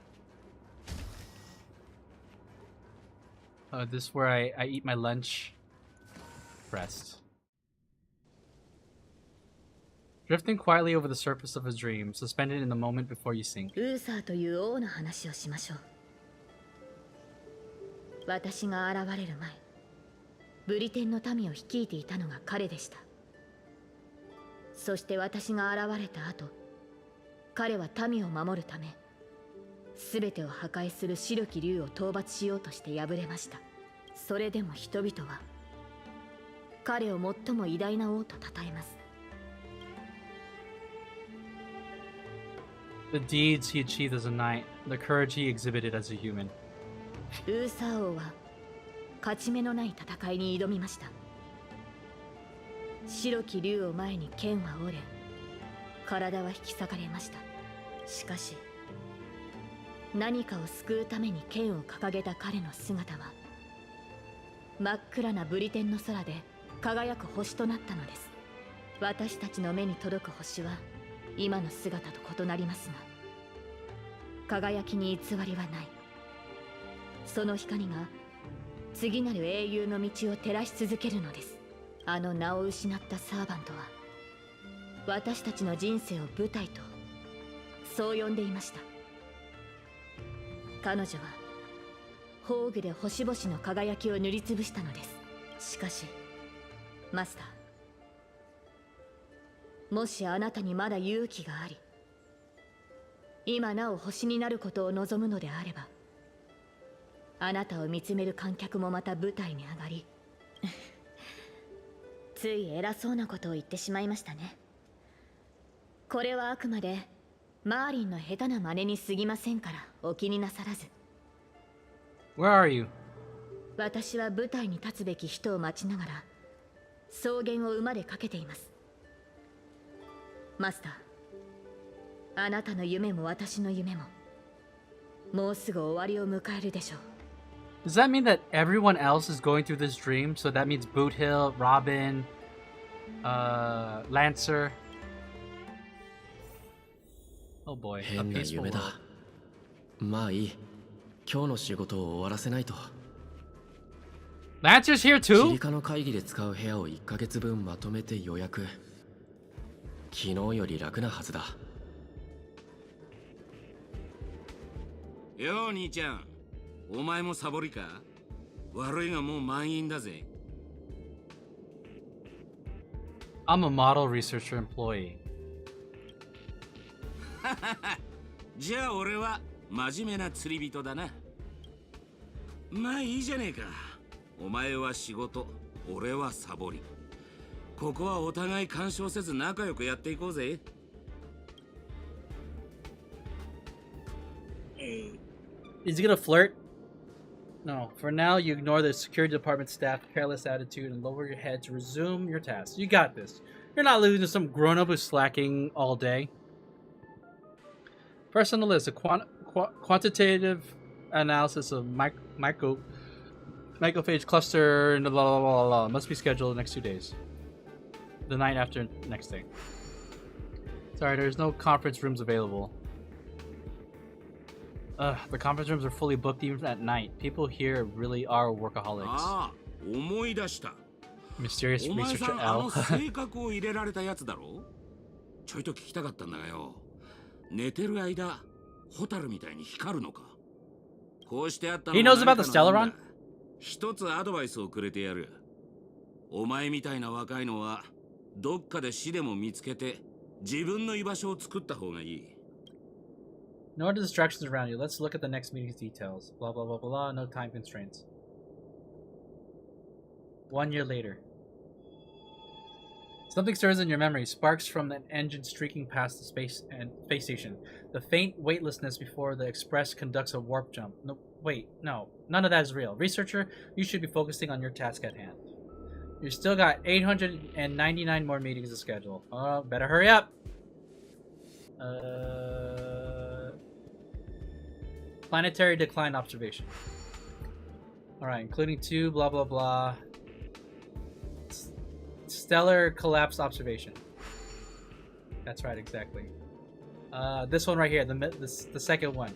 This is where I eat my lunch. Rest. Drifting quietly over the surface of a dream, suspended in the moment before you sink. ウーサーという王の話をしましょう。私が現れる前、ブリテンの民を率いていたのが彼でした。そして私が現れた後、彼は民を守るため、全てを破壊する白き竜を討伐しようとして敗れました。それでも人々は彼を最も偉大な王と称えます。The deeds he achieved as a knight, the courage he exhibited as a human. ウーサー王は勝ち目のない戦いに挑みました。白き竜を前に剣は折れ、体は引き裂かれました。しかし何かを救うために剣を掲げた彼の姿は真っ暗なブリテンの空で輝く星となったのです。私たちの目に届く星は今の姿と異なりますが、輝きに偽りはない。その光が次なる英雄の道を照らし続けるのです。あの名を失ったサーバントは私たちの人生を舞台とそう呼んでいました。彼女は宝具で星々の輝きを塗りつぶしたのです。しかしマスター、もしあなたにまだ勇気があり、今なお星になることを望むのであれば、あなたを見つめる観客もまた舞台に上がりつい偉そうなことを言ってしまいましたね。これはあくまでマーリンの下手な真似に過ぎませんからお気になさらず。 Where are you? 私は舞台に立つべき人を待ちながら草原を馬でかけています。マスター、あなたの夢も私の夢ももうすぐ終わりを迎えるでしょう。 Does that mean that everyone else is going through this dream? So that means Boot Hill, Robin, Lancer. Oh boy, a 変な peaceful 夢 world. だ。まあいい。今日の仕事を終わらせないと。 Lancer's here キ too? リカの会議で使う部屋を1ヶ月分まとめて予約。昨日より楽なはずだ。よう兄ちゃん、お前もサボりか？悪いがもう満員だぜ。I'm a model researcher employee. じゃあ俺は真面目な釣り人だな。まあいいじゃねえか。お前は仕事、俺はサボり。ここはお互い干渉せず仲良くやっていこうぜ。Is he gonna flirt? No. For now, you ignore the security department staff careless attitude and lower your head to resume your task. You got this. You're not losing to some grown-up who's slacking all day. First on the list, a quantitative analysis of macrophage cluster and blah, blah, blah, blah. Must be scheduled the next 2 days. The night after next day. Sorry, there's no conference rooms available. The conference rooms are fully booked even at night. People here really are workaholics. ああ、思い出した。 Mysterious お前さ researcher ん、あ L. の性格を入れられたやつだろ。ちょいと聞きたかったんだがよ。寝てる間、ホタルみたいに光るのか。こうしてあったの He knows about the Stellaron? 一つアドバイスをくれてやる。お前みたいな若いのは、どっかで死でも見つけて、自分の居場所を作った方がいい。 No other distractions around you. Let's look at the next meeting's details. Blah blah blah blah. No time constraints. 1 year later. Something stirs in your memory. Sparks from an engine streaking past the space station. The faint weightlessness before the Express conducts a warp jump. No, wait, no. None of that is real. Researcher, you should be focusing on your task at hand. You still got 899 more meetings to schedule. Oh, better hurry up. Planetary decline observation. Alright, including 2 blah blah blah. Stellar collapse observation. That's right, exactly. This one right here, the second one.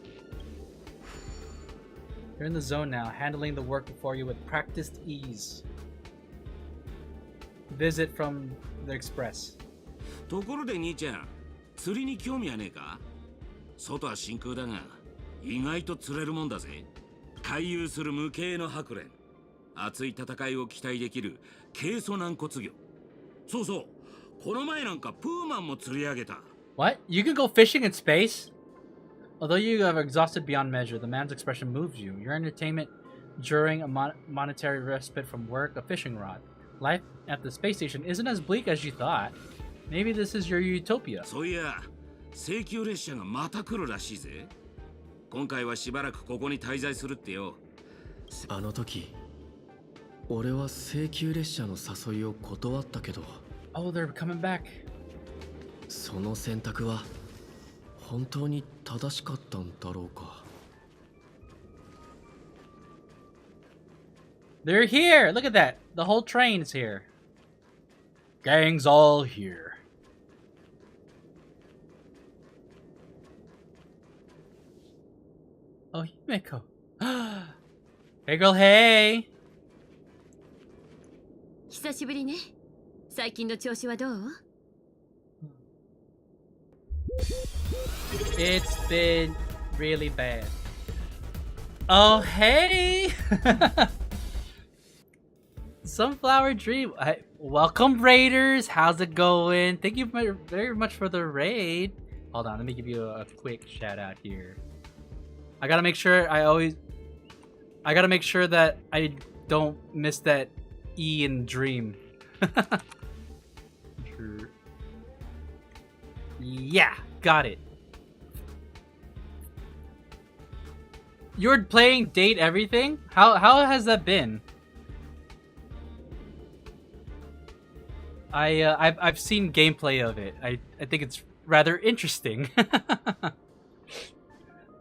You're in the zone now, handling the work before you with practiced ease. Visit from the Express. ところで兄ちゃん、釣りに興味はねえか？外は真空だが、意外と釣れるもんだぜ。回遊する無形の白蓮。熱い戦いを期待できる軽素軟骨魚。そうそう、この前なんかプーマンも釣り上げた。What? You can go fishing in space? Although you are exhausted beyond measure, the man's expression moves you. Your entertainment during a monetary respite from work, a fishing rod. Life at the space station isn't as bleak as you thought. Maybe this is your utopia. そういや、請求列車がまた来るらしいぜ。今回はしばらくここに滞在するってよ。あの時、俺は請求列車の誘いを断ったけど。Oh, they're coming back. その選択は本当に正しかったんだろうか。They're here! Look at that! The whole train is here. Gang's all here. Oh, Himeko. Hey girl, hey! 久しぶりね。最近の調子はどう？ It's been really bad. Oh, hey! Sunflower Dream. Welcome, Raiders. How's it going? Thank you very much for the raid. Hold on, let me give you a quick shout out here. I gotta make sure that I don't miss that E in Dream. Yeah, got it. You're playing Date Everything? How has that been? I've seen gameplay of it. I think it's rather interesting.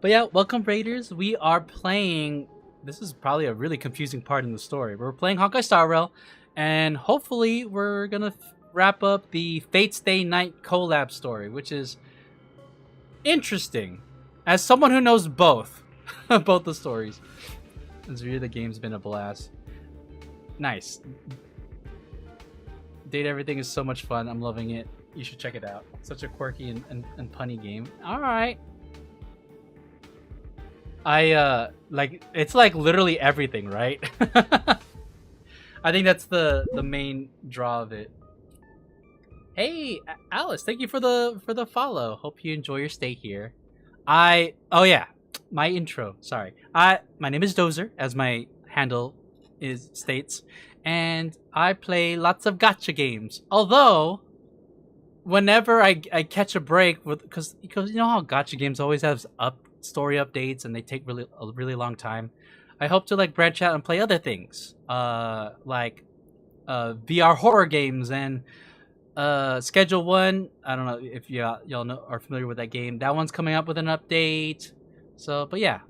But yeah, welcome Raiders. We are playing. This is probably a really confusing part in the story. We're playing Honkai Star Rail, and hopefully we're gonna wrap up the Fate Stay Night collab story, which is interesting. As someone who knows both the stories, this really the game's been a blast. Nice. Date Everything is so much fun. I'm loving it. You should check it out. Such a quirky and punny game. All right. It's like literally everything, right? I think that's the main draw of it. Hey, Alice, thank you for the follow. Hope you enjoy your stay here. Oh yeah, my intro. Sorry. My name is Dozer, as my handle states, and I play lots of gacha games. Although, whenever I catch a break, because you know how gacha games always have story updates and they take a really long time. I hope to like branch out and play other things, like VR horror games and Schedule 1. I don't know if y'all know are familiar with that game. That one's coming up with an update. So, but yeah,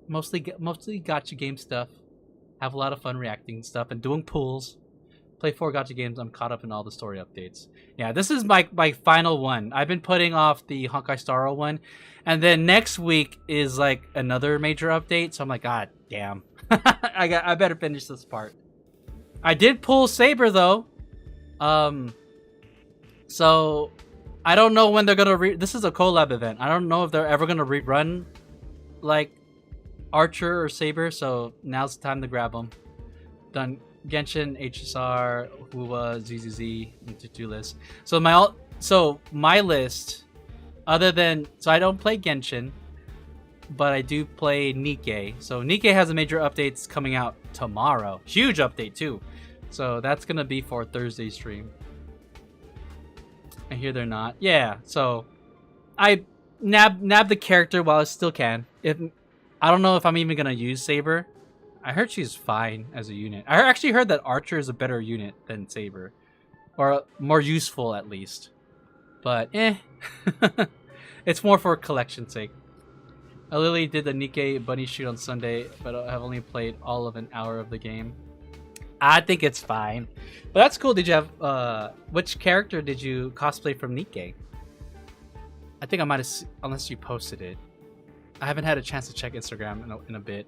mostly gacha game stuff. Have a lot of fun reacting stuff and doing pulls. Play 4 gacha games. I'm caught up in all the story updates. Yeah, this is my final one. I've been putting off the Honkai Star Rail one, and then next week is like another major update. So I'm like, God damn, I better finish this part. I did pull Saber though, so I don't know when they're gonna this is a collab event. I don't know if they're ever gonna rerun like Archer or Saber. So now's the time to grab them. Done. Genshin, HSR, Huwa, ZZZ, and to-do list. So my list, other than I don't play Genshin, but I do play Nikkei. So Nikkei has a major updates coming out tomorrow. Huge update too. So that's gonna be for Thursday stream. I hear they're not. Yeah. So I nab the character while I still can. If I don't know if I'm even gonna use Saber. I heard she's fine as a unit. I actually heard that Archer is a better unit than Saber. Or more useful, at least. But, it's more for collection's sake. I literally did the Nikkei bunny shoot on Sunday, but I have only played all of an hour of the game. I think it's fine. But that's cool. Did you have... which character did you cosplay from Nikkei? I think I might have... Unless you posted it. I haven't had a chance to check Instagram in a bit.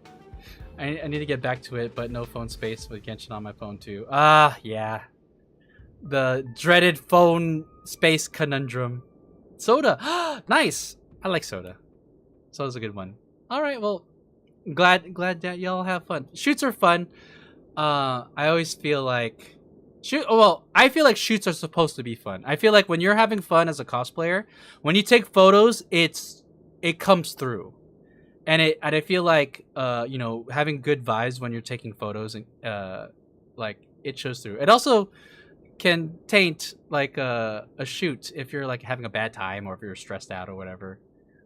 I need to get back to it, but no phone space with Genshin on my phone too. Yeah. The dreaded phone space conundrum. Soda! Nice! I like Soda. Soda's a good one. Alright, well, glad that y'all have fun. Shoots are fun. I always feel like... I feel like shoots are supposed to be fun. I feel like when you're having fun as a cosplayer, when you take photos, it comes through. And I feel like having good vibes when you're taking photos and like it shows through. It also can taint like a shoot if you're like having a bad time or if you're stressed out or whatever.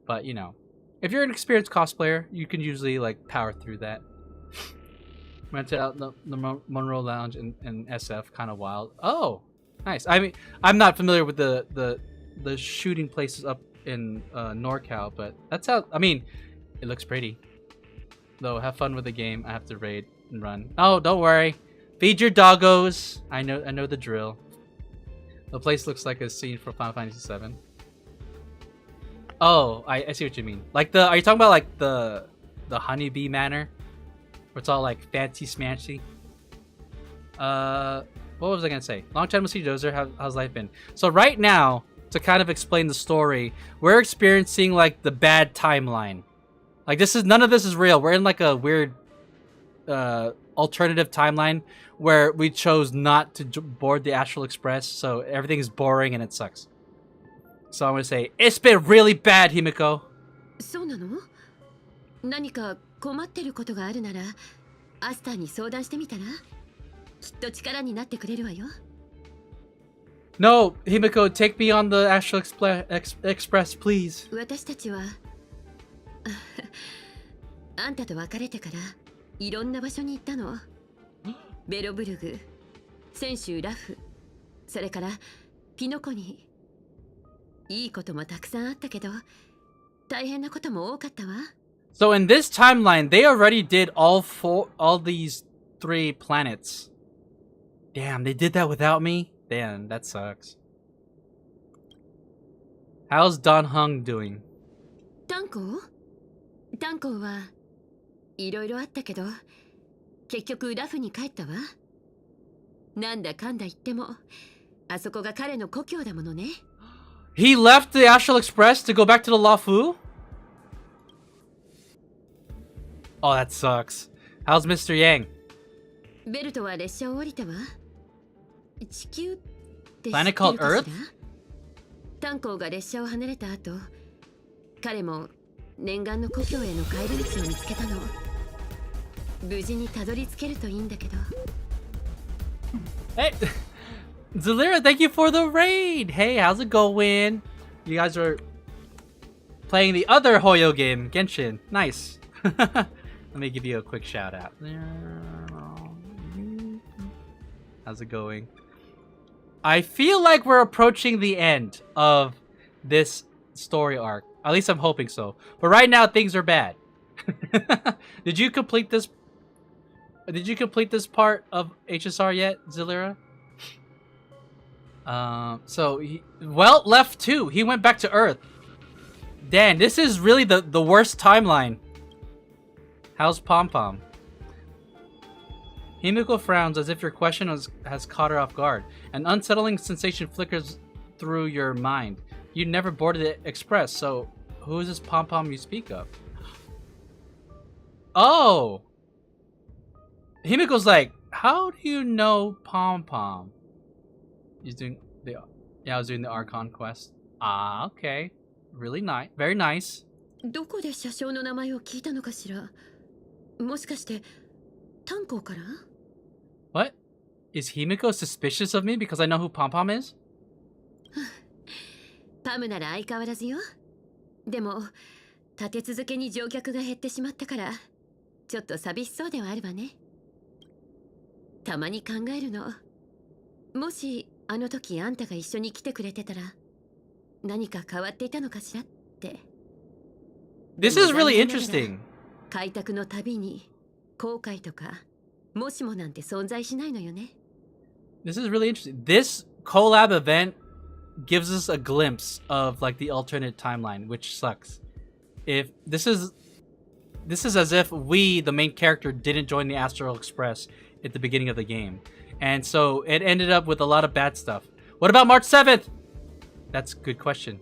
But if you're an experienced cosplayer, you can usually like power through that. Rented out the Monroe Lounge in SF, kind of wild. Oh, nice. I mean, I'm not familiar with the shooting places up in NorCal, but that's how. I mean. It looks pretty. Though, have fun with the game. I have to raid and run. Oh, don't worry. Feed your doggos. I know the drill. The place looks like a scene from Final Fantasy VII. Oh, I see what you mean. Like are you talking about like the Honeybee Manor? Where it's all like fancy smancy? What was I gonna say? Long time no see, Dozer. How's life been? So right now, to kind of explain the story, we're experiencing like the bad timeline. Like none of this is real. We're in like a weird alternative timeline where we chose not to board the Astral Express, so everything is boring and it sucks. So I'm gonna say it's been really bad, Himiko. そうなの？何か困ってることがあるなら、アスターに相談してみたら？きっと力になってくれるわよ。No, Himiko, take me on the Astral Express, please. 私たちはあんたと別れてからいろんな場所に行ったの。ベロブルグ、泉州ラフ、それからピノコに。いいこともたくさんあったけど、大変なことも多かったわ。So in this timeline, they already did all these 3 planets. Damn, they did that without me? Damn, that sucks. How's Don Hung doing? 炭鉱はいろいろあったけど、結局ラフに帰ったわ。なんだかんだ言っても、あそこが彼の故郷だものね。He left the Astral Express to go back to the Lafu? Oh, that sucks. How's Mr. Yang? ベルトは列車を降りたわ。地球って知ってる Planet か called しら？ Earth? 炭鉱が列車を離れた後、彼も念願の故郷への帰り道を見つけたの。無事にたどり着けるといいんだけど。Hey, Zalira, thank you for the raid. Hey, how's it going? You guys are playing the other Hoyo game, Genshin. Nice. Let me give you a quick shout out. How's it going? I feel like we're approaching the end of this story arc. At least I'm hoping so. But right now things are bad. Did you complete this part of HSR yet, Zalira? So Welt left too. He went back to Earth. Dan, this is really the worst timeline. How's Pom Pom? Himiko frowns as if your question has caught her off guard. An unsettling sensation flickers through your mind. You never boarded the express, so who is this Pom Pom you speak of? Oh! Himiko's like, how do you know Pom Pom? He's doing the I was doing the Archon quest. Ah, okay. Really nice. Very nice. どこで車掌の名前を聞いたのかしら。もしかして炭鉱から？ What? Is Himiko suspicious of me because I know who Pom Pom is? パムなら相変わらずよ。でも立て続けに乗客が減ってしまったからちょっと寂しそうではあるわね。たまに考えるの。もしあの時あんたが一緒に来てくれてたら何か変わっていたのかしらって。This is really interesting. 開拓のたびに後悔とかもしもなんて存在しないのよね。This is really interesting. This collab event gives us a glimpse of like the alternate timeline, which sucks. If this is as if we, the main character, didn't join the Astral Express at the beginning of the game. And so it ended up with a lot of bad stuff. What about March 7th? That's a good question.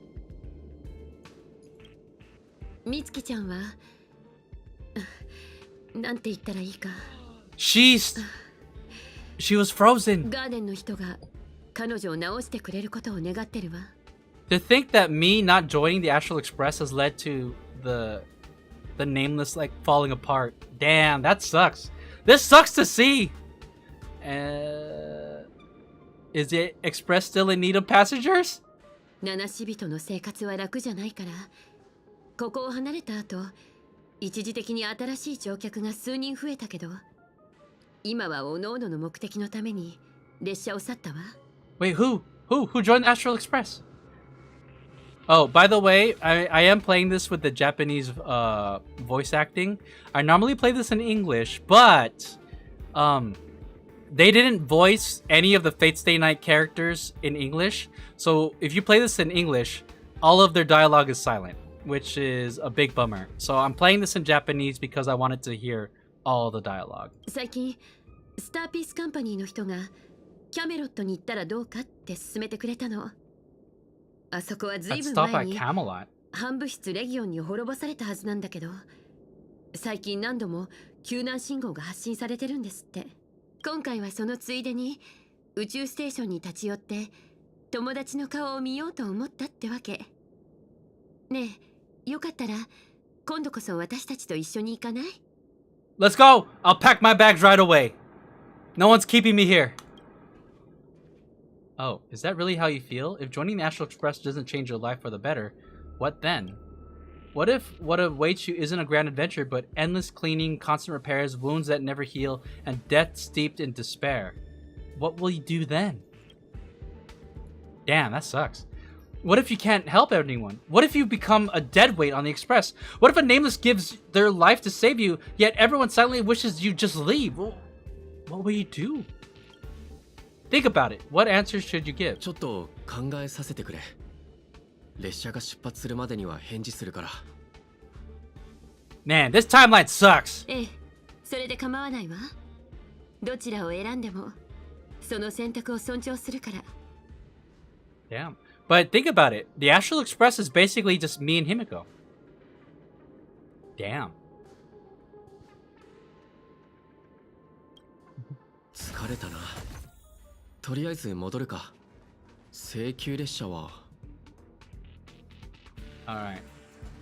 みつきちゃんはなんて言ったらいいか。She was frozen. ガーデンの人が彼女を治してくれることを願ってるわ。To think that me not joining the Astral Express has led to the nameless like falling apart. Damn, that sucks. This sucks to see. Is the Express still in need of passengers? 七死人の生活は楽じゃないから、ここを離れた後、一時的に新しい乗客が数人増えたけど、今は各々の目的のために列車を去ったわ。Wait, who joined the Astral Express? Oh, by the way, I am playing this with the Japanese voice acting. I normally play this in English, but they didn't voice any of the Fate Stay Night characters in English. So if you play this in English, all of their dialogue is silent, which is a big bummer. So I'm playing this in Japanese because I wanted to hear all the dialogue. 最近スターピースカンパニーの人がキャメロットに行ったらどうかって勧めてくれたの。あそこはずいぶん前に反物質レギオンに滅ぼされたはずなんだけど、最近何度も救難信号が発信されてるんですって。今回はそのついでに宇宙ステーションに立ち寄って友達の顔を見ようと思ったってわけ。ねえ、よかったら今度こそ私たちと一緒に行かない？ Let's go! I'll pack my bags right away. No one's keeping me here. Oh, is that really how you feel? If joining the Astral Express doesn't change your life for the better, what then? What if what awaits you isn't a grand adventure, but endless cleaning, constant repairs, wounds that never heal, and death steeped in despair? What will you do then? Damn, that sucks. What if you can't help anyone? What if you become a deadweight on the Express? What if a nameless gives their life to save you, yet everyone silently wishes you just leave? What will you do? Think about it. What answers should you give? ちょっと考えさせてくれ。列車が出発するまでには返事するから。Man, this timeline sucks. ええ、それで構わないわ。どちらを選んでもその選択を尊重するから。Damn. But think about it. The Astral Express is basically just me and Himiko. Damn. 疲れたな。とりあえず戻るか。請求列車は。Alright.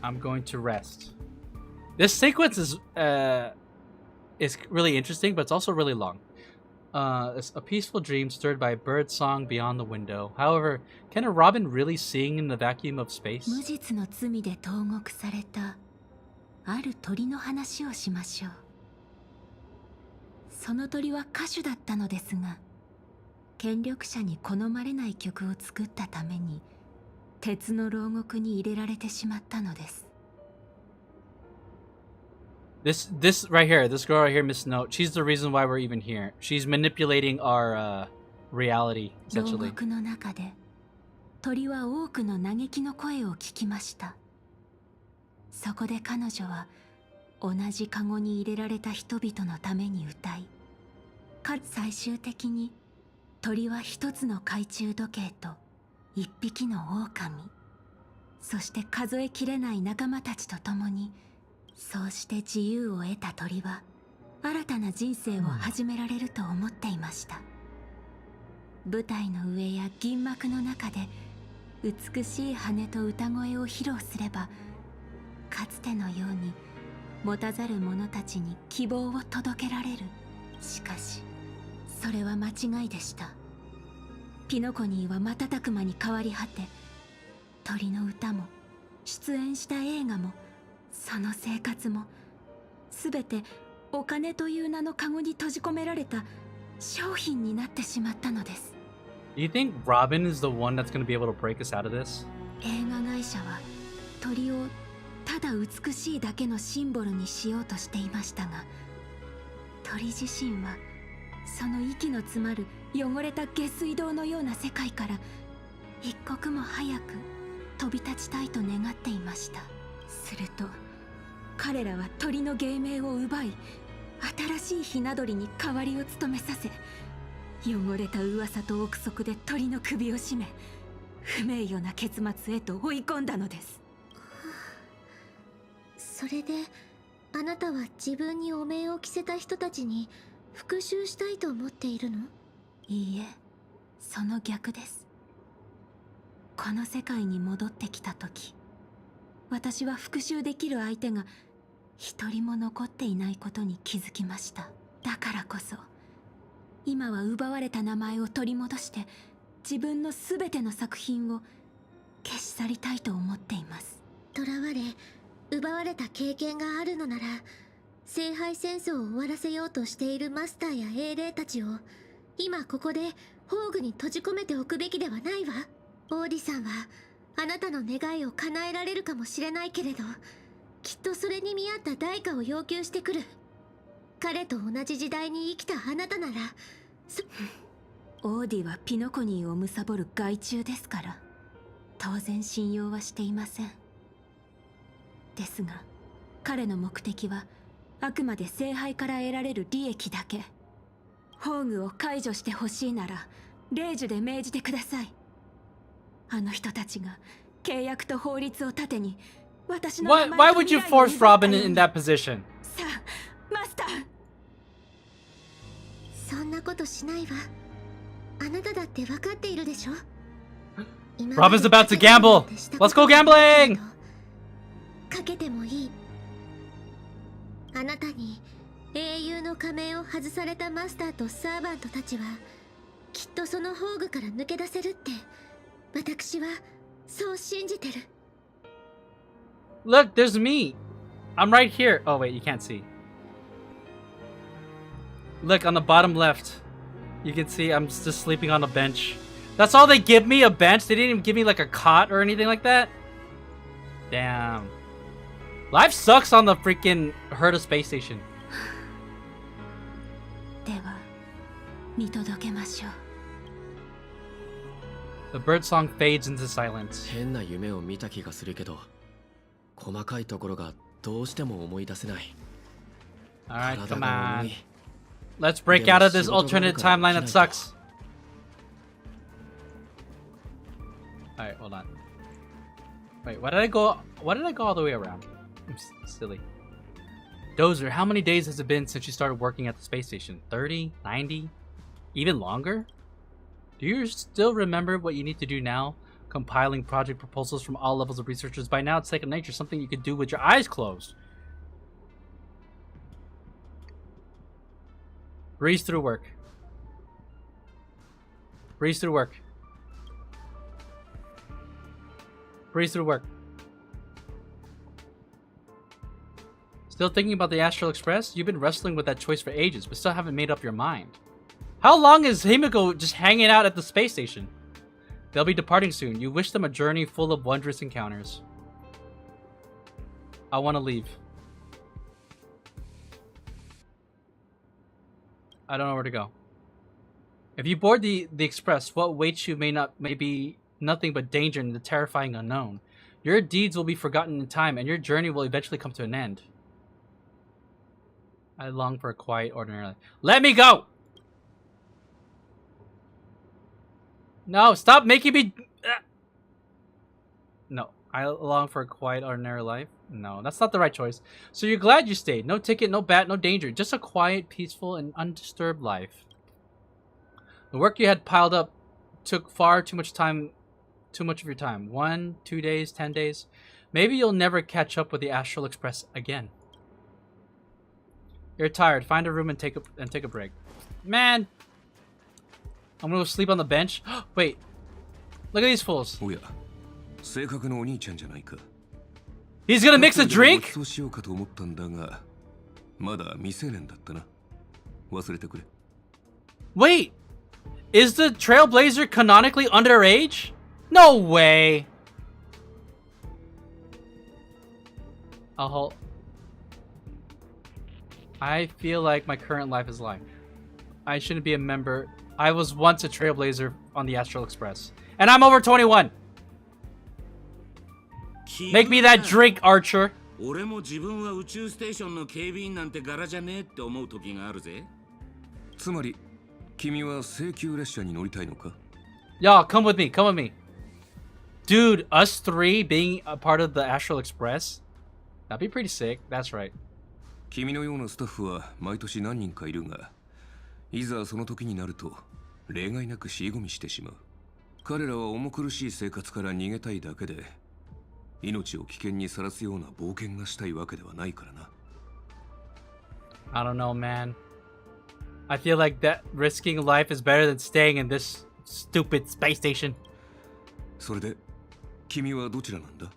I'm going to rest. This sequence is really interesting, but it's also really long. It's a peaceful dream stirred by a bird song beyond the window. However, can a robin really sing in the vacuum of space? 無実の罪で投獄されたある鳥の話をしましょう。その鳥は歌手だったのですが、権力者に好まれない曲を作ったために鉄の牢獄に入れられてしまったのです。This right here, this girl right here, Miss Note, she's the reason why we're even here. She's manipulating our reality, 牢 essentially. 獄の中で鳥は多くの嘆きの声を聞きました。そこで彼女は同じカゴに入れられた人々のために歌い、最終的に鳥は一つの懐中時計と一匹の狼、そして数えきれない仲間たちと共に、そうして自由を得た鳥は新たな人生を始められると思っていました。舞台の上や銀幕の中で美しい羽と歌声を披露すれば、かつてのように持たざる者たちに希望を届けられる。しかしそれは間違いでした。ピノコニーは瞬く間に変わり果て、鳥の歌も出演した映画もその生活も全てお金という名のカゴに閉じ込められた商品になってしまったのです。 Do you think Robin is the one that's going to be able to break us out of this? 映画会社は鳥をただ美しいだけのシンボルにしようとしていましたが、鳥自身はその息の詰まる汚れた下水道のような世界から一刻も早く飛び立ちたいと願っていました。すると彼らは鳥の芸名を奪い、新しいひな鳥に代わりを務めさせ、汚れた噂と憶測で鳥の首を絞め、不名誉な結末へと追い込んだのです。それであなたは自分に汚名を着せた人たちに復讐したいと思っているの？いいえ、その逆です。この世界に戻ってきた時、私は復讐できる相手が一人も残っていないことに気づきました。だからこそ今は奪われた名前を取り戻して、自分の全ての作品を消し去りたいと思っています。囚われ奪われた経験があるのなら、聖杯戦争を終わらせようとしているマスターや英霊たちを今ここで宝具に閉じ込めておくべきではないわ。王子さんはあなたの願いを叶えられるかもしれないけれど、きっとそれに見合った代価を要求してくる。彼と同じ時代に生きたあなたならオーディはピノコニーを貪る害虫ですから、当然信用はしていません。ですが彼の目的はあくまで聖杯から得られる利益だけ。宝具を解除してほしいなら令旨で命じてください。あの人たちが契約と法律を盾に私の名前と Why would you force Robin in that position? さあ、マスター。そんなことしないわ。あなただって分かっているでしょ。 Robin's about to gamble. Let's go gambling. かけてもいい。あなたに英雄の仮面を外されたマスターとサーバントたちはきっとその宝具から抜け出せるって私はそう信じてる。 Look, there's me. I'm right here. Oh wait, you can't see. Look on the bottom left. You can see I'm just sleeping on a bench. That's all they give me, a bench? They didn't even give me like a cot or anything like that? Damn. Life sucks on the freaking Herta space station. では見届けましょう。 The bird song fades into silence. 変な夢を見た気がするけど、細かいところがどうしても思い出せない。 Alright, 体 come が on. 重い。 Let's break out of this alternate timeline that sucks. Alright, hold on. Wait, why did I go all the way around? I'm silly. Dozer, how many days has it been since you started working at the space station? 30? 90? Even longer? Do you still remember what you need to do now? Compiling project proposals from all levels of researchers. By now it's second nature, something you could do with your eyes closed. Breeze through work. Breeze through work. Breeze through work. Still thinking about the Astral Express? You've been wrestling with that choice for ages, but still haven't made up your mind. How long is Himiko just hanging out at the space station? They'll be departing soon. You wish them a journey full of wondrous encounters. I want to leave. I don't know where to go. If you board the express, what waits you may be nothing but danger and the terrifying unknown. Your deeds will be forgotten in time, and your journey will eventually come to an end. I long for a quiet, ordinary life. Let me go! No, stop making me... No, I long for a quiet, ordinary life. No, that's not the right choice. So you're glad you stayed. No ticket, no bat, no danger. Just a quiet, peaceful, and undisturbed life. The work you had piled up took far too much time, too much of your time. 1, 2 days, 10 days. Maybe you'll never catch up with the Astral Express again. You're tired. Find a room and take a break. Man, I'm gonna go sleep on the bench. Wait, look at these fools. He's gonna mix a drink? Wait, is the Trailblazer canonically underage? No way. I feel like my current life is life. I shouldn't be a member. I was once a Trailblazer on the Astral Express. And I'm over 21. Make me that drink, Archer. 俺も自分は宇宙ステーションの警備員なんて柄じゃねえって思う時があるぜ。つまり君は請求列車に乗りたいのか? Y'all, come with me, come with me. Dude, us three being a part of the Astral Express? That'd be pretty sick, that's right. 君のようなスタッフは毎年何人かいるが、いざその時になると例外なく尻込みしてしまう。彼らは重苦しい生活から逃げたいだけで、命を危険にさらすような冒険がしたいわけではないからな。I don't know, man. I feel like that risking life is better than staying in this stupid space station. それで、君はどちらなんだ?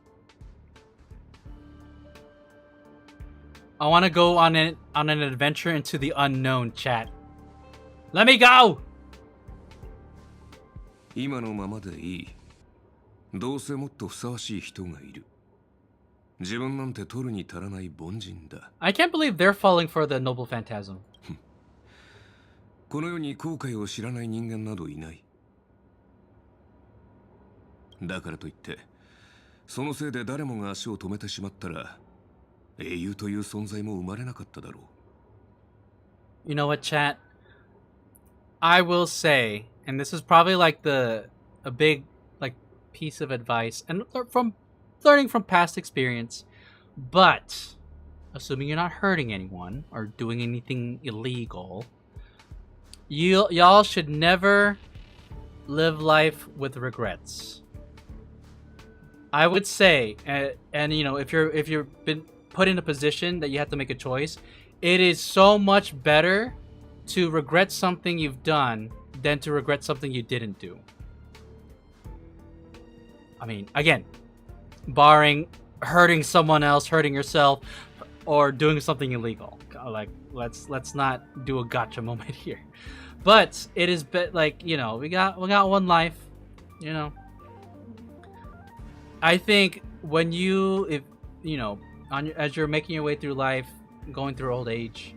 I want to go on an adventure into the unknown, chat. Let me go! 今のままでいい。どうせもっとふさわしい人がいる。自分なんて取るに足らない凡人だ。I can't believe they're falling for the noble phantasm. この世に後悔を知らない人間などいない。だからといって、そのせいで誰もが足を止めてしまったら、英雄という存在も生まれなかっただろう。You know what, chat? I will say, and this is probably like a big like piece of advice, and from learning from past experience, but assuming you're not hurting anyone or doing anything illegal, y'all should never live life with regrets. I would say, and you know, if you've been put in a position that you have to make a choice, it is so much better to regret something you've done than to regret something you didn't do. I mean, again, barring hurting someone else, hurting yourself, or doing something illegal. Like, let's not do a gotcha moment here. But it is like, you know, we got one life, you know. I think when if you know, as you're making your way through life, going through old age,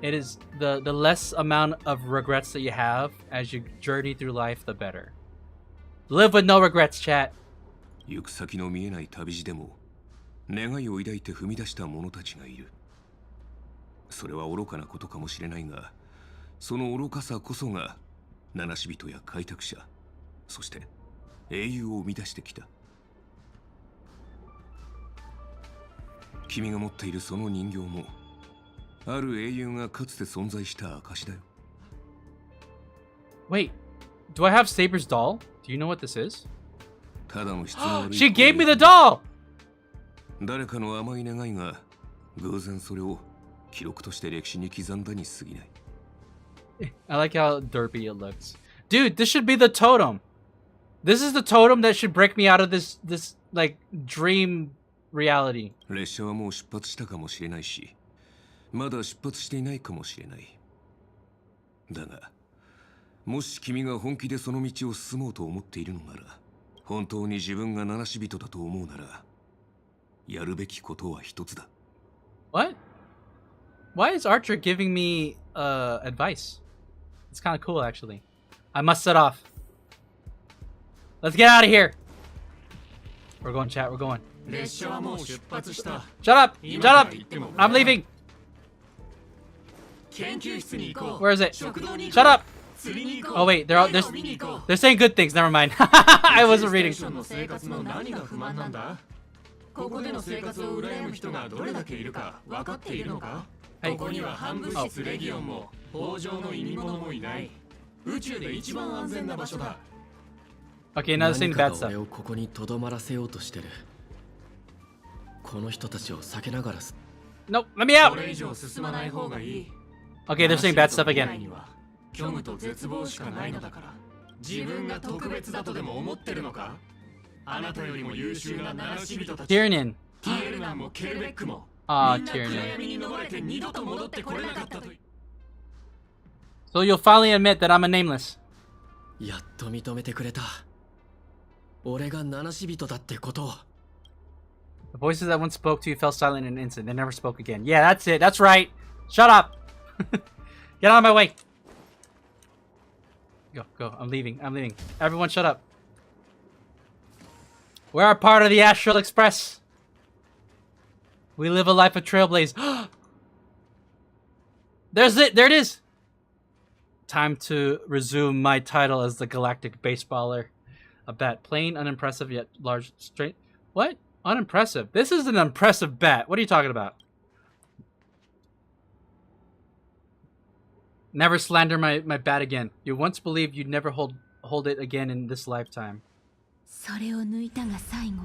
it is the less amount of regrets that you have as you journey through life, the better. Live with no regrets, chat. 行く先の見えない旅路でも願いを抱いて踏み出した者たちがいる。それは愚かなことかもしれないが、その愚かさこそが七死人や開拓者、そして英雄を生み出してきた。君が持っているその人形も、ある英雄がかつて存在した証だよ。Wait, do I have Saber's doll? Do you know what this is? ただの質の悪い She gave me the doll! 誰かの甘い願いが偶然それを記録として歴史に刻んだに過ぎない。I like how derpy it looks. Dude, this should be the totem. This is the totem that should break me out of this like dream reality. 列車はもう出発したかもしれないし、まだ出発していないかもしれない。だが、もし君が本気でその道を進もうと思っているのなら、本当に自分が七死人だと思うなら、やるべきことは一つだ。What? Why is Archer giving me advice? It's kind of cool, actually. I must set off. Let's get out of here. We're going, chat. We're going. 列車はもう出発した。 Shut up! Shut up! I'm leaving. 研究室に行こう。 Where is it? 食堂に行こう。 Shut up! 釣りに行こう。 Oh wait, they're saying good things. Never mind. I wasn't reading. ステーションの生活の何が不満なんだ？ここでの生活を羨む人がどれだけいるか分かっているのか？ここには反物質レギオンも北条の意味物もいない。宇宙で一番安全な場所だ。 Okay, now they're saying bad stuff. 俺をここにとどまらせようとしてる。この人たちを避けながら。 No, let me out! これ以上進まない方がいい。 Okay, they're saying bad stuff again. 虚無と絶望しかないのだから。自分が特別だとでも思ってるのか？あなたよりも優秀な七死人たち。 Tiernan. ティエルナンもケルベックも。 Ah, みんな暗 Tiernan. 闇に逃れて二度と戻ってこれなかったと。 So you'll finally admit that I'm a nameless. やっと認めてくれた。俺が七死人だってことを。 The voices that once spoke to you fell silent in an instant. They never spoke again. Yeah, that's it. That's right. Shut up. Get out of my way. Go, go. I'm leaving. I'm leaving. Everyone shut up. We're a part of the Astral Express. We live a life of trailblaze. There's it. There it is. Time to resume my title as the Galactic Baseballer. A bat. Plain, unimpressive, yet large, straight. What? Unimpressive? This is an impressive bat. What are you talking about? Never slander my bat again. You once believed you'd never hold it again in this lifetime. それを抜いたが最後。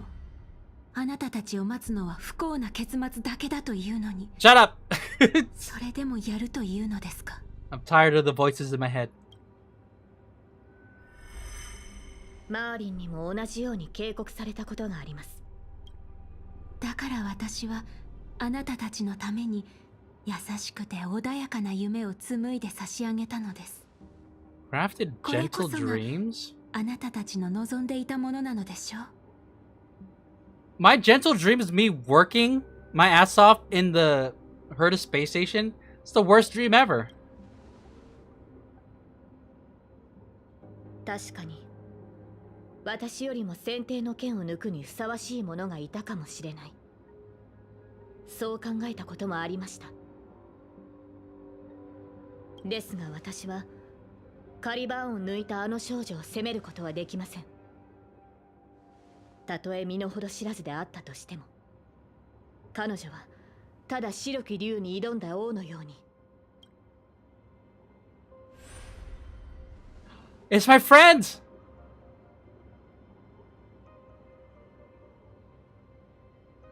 あなたたちを待つのは不幸な結末だけだというのに。Shut up! それでもやるというのですか。 I'm tired of the voices in my head. マーリンにも同じように警告されたことがあります。だから私はあなたたちのために優しくて穏やかな夢を紡いで差し上げたのです。 Crafted これ gentle こそが dreams? あなたたちの望んでいたものなのでしょう。 My gentle dream is me working my ass off in the Herta space station. It's the worst dream ever. 確かに私よりも選定の剣を抜くにふさわしい者がいたかもしれない。そう考えたこともありました。ですが私はカリバーンを抜いたあの少女を責めることはできません。たとえ身の程知らずであったとしても、彼女はただ白き竜に挑んだ王のように。 It's my friends!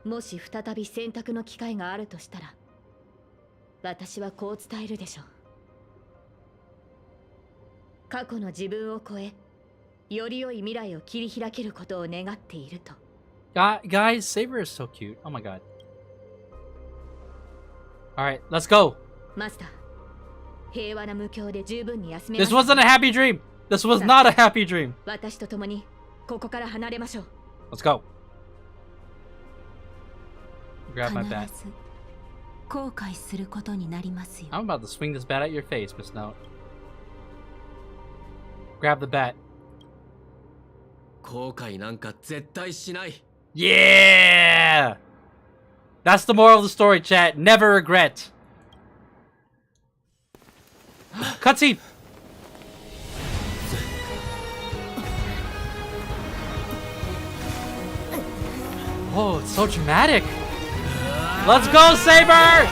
もし再び選択の機会があるとしたら、私はこう伝えるでしょう。過去の自分を超え、より良い未来を切り開けることを願っていると。Guys, Saber is so cute. Oh my god. Alright, let's go. マスター、平和な無境で十分に休め This wasn't a happy dream. This was not a happy dream. 私と共にここから離れましょう。 Let's go. Grab my bat. 必ず後悔することになりますよ。 I'm about to swing this bat at your face, Miss Note. Grab the bat. 後悔なんか絶対しない。 Yeah! That's the moral of the story, chat. Never regret. Cutscene! Oh, it's so dramatic. Let's go, Saber!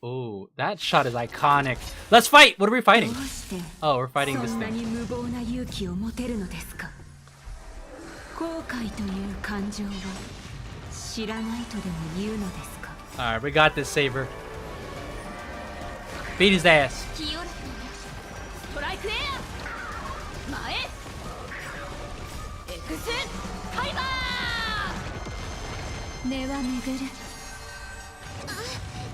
Oh, that shot is iconic. Let's fight! What are we fighting? どうして Oh, we're fighting そ this んな thing. に無謀な勇気を持てるのですか。後悔という感情を知らないとでも言うのですか。 Alright, we got this, Saber. Beat his ass. ストライクエア前エクスファイバー。根は巡る。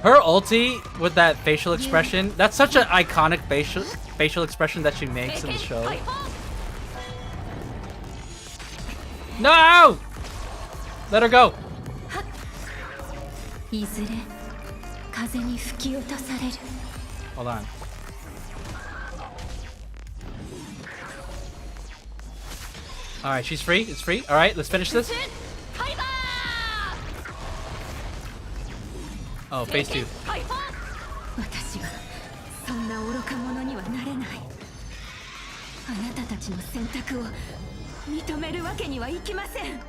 Her ulti with that facial expression, that's such an iconic facial expression that she makes in the show. No! Let her go. いずれ風に吹き落とされる。 Hold on. Alright, she's free. It's free. Alright, let's finish this. Oh, phase 2. 私はそんな愚か者にはなれない。あなたたちの選択を認めるわけにはいきません。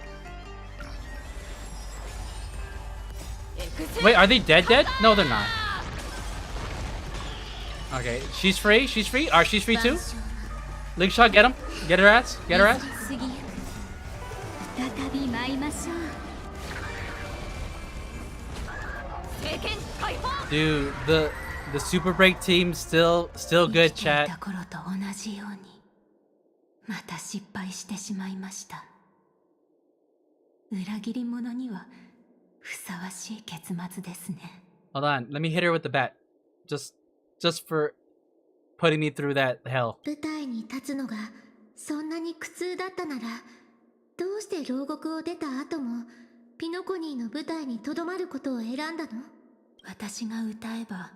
Wait, are they dead? No, they're not. Okay, she's free. She's free. Alright, she's free too. Link shot, get him. Get her ass. Get her ass. 再び舞いましょう。 Dude, the Super Break team still good, 生きてい chat. た頃と同じようにまた失敗してしまいました。裏切り者にはふさわしい結末ですね。 Hold on, let me hit her with the bat. Just for putting me through that hell. 舞台に立つのがそんなに苦痛だったなら、どうして牢獄を出た後もピノコニーの舞台にとどまることを選んだの？私が歌えば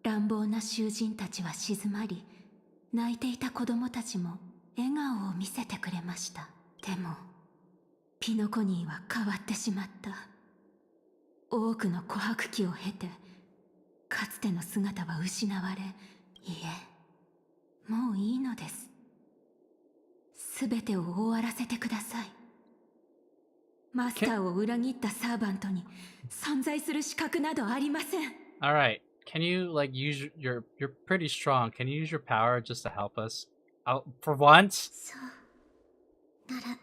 乱暴な囚人たちは静まり、泣いていた子供たちも笑顔を見せてくれました。でもピノコニーは変わってしまった。多くの琥珀期を経てかつての姿は失われ、いえ、もういいのです。すべてを終わらせてください。マスターを裏切ったサーバントに存在する資格などありません。 Alright, can you like use you're pretty strong. Can you use your power just to help us out for once? そうなら、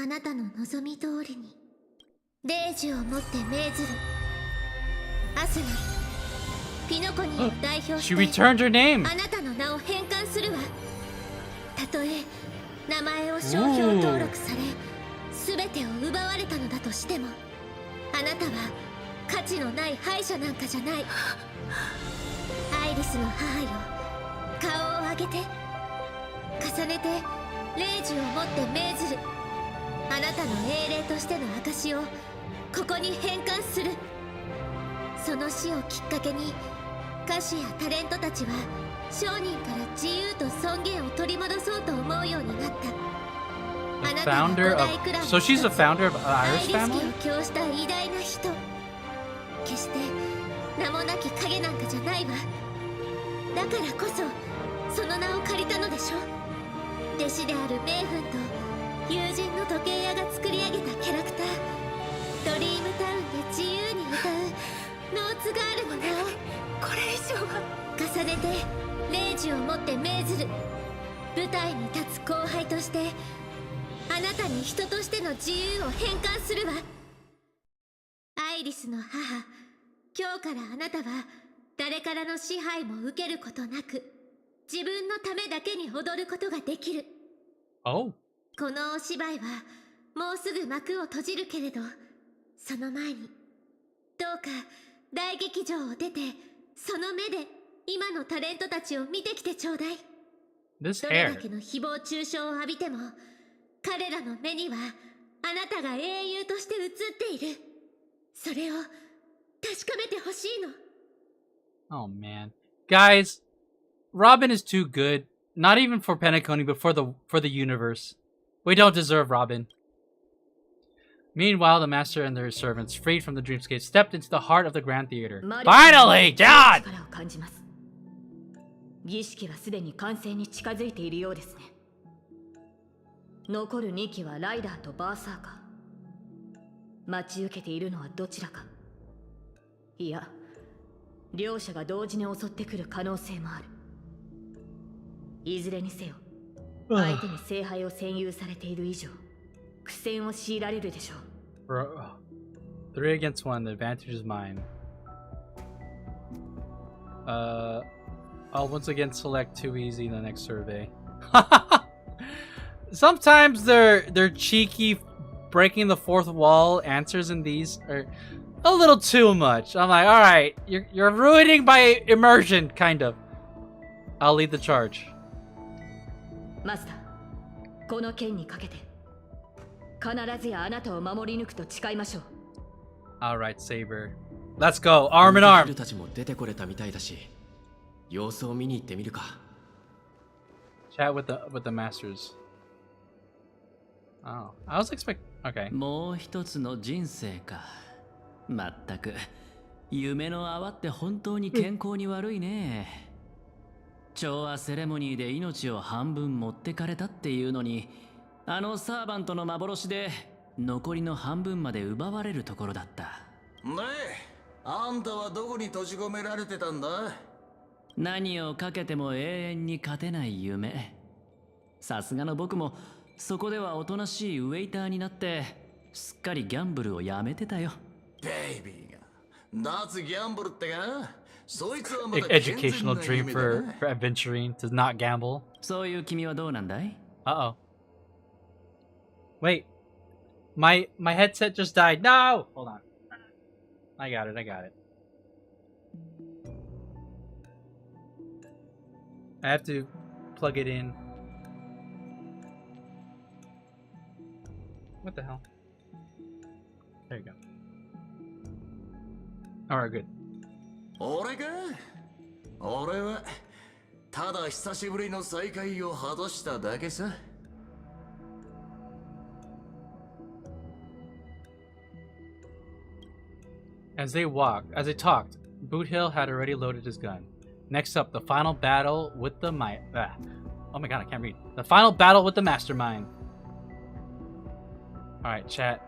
あなたの望み通りに霊樹をもって命ずる。アスナ、ピノコニーを代表 She して returned her name. あなたの名を変換するわ。たとえ名前を商標登録され全てを奪われたのだとしても、あなたは価値のない敗者なんかじゃない。アイリスの母よ、顔を上げて、重ねて霊樹をもって命ずる。あなたの英霊としての証をここに変換する。その死をきっかけに歌手やタレントたちは商人から自由と尊厳を取り戻そうと思うようになった。 The founder of so she's the founder of Irish アイ family? リス家を供した偉大な人。決して名もなき影なんかじゃないわ。だからこそその名を借りたのでしょ。弟子であるメイフンと友人の時計屋が作り上げたキャラクター、ドリームタウンで自由に歌うノーツガールの名をこれ以上は重ねて霊樹をもって命ずる。舞台に立つ後輩としてあなたに人としての自由を変換するわ。アイリスの母、今日からあなたは誰からの支配も受けることなく自分のためだけに踊ることができる。 Oh. このお芝居はもうすぐ幕を閉じるけれど、その前にどうか大劇場を出てその目で今のタレントたちを見てきてちょうだい。 This どれ hair. だけの誹謗中傷を浴びても彼らの目にはあなたが英雄として映っている。それを確かめてほしいの。 Oh man. Guys, Robin is too good. Not even for Penacony, but for the universe. We don't deserve Robin. Meanwhile, the master and their servants, freed from the dreamscape, stepped into the heart of the Grand Theater. Finally! God! 力を感じます。儀式はすでに完成に近づいているようですね。残る2機はライダーとバーサーカー。待ち受けているのはどちらか。いや、両者が同時に襲ってくる可能性もある。いずれにせよ、相手に聖杯を占有されている以上、苦戦を強いられるでしょう。Bro, 3 against 1, the advantage is mine. I'll once again select too easy in the next survey. Sometimes they're cheeky, breaking the fourth wall answers in these are a little too much. I'm like, all right, you're ruining my immersion, kind of. I'll lead the charge. マスター、この剣にかけて必ずやあなたを守り抜くと誓いましょう。 All right, Saber. Let's go, arm in arm. たちも出てこれたみたいだし、様子を見に行ってみるか。Chat with the masters. Oh, I was expecting. Okay. もう一つの人生か。まったく夢の泡って本当に健康に悪いね。調和セレモニーで命を半分持ってかれたっていうのに、あのサーバントの幻で残りの半分まで奪われるところだった。ねえ、あんたはどこに閉じ込められてたんだ？何をかけても永遠に勝てない夢。さすがの僕もそこではおとなしいウェイターになってすっかりギャンブルをやめてたよ。ベイビーが脱ギャンブルってか？そいつはまだ Educational dream for adventuring to not gamble. そういう君はどうなんだい？ Uh oh. Wait. My headset just died. No! Hold on. I got it. I have to plug it in. What the hell? There you go. Alright, good. 俺か？俺はただ久しぶりの再会を果たしただけさ。As they talked, Boot Hill had already loaded his gun. Next up, the final battle with the oh my god, I can't read. The final battle with the mastermind. Alright, chat.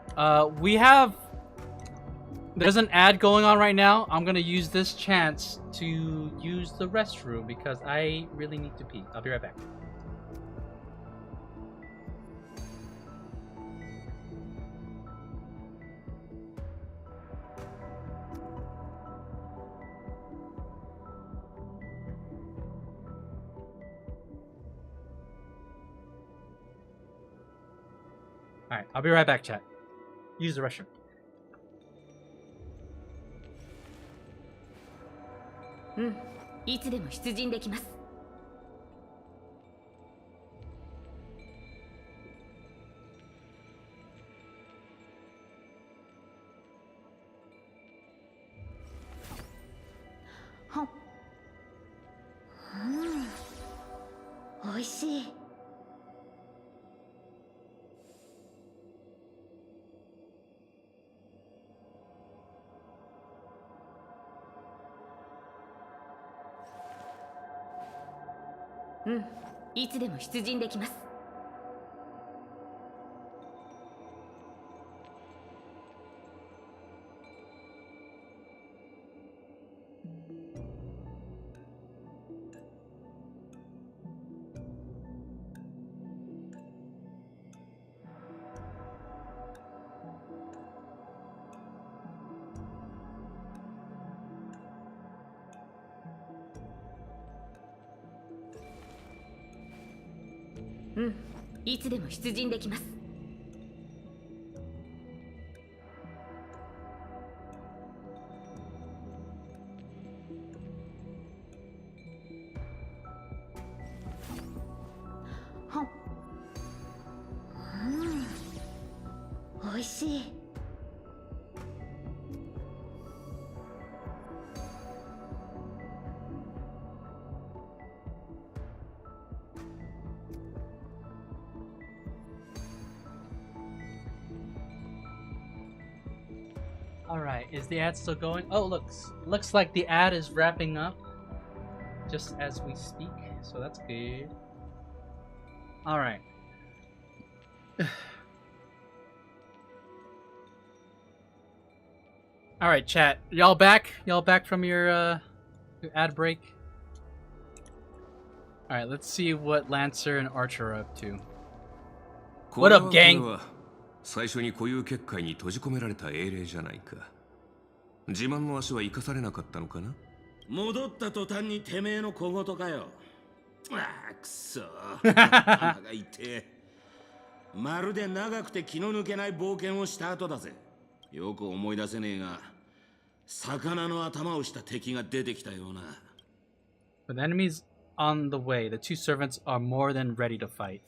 There's an ad going on right now. I'm gonna use this chance to use the restroom because I really need to pee. I'll be right back. Alright, I'll be right back, chat. Use the restroom. うん、いつでも出陣できます。はっ、おいしい。うん、いつでも出陣できます。うん、いつでも出陣できます。はっ、おいしい。Alright, is the ad still going? Oh, looks like the ad is wrapping up just as we speak, so that's good. Alright. Alright, chat. Y'all back? Y'all back from your ad break? Alright, let's see what Lancer and Archer are up to. What up, gang? 最初に固有結界に閉じ込められた英霊じゃないか。自慢の足は生かされなかったのかな？戻った途端にてめえの小言かよ。ああ、くそ。鼻が痛え。まるで長くて気の抜けない冒険をした後だぜ。よく思い出せねえが、魚の頭をした敵が出てきたような。With enemies on the way, the two servants are more than ready to fight.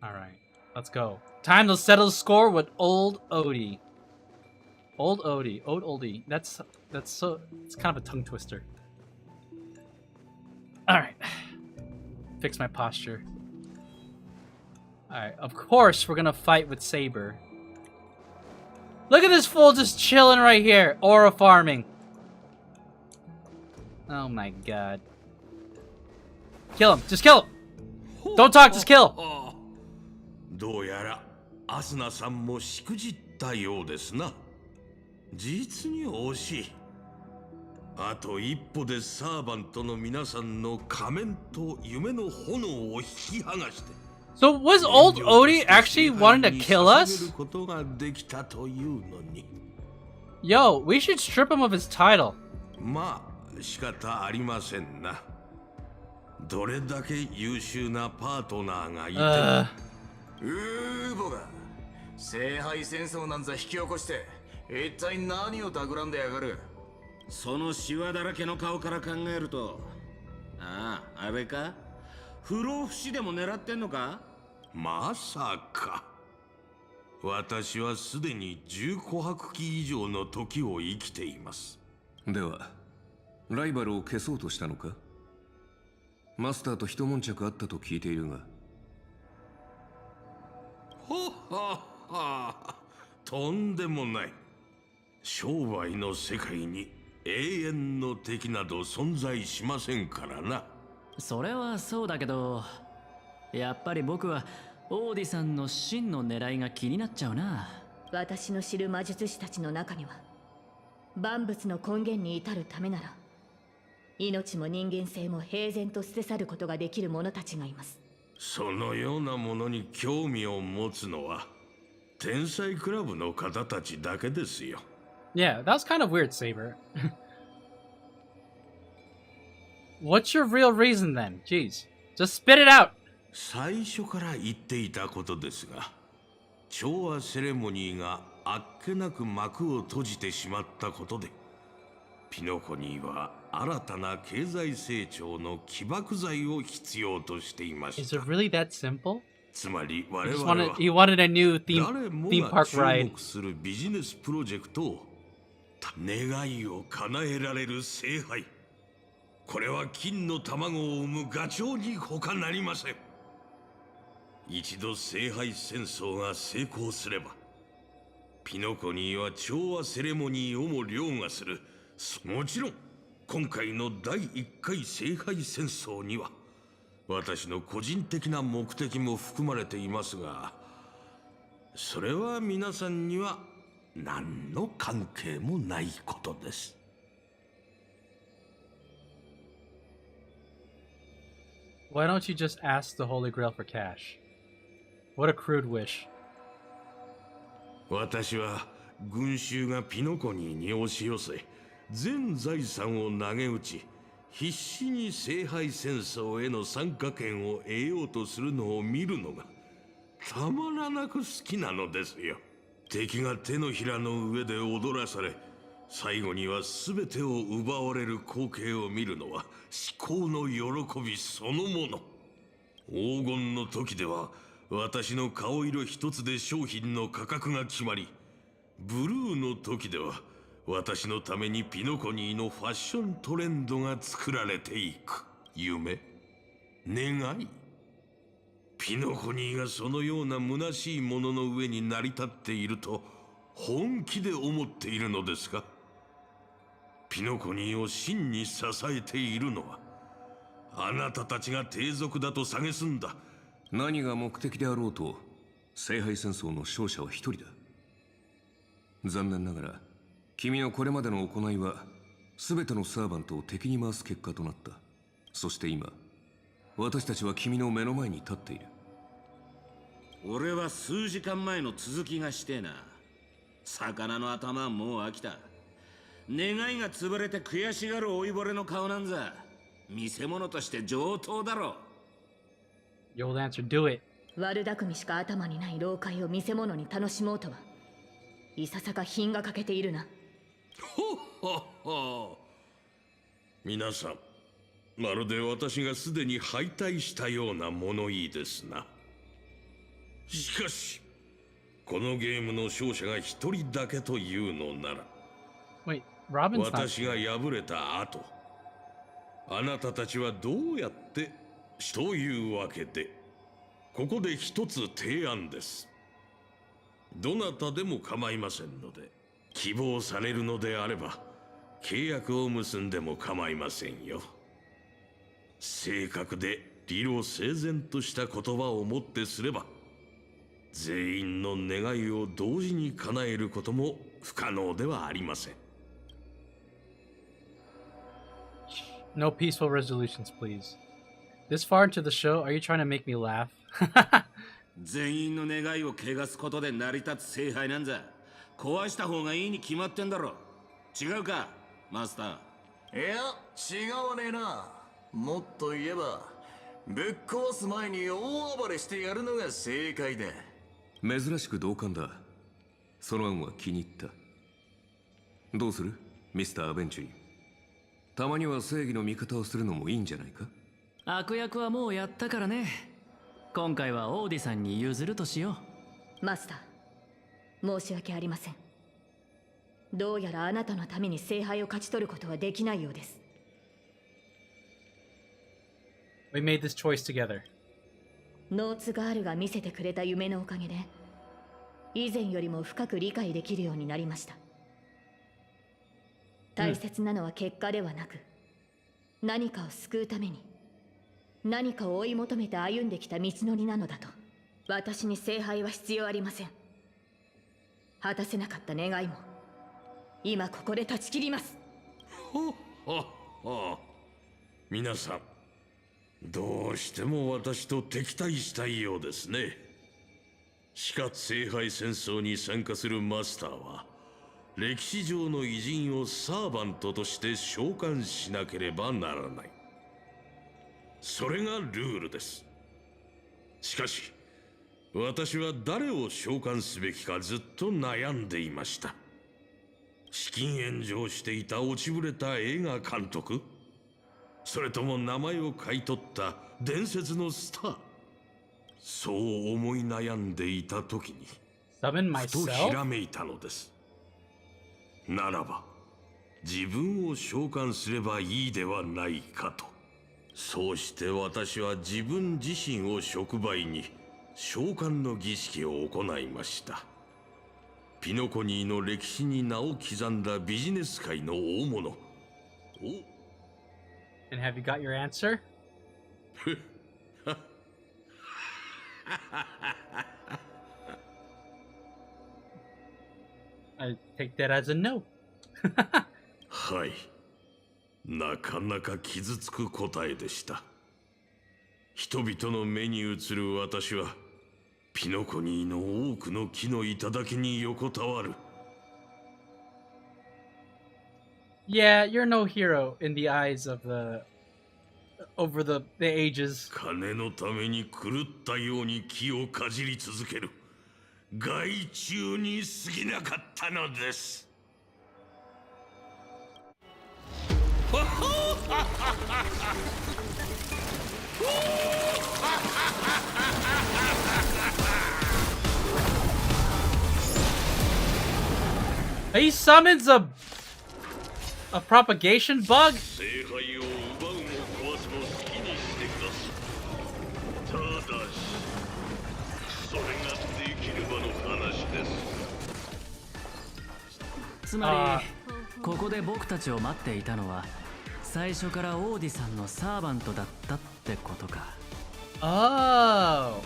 Alright, let's go. Time to settle the score with old Odie. Old oldie. That's so, it's kind of a tongue twister. All right, fix my posture. All right, of course we're gonna fight with Saber. Look at this fool just chilling right here, aura farming. Oh my god. Kill him, just kill him. Don't talk, just kill. どうやらアスナさんもしくじったようですな。実に惜しい。あと一歩でサーバントの皆さんの仮面と夢の炎を引き剥がして。So was old Odie actually wanting to kill us? Yo, we should strip him of his title. まあ仕方ありませんな。どれだけ優秀なパートナーがいても。ボが聖杯戦争なんざ引き起こして一体何を企んでやがる。そのシワだらけの顔から考えると、ああ、あれか、不老不死でも狙ってんのか。まさか。私はすでに10琥珀期以上の時を生きています。ではライバルを消そうとしたのか。マスターと一悶着あったと聞いているが。ははとんでもない。商売の世界に永遠の敵など存在しませんからな。それはそうだけど、やっぱり僕はオーディさんの真の狙いが気になっちゃうな。私の知る魔術師たちの中には、万物の根源に至るためなら命も人間性も平然と捨て去ることができる者たちがいます。そのようなものに興味を持つのは天才クラブの方たちだけですよ。Yeah, that was kind of weird, Saber. What's your real reason then? Jeez. Just spit it out! 最初から言っていたことですが、調和セレモニーがあっけなく幕を閉じてしまったことで、ピノコニーは新たな経済成長の起爆剤を必要としていました。Is it really that simple? つまり我々は he wanted a new 誰も theme が park 注 ride. 目するビジネスプロジェクトを願いを叶えられる聖杯。これは金の卵を産むガチョウに他なりません。一度聖杯戦争が成功すれば、ピノコニーは調和セレモニーをも凌駕する。もちろん今回の第1回聖杯戦争には私の個人的な目的も含まれていますが、それは皆さんには何の関係もないことです。Why don't you just ask the Holy Grail for cash? What a crude wish. 私は群衆がピノコニーに押し寄せ、全財産を投げ打ち、必死に聖杯戦争への参加権を得ようとするのを見るのがたまらなく好きなのですよ。敵が手のひらの上で踊らされ、最後には全てを奪われる光景を見るのは至高の喜びそのもの。黄金の時では私の顔色一つで商品の価格が決まり、ブルーの時では私のためにピノコニーのファッショントレンドが作られていく。夢、願い。ピノコニーがそのような虚しいものの上に成り立っていると本気で思っているのですか。ピノコニーを真に支えているのはあなたたちが帝族だと蔑んだ。何が目的であろうと聖杯戦争の勝者は一人だ。残念ながら君のこれまでの行いは全てのサーバントを敵に回す結果となった。そして今私たちは君の目の前に立っている。俺は数時間前の続きがしてえな。魚の頭はもう飽きた。願いが潰れて悔しがる老いぼれの顔なんざ見せ物として上等だろ。You'll answer, do it. 悪巧みしか頭にない老快を見せ物に楽しもうとは、いささか品が欠けているな。ほっほっほ。皆さん、まるで私がすでに敗退したような物言いですな。しかしこのゲームの勝者が一人だけというのなら、 Wait, Robin's not. 私が敗れた後、あなたたちはどうやってというわけで、ここで一つ提案です。どなたでも構いませんので、希望されるのであれば契約を結んでも構いませんよ。正確で理路整然とした言葉をもってすれば、全員の願いを同時に叶えることも不可能ではありません。 No peaceful resolutions, please. This far into the show, are you trying to make me laugh? 全員の願いを汚すことで成り立つ聖杯なんざ壊した方がいいに決まってんだろ。違うかマスター。いや違わねえな。もっと言えばぶっ壊す前に大暴れしてやるのが正解だ。珍しく同感だ。その案は気に入った。どうするミスター・アベンチュリー。たまには正義の味方をするのもいいんじゃないか。悪役はもうやったからね。今回はオーディさんに譲るとしよう。マスター、申し訳ありません。どうやらあなたのために聖杯を勝ち取ることはできないようです。We made this choice together. ノーツガールが見せてくれた夢のおかげで、以前よりも深く理解できるようになりました。大切なのは結果ではなく、何かを救うために何かを追い求めて歩んできた道のりなのだと。私に聖杯は必要ありません。果たせなかった願いも今ここで断ち切ります。皆さん、どうしても私と敵対したいようですね。死活聖杯戦争に参加するマスターは歴史上の偉人をサーバントとして召喚しなければならない。それがルールです。しかし私は誰を召喚すべきかずっと悩んでいました。資金援助をしていた落ちぶれた映画監督、それとも名前を買い取った伝説のスター。そう思い悩んでいた時にふとひらめいたのです。ならば自分を召喚すればいいではないかと。そうして私は自分自身を触媒に召喚の儀式を行いました。ピノコニーの歴史に名を刻んだビジネス界の大物。And have you got your answer? I take that as a no. はい。なかなか傷つく答えでした。人々の目に映る私はピノコニーの多くの木の頂に横たわる。Yeah, you're no hero in the eyes of over the ages. 金のために狂ったように木をかじり続ける害虫に過ぎなかったのです。He summons a propagation bug? 聖杯を奪うも壊すも好きにしてください。ただしそれができればの話です。つまりここで僕たちを待っていたのは最初からオーディさんのサーバントだったってことか。Oh.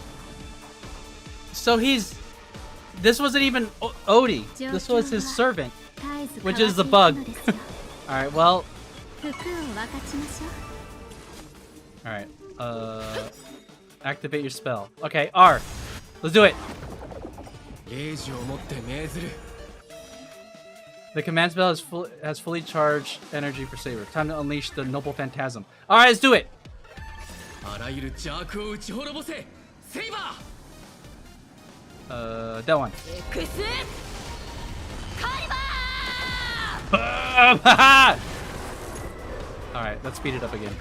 So this wasn't even Odie. This was his servant, which is the bug. Alright, well. Alright, activate your spell. Okay, R. Let's do it. The command spell has fully charged energy for Saber. Time to unleash the noble phantasm. Alright, let's do it! That one. Alright, let's speed it up again.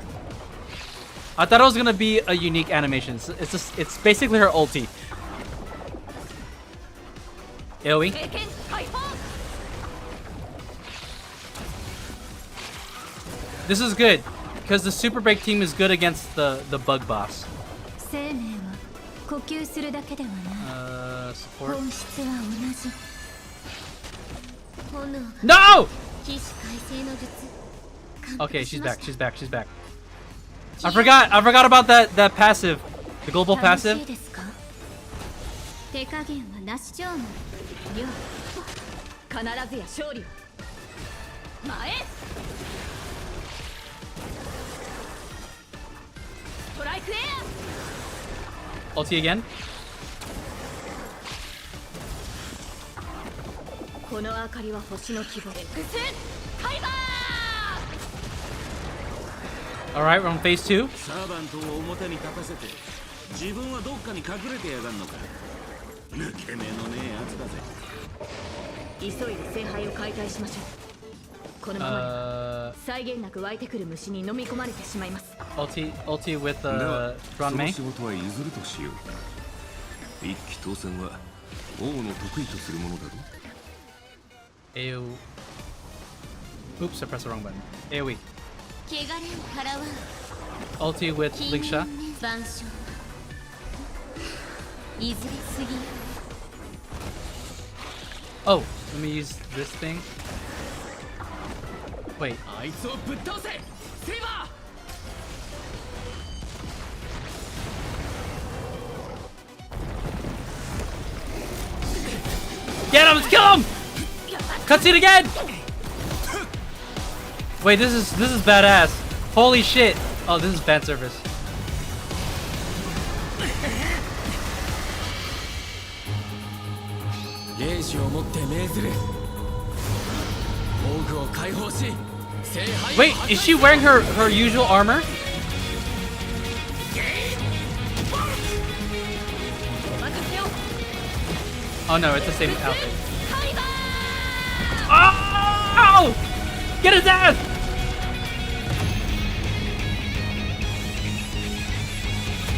I thought it was gonna be a unique animation. It's basically her ulti. AoE. 経験解放 This is good because the super break team is good against the bug boss. 生命は呼吸するだけではない Support. 本質は同じ炎が No! 起死回生の術 Okay, she's back. She's back. She's back. I forgot about that passive, the global 楽しい passive. ですか手加減はなしちゃうのよ必ずや勝利を前へストライクエ Ulti again. アこの明かりは星の希望 X カイバ All right, we're on phase 2. サーバントを表に立たせて自分はどっかに隠れてやがんのか。抜け目のねえやつだぜ。急いで聖杯を解体しましょうこのままでは際限なく湧いてくる虫に飲み込まれてしまいます Ulti with では Ron その Mei. 仕事は譲るとしよう。一騎当選は王の得意とするものだろ。 AO. Oops, I pressed the wrong button. AoE. 汚れを払わん Ulti with Lingsha. 万象いずれ過ぎ Oh, let me use this thing. Wait. あいつをぶっ倒せセイバ Get him! Let's kill him! Cutscene again! Wait, this is badass. Holy shit! Oh, this is fan service. 霊視をもって命ずる防具を解放し聖杯を Wait, is she wearing her usual armor? Oh no, it's the same outfit. Oh! Get his ass!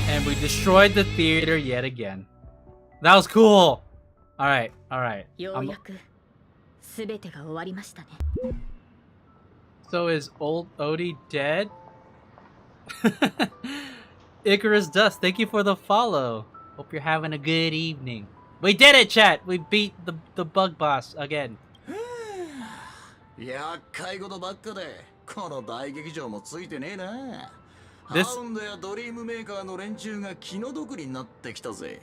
And we destroyed the theater yet again. That was cool. All right, all right. ようやく全てが終わりましたね So is old Odie dead? Icarus Dust, thank you for the follow. Hope you're having a good evening. We did it, chat. We beat the bug boss again. 厄介事ばっかでこの大劇場もついてねえな。 This- ハウンドやドリームメーカーの連中が気の毒になってきたぜ。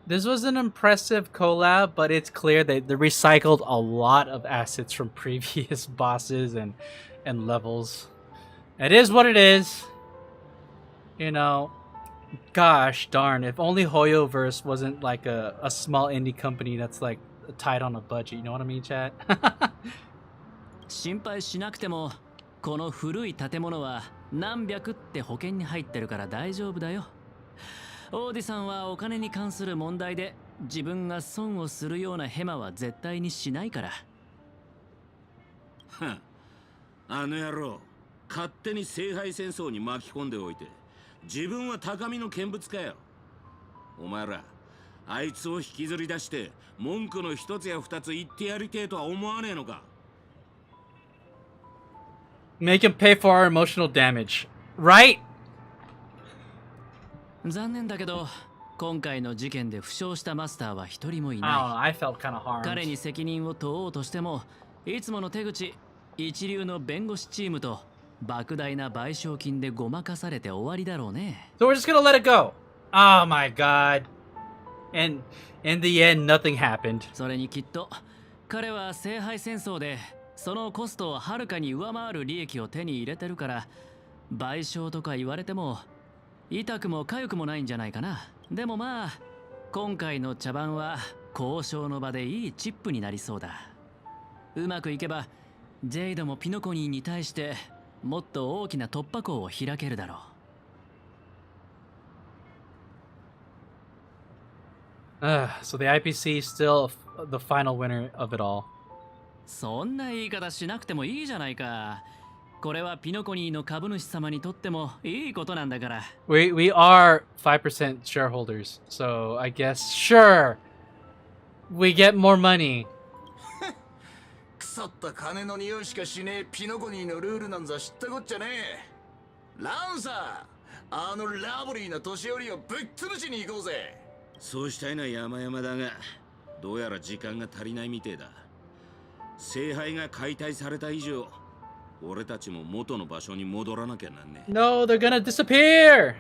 This was an impressive collab, but it's clear that they recycled a lot of assets from previous bosses and levels. It is what it is. You know, gosh darn, if only Hoyoverse wasn't like a small indie company that's like tight on a budget. You know what I mean, chat? 心配しなくてもこの古い建物は何百って保険に入ってるから大丈夫だよ。オーディさんはお金に関する問題で自分が損をするようなヘマは絶対にしないから。あの野郎、勝手に聖杯戦争に巻き込んでおいて自分は高みの見物かよ。お前らあいつを引きずり出して文句の一つや二つ言ってやりてえとは思わねえのか。 Make him pay for our emotional damage, right? 残念だけど今回の事件で負傷したマスターは一人もい I don't know. な I felt kind of い。彼 harmed. に責任を問おうとしてもいつもの手口、一流の弁護士チームと莫大な賠償金でごまかされて終わりだろうね。 So we're just gonna let it go. Oh my god. And in the end, nothing happened. それにきっと彼は聖杯戦争でそのコストをはるかに上回る利益を手に入れてるから賠償とか言われても痛くも痒くもないんじゃないかな。でもまあ今回の茶番は交渉の場でいいチップになりそうだ。うまくいけばジェイドもピノコニーに対してもっと大きな突破口を開けるだろう。So the IPC is still the final winner of it all. そんな言い方しなくてもいいじゃないか。これはピノコニーの株主様にとってもいいことなんだから。We are 5% shareholders, so I guess sure. we get more money. 腐った金の匂いしかしねえピノコニーのルールなんざ知ったこっちゃねえ。ランサー、あのラブリーな年寄りをぶっ潰しに行こうぜ。そうしたいのは山々だが、どうやら時間が足りないみてえだ。聖杯が解体された以上、俺たちも元の場所に戻らなきゃなんねえ。 No, they're gonna disappear.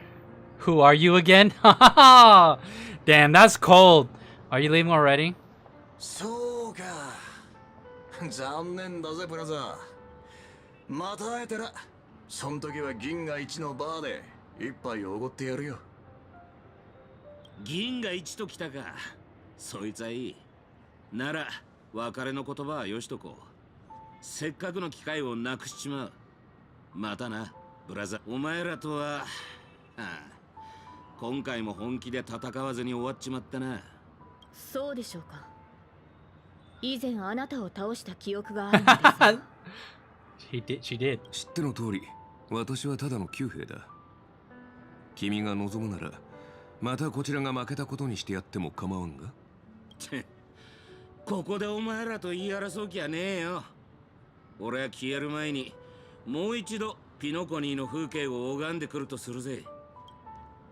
Who are you again? Damn, that's cold. Are you leaving already? そうか。残念だぜブラザー。また会えたら、そん時は銀河一のバーで一杯おごってやるよ。銀が一と来たか。そいつはいい。なら別れの言葉はよしとこう。せっかくの機会をなくしちまう。またなブラザー。お前らとは、今回も本気で戦わずに終わっちまったな。そうでしょうか。以前あなたを倒した記憶があるのですが。She did. 知っての通り、私はただの旧兵だ。君が望むなら、またこちらが負けたことにしてやっても構わんが。ここでお前らと言い争う気はねえよ。俺は消える前にもう一度ピノコニーの風景を拝んでくるとするぜ。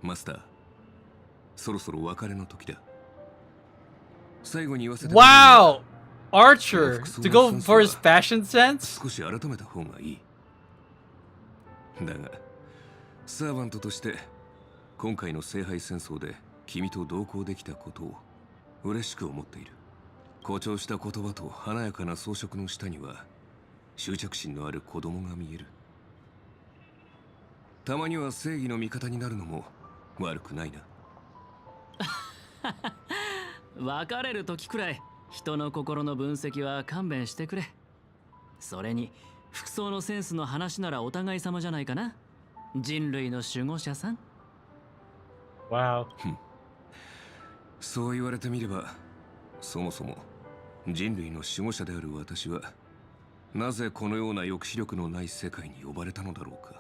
マスター、そろそろ別れの時だ。最後に言わせて。 Wow! Archer! To go for his fashion sense? 少し改めた方がいい。だが、サーバントとして今回の聖杯戦争で君と同行できたことを嬉しく思っている。誇張した言葉と華やかな装飾の下には執着心のある子供が見える。たまには正義の味方になるのも悪くないな。別れる時くらい人の心の分析は勘弁してくれ。それに服装のセンスの話ならお互い様じゃないかな。人類の守護者さん。Wow. そう言われてみれば、そもそも人類の守護者である私はなぜこのような抑止力のない世界に呼ばれたのだろうか。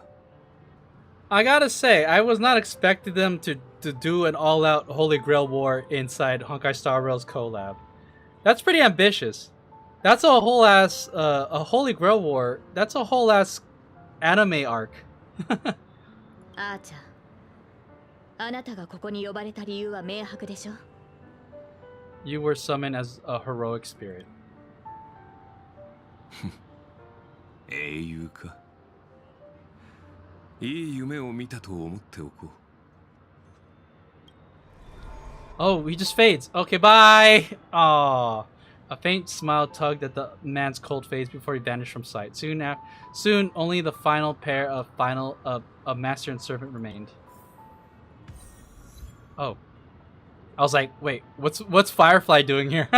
I gotta say, I was not expecting them to do an all-out Holy Grail war inside Honkai Star Rail's collab. That's pretty ambitious. That's a whole ass, a Holy Grail war. That's a whole ass anime arc. アーチャー、あなたがここに呼ばれた理由は明白でしょ。You were summoned as a heroic spirit. 英雄か。いい夢を見たと思っておこう。Oh, he just fades. Okay, bye. Aw. A faint smile tugged at the man's cold face before he vanished from sight. Soon, only the final pair of master and servant remained. Oh, I was like, wait, what's Firefly doing here?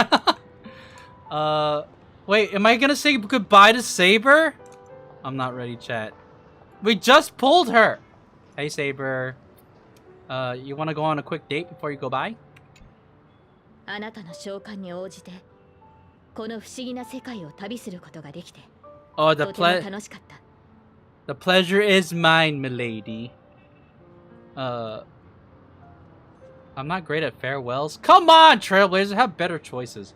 Wait, am I gonna say goodbye to Saber? I'm not ready, chat. We just pulled her. Hey, Saber. You want to go on a quick date before you go by? あなたの召喚に応じてこの不思議な世界を旅することができて Oh, とても楽しかった。 the pleasure is mine, milady. I'm not great at farewells. Come on, Trailblazer, have better choices.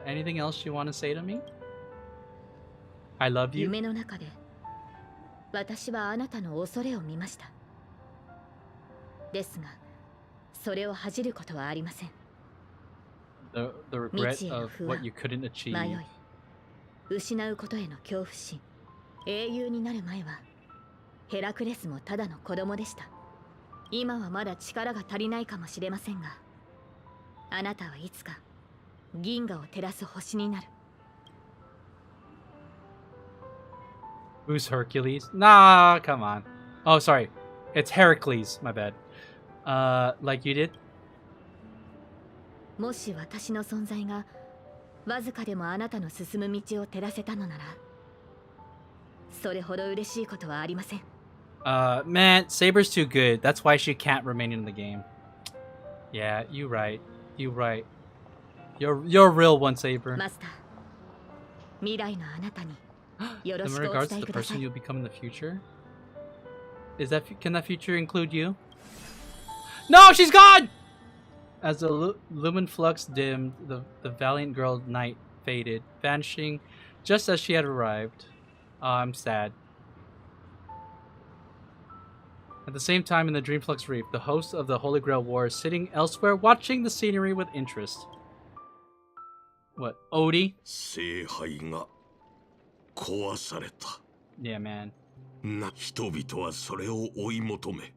Anything else you want to say to me? I love you. 夢の中で私はあなたの恐れを見ました。ですが、それを恥じることはありません。The regret of what you couldn't achieve. 迷い、失うことへの恐怖心、英雄になる前はヘラクレスもただの子供でした。今はまだ力が足りないかもしれませんが、あなたはいつか銀河を照らす星になる。Who's Hercules? Nah, come on. Oh, sorry. It's Heracles. My bad. Like you did? もし私の存在がわずかでもあなたの進む道を照らせたのなら、それほど嬉しいことはありません。Man, Saber's too good. That's why she can't remain in the game. Yeah, you right. You right. You're a real one, Saber. マスター、未来のあなたによろ In しくお regards 伝 to え the くださ person い。 you'll become in the future? Can that future include you? No, she's gone! As the lumen flux dimmed, the valiant girl knight faded, vanishing just as she had arrived. I'm sad. At the same time, in the Dreamflux Reef, the host of the Holy Grail War is sitting elsewhere, watching the scenery with interest. What, Odie? 聖杯が壊された。Yeah, man. 人々はそれを追い求め、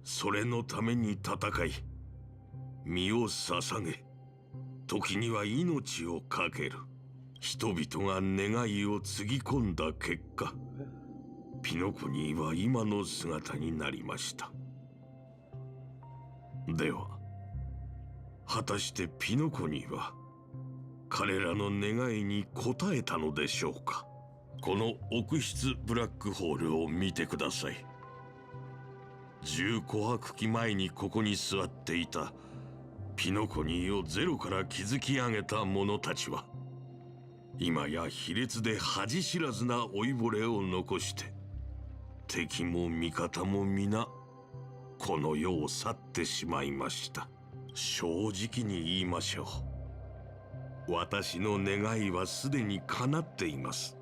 それのために戦い、身を捧げ、時には命を懸ける。人々が願いをつぎ込んだ結果、ピノコニーは今の姿になりました。では、果たしてピノコニーは彼らの願いに応えたのでしょうか。この奥室ブラックホールを見てください。10琥珀期前にここに座っていたピノコニーをゼロから築き上げた者たちは、今や卑劣で恥知らずな老いぼれを残して、敵も味方も皆この世を去ってしまいました。正直に言いましょう。私の願いはすでに叶っています。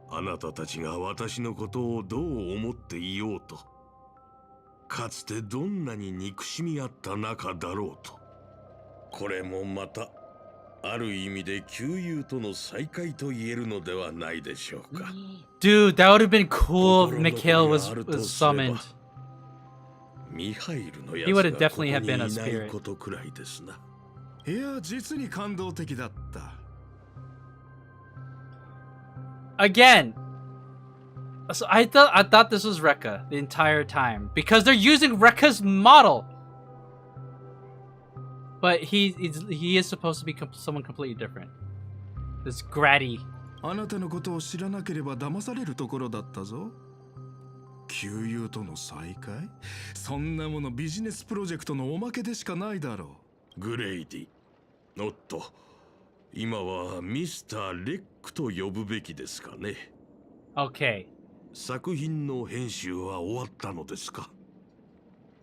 あなたたちが私のことをどう思っていようと、かつてどんなに憎しみ合った仲だろうと、これもまたある意味で旧友との再会と言えるのではないでしょうか。Dude, that would have been cool if Mikhail was summoned. ミハイルの He や would つ have がここ definitely にい have been な a い spirit. ことくらいですな。いや、実に感動的だった。Again, so I thought this was Rekka the entire time because they're using Rekka's model, but he is supposed to be someone completely different. This Grady. あなたのことを知らなければ騙されるところだったぞ。旧友との再会？そんなものビジネスプロジェクトのおまけでしかないだろう。グレイディ、おっと、今はミスター・レックと呼ぶべきですかね。Okay. 作品の編集は終わったのですか？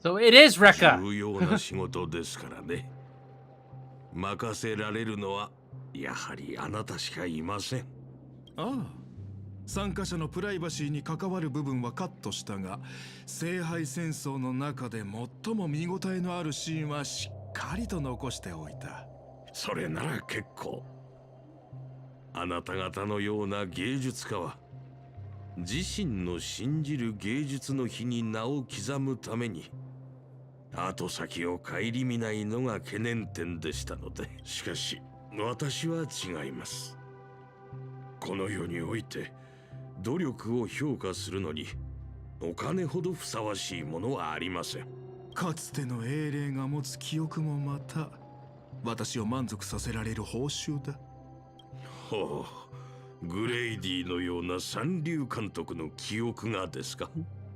So it is Rekka. 重要な仕事ですからね。任せられるのはやはりあなたしかいません。ああ、参加者のプライバシーに関わる部分はカットしたが、聖杯戦争の中で最も見応えのあるシーンはしっかりと残しておいた。それなら結構。あなた方のような芸術家は自身の信じる芸術の日に名を刻むために後先を顧みないのが懸念点でしたので。しかし私は違います。この世において努力を評価するのにお金ほどふさわしいものはありません。かつての英霊が持つ記憶もまた私を満足させられる報酬だ。ほう、グレイディのような三流監督の記憶がですか？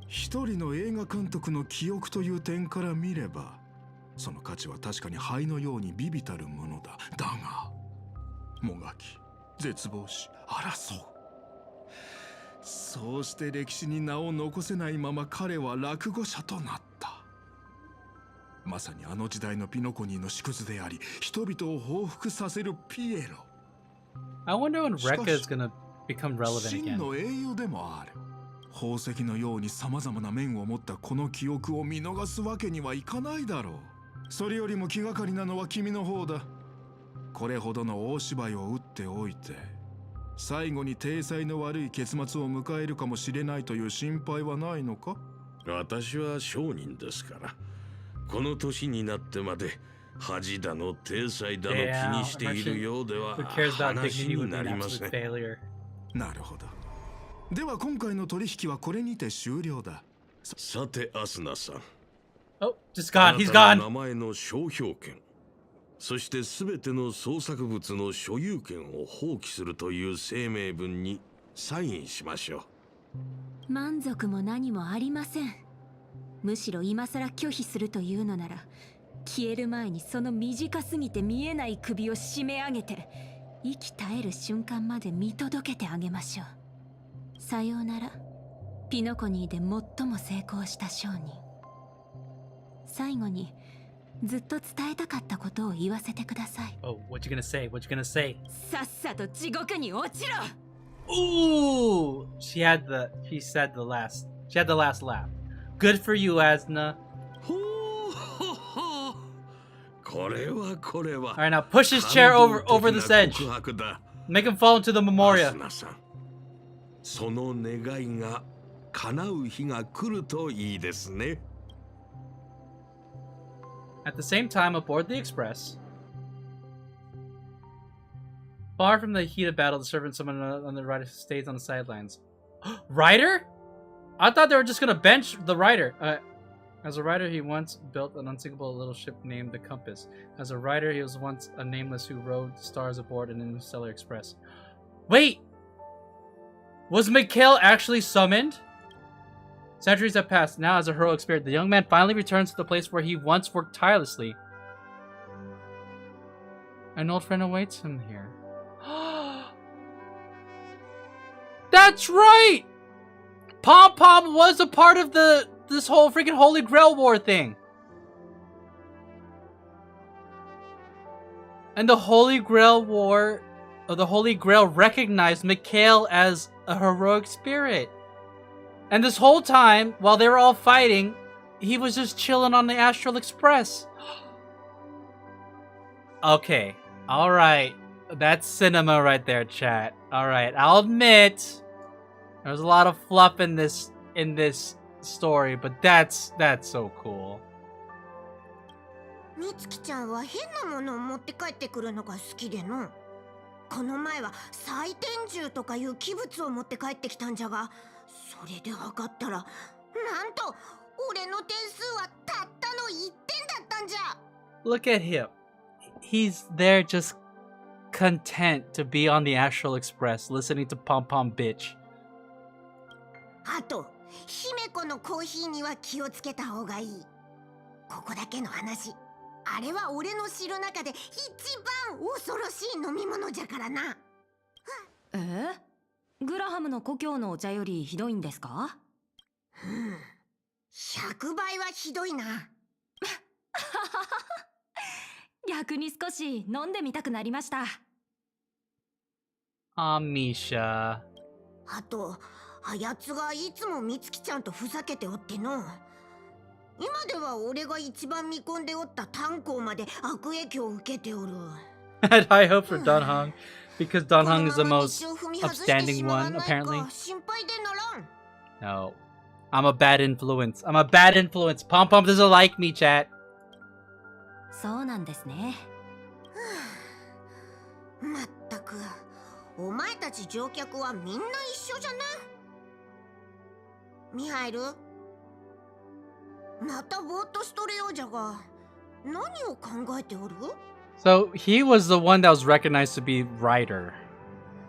一人の映画監督の記憶という点から見れば、その価値は確かに灰のように微々たるものだ。だがもがき絶望し争う、そうして歴史に名を残せないまま彼は落語者となった。まさにあの時代のピノコニーの縮図であり、人々を報復させるピエロ。 I wonder when Rekka is gonna become relevant 真 again. の英雄でもある。宝石のように様々な面を持ったこの記憶を見逃すわけにはいかないだろう。それよりも気がかりなのは君の方だ。これほどの大芝居を打っておいて、最後に体裁の悪い結末を迎えるかもしれないという心配はないのか？私は商人ですから、この年になってまで恥だの体裁だの気にしているようでは話になりません。なるほど。では今回の取引はこれにて終了だ。さてアスナさん、 Oh, just gone. He's あなた gone. の名前の商標権、そして全ての創作物の所有権を放棄するという声明文にサインしましょう。満足も何もありません。むしろ今さら拒否するというのなら、消える前にその短すぎて見えない首を締め上げて息絶える瞬間まで見届けてあげましょう。さようなら、ピノコニーで最も成功した商人。最後にずっと伝えたかったことを言わせてください。 Oh, what you gonna say? What you gonna say? さっさと地獄に落ちろ。 Ooh, she had the last laugh. Good for you, Asna. これはこれは。 All right, now push his chair over this edge. Make him fall into the Memoria. その願いが叶う日が来るといいですね。 At the same time, aboard the express, far from the heat of battle, the servant summoned on the rider stays on the sidelines. Rider? I thought they were just gonna bench the rider. As a rider, he once built an unsinkable little ship named the Compass. As a rider, he was once a nameless who rode stars aboard an interstellar express. Wait! Was Mikhail actually summoned? Centuries have passed. Now, as a heroic spirit, the young man finally returns to the place where he once worked tirelessly. An old friend awaits him here. That's right! Pom Pom was a part of this whole freaking Holy Grail War thing. And the Holy Grail War, or the Holy Grail recognized Mikhail as a heroic spirit. And this whole time, while they were all fighting, he was just chilling on the Astral Express. Okay. Alright. That's cinema right there, chat. Alright, I'll admit there's a lot of fluff in this story, but that's so cool. みつきちゃんは変なものを持って帰ってくるのが好きでの。この前は祭天銃とかいう器物を持って帰ってきたんじゃが、それで測ったら、なんと俺の点数はたったの1点だったんじゃ。 Look at him. He's there just content to be on the Astral Express listening to Pom Pom bitch. あと、姫子のコーヒーには気をつけた方がいい。ここだけの話。あれは俺の知る中で一番恐ろしい飲み物じゃからな。グラハムの故郷のお茶よりひどいんですか？100倍はひどいな。逆に少し飲んでみたくなりました。Misha. あと、あやつがいつもみつきちゃんとふざけておっての。今では俺が一番見込んでおった炭鉱まで悪影響を受けておる。I had high hope for Dunhong because Dunhong is the most upstanding one, apparently. No. I'm a bad influence. I'm a bad influence. Pom Pom doesn't like me, chat. そうなんですね。まったく、お前たち乗客はみんな一緒じゃな。ミハイル、またぼーっとしとるようじゃが、何を考えておる？ So he was the one that was recognized to be Ryder.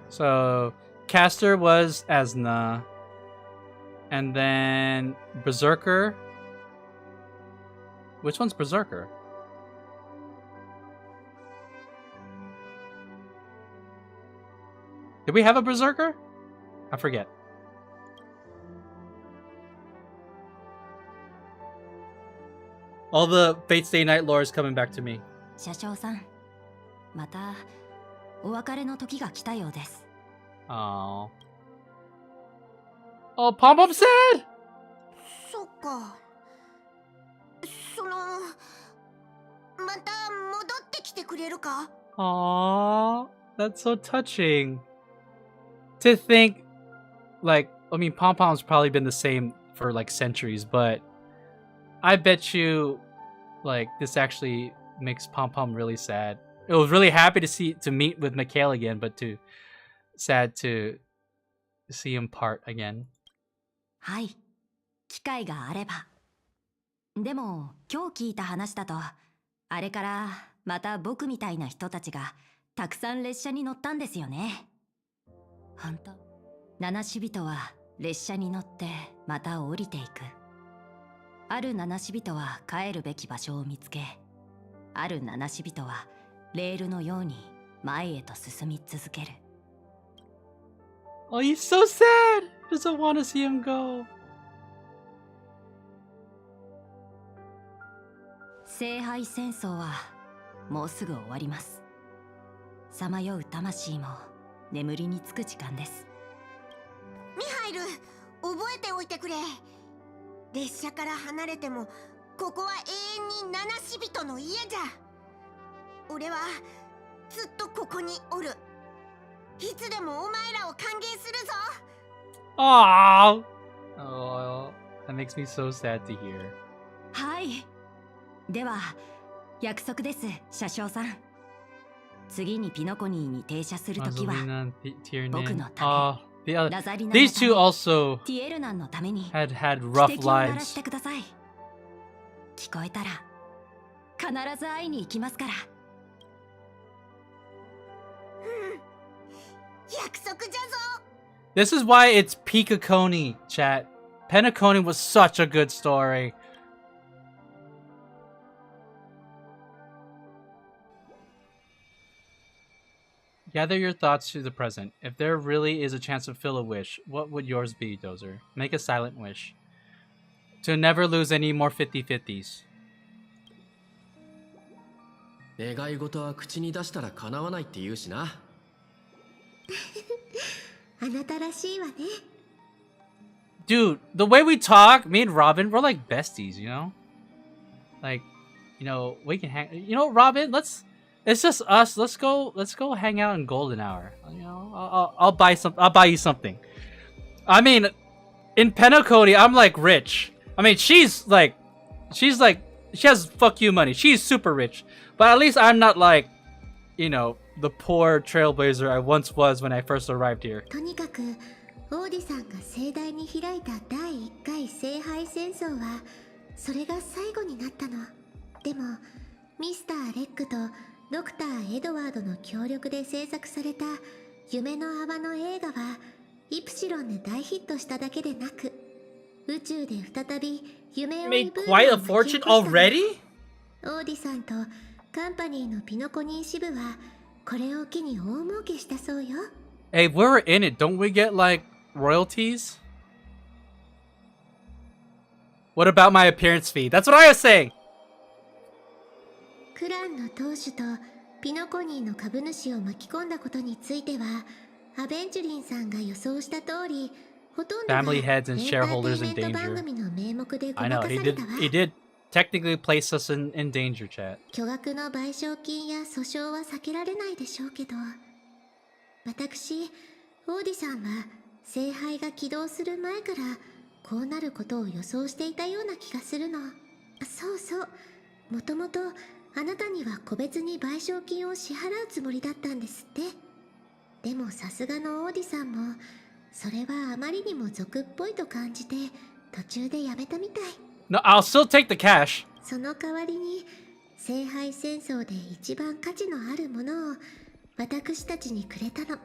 So Caster was Asna. And then Berserker. Which one's Berserker? Did we have a Berserker? I forget. All the Fate Stay Night lore is coming back to me. 車掌さん、またお別れの時が来たようです。Oh. Oh, Pom Pom said! そっか。その、また戻ってきてくれるか？ Aww, that's so touching. To think, like, I mean, Pom Pom's probably been the same for like centuries, but I bet you, like, this actually makes Pom Pom really sad. It was really happy to meet with Mikhail again, but sad to see him part again. はい、機会があれば。でも今日聞いた話だと、あれからまた僕みたいな人たちがたくさん列車に乗ったんですよね。本当、七死人は列車に乗ってまた降りていく。ある七死人は帰るべき場所を見つけ、ある七死人はレールのように前へと進み続ける。Oh, he's so sad! Doesn't want to see him go. 聖杯戦争はもうすぐ終わります。さまよう魂も眠りにつく時間です。ミハイル、覚えておいてくれ。列車から離れてもここは永遠に七死人の家じゃ。俺はずっとここにおる。いつでもお前らを歓迎するぞ。Aww. Oh, that makes me so sad to hear. はい。では約束です、車掌さん。次にピノコニーに停車するときは Mazalina, 僕 Tiernan. のため、 The other, ラザリナの these ため、 two also ティエルナンのために had 汽 rough 笛を鳴らし lives. てください。聞こえたら必ず会いに行きますから。約束じゃぞ。 This is why it's Pikakoni, chat. Penacony was such a good story. Gather your thoughts to the present. If there really is a chance to fill a wish, what would yours be, Dozer? Make a silent wish. To never lose any more 50-50s. 願い事は口に出したら叶わないって言うしな。あなたらしいわね。 Dude, the way we talk, me and Robin, we're like besties, you know? Like, you know, we can hang. You know, Robin, it's just us. Let's go hang out in Golden Hour. You know, I'll buy you something. I mean, in Penacony, I'm like rich. I mean, she has fuck you money. She's super rich. But at least I'm not like, you know, the poor trailblazer I once was when I first arrived here. とにかくオーディさんが盛大に開いた第1回聖杯戦争はそれが最後になったの。でもミスター・レックとドクター・エドワードの協力で制作された夢の泡の映画はイプシロンで大ヒットしただけでなく宇宙で再び夢追い Made ブーム quite a を巻き fortune 起こしたの。 already? オーディさんとカンパニーのピノコニー支部はこれを機に大儲けしたそうよ。 Hey, we're in it. Don't we get like royalties? What about my appearance fee? That's what I was saying. クランの当主とピノコニーの株主を巻き込んだことについてはアベンチュリンさんが予想した通りほとんどが Family heads and エンター shareholders テイ in メント番 danger. 組の名目でご I ま know かさ he れ did. たわ。 He did technically place us in danger, chat. 巨額の賠償金や訴訟は避けられないでしょうけど私オーディさんは聖杯が起動する前からこうなることを予想していたような気がするの。そうそう、もともとあなたには個別に賠償金を支払うつもりだったんですって。でもさすがのオーディさんもそれはあまりにも俗っぽいと感じて途中でやめたみたい。 No, I'll still take the cash. その代わりに聖杯戦争で一番価値のあるものを私たちにくれたの。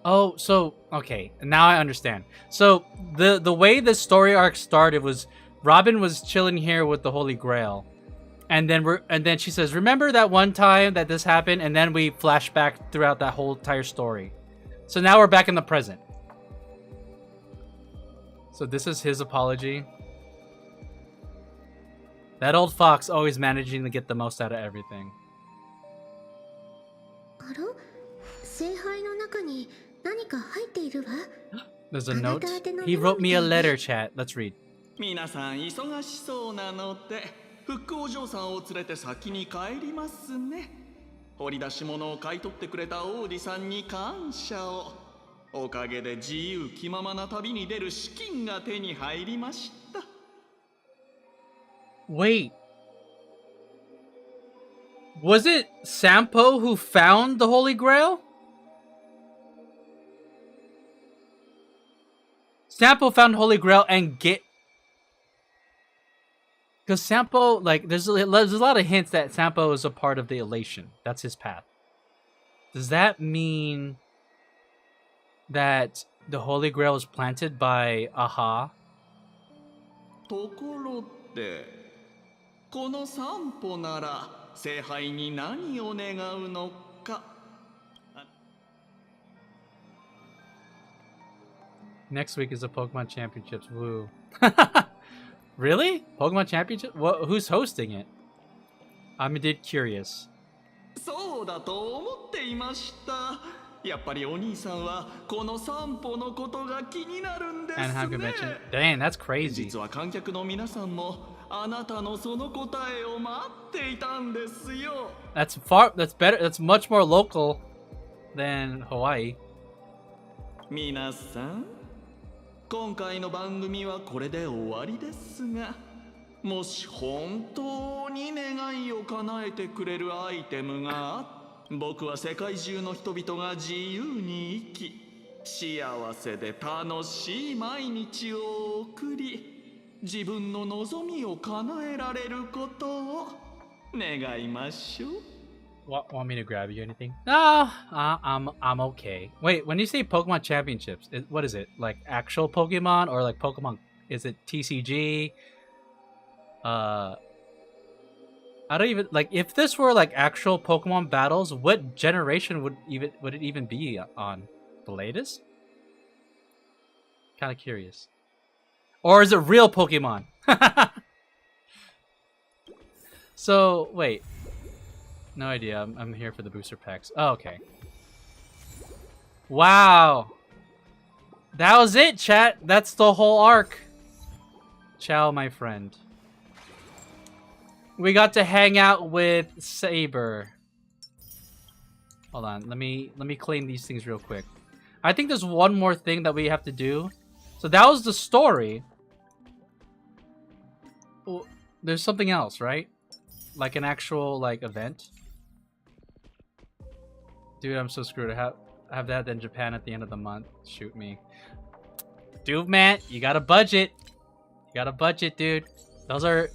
Oh, so okay, now I understand. So the way the story arc started was Robin was chilling here with the Holy Grail. And then she says, "Remember that one time that this happened?" And then we flash back throughout that whole entire story. So now we're back in the present. So this is his apology. That old fox always managing to get the most out of everything. あら、聖杯の中に何か入っているわ。 There's a note. He wrote me a letter, chat. Let's read. 皆さん忙しそうなので復興お嬢さんを連れて先に帰りますね。掘り出し物を買い取ってくれたオーディさんに感謝を。おかげで自由気ままな旅に出る資金が手に入りました。 Wait. Was it Sampo who found the Holy Grail? Sampo found Holy Grail and get... Because Sampo, like, there's a lot of hints that Sampo is a part of the Elation. That's his path. Does that mean that the Holy Grail was planted by Aha? ところで、この散歩なら聖杯に何を願うのか。 Next week is the Pokemon Championships. Woo. Really? Pokemon Championship? Who's hosting it? I'm indeed curious. そうだと思っていました。やっぱりお兄さんはこの散歩のことが気になるんですね。 Anaheim convention. Dang, that's crazy. 実は観客の皆さんもあなたのその答えを待っていたんですよ。 That's far. That's better. That's much more local than Hawaii. 皆さん、今回の番組はこれで終わりですが、もし本当に願いを叶えてくれるアイテムがあっ僕は世界中の人々が自由に生き幸せで楽しい毎日を送り自分の望みを叶えられることを願いましょう。Want me to grab you anything? No, I'm okay. Wait, when you say Pokemon Championships, what is it? Like actual Pokemon or like Pokemon? Is it TCG? I don't even like if this were like actual Pokemon battles, what generation would it even be on? The latest? Kind of curious. Or is it real Pokemon? So, wait. No idea. I'm here for the booster packs. Oh, okay. Wow. That was it, chat. That's the whole arc. Ciao, my friend. We got to hang out with Saber. Hold on, let me claim these things real quick. I think there's one more thing that we have to do. So that was the story. Oh, there's something else, right? Like an actual like event. Dude, I'm so screwed. I have that in Japan at the end of the month. Shoot me. Dude, man, you got a budget. You got a budget, dude. Those are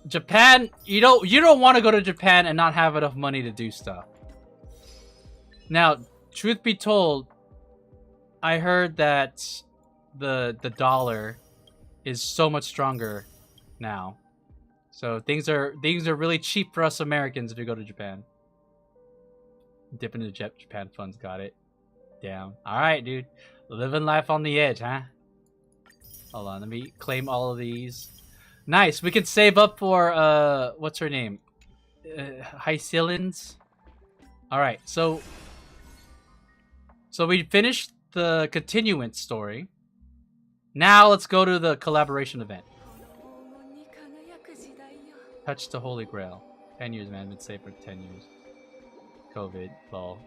Japan. You don't want to go to Japan and not have enough money to do stuff. Now, truth be told, I heard that the dollar is so much stronger now. So things are really cheap for us Americans if you go to Japan. Dip into Japan funds, got it. Damn. Alright, dude. Living life on the edge, huh? Hold on, let me claim all of these. Nice, we can save up for, what's her name? Hycillans? Alright, so we finished the continuance story. Now let's go to the collaboration event. Touch the Holy Grail. 10 years, man. Been safe for 10 years. COVID, lol.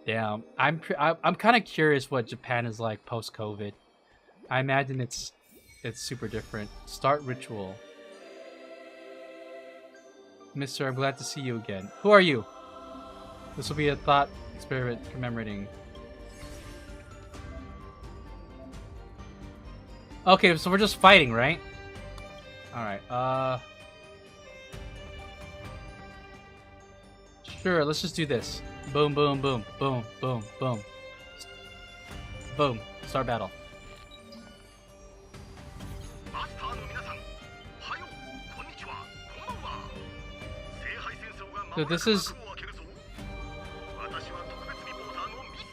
Damn, I'm kind of curious what Japan is like post-COVID. I imagine it's super different. Start ritual. Mister, I'm glad to see you again. Who are you? This will be a thought experiment commemorating. Okay, so we're just fighting, right? Alright, sure, let's just do this. Boom, boom, boom, boom, boom, boom. Boom. Start battle. So this is...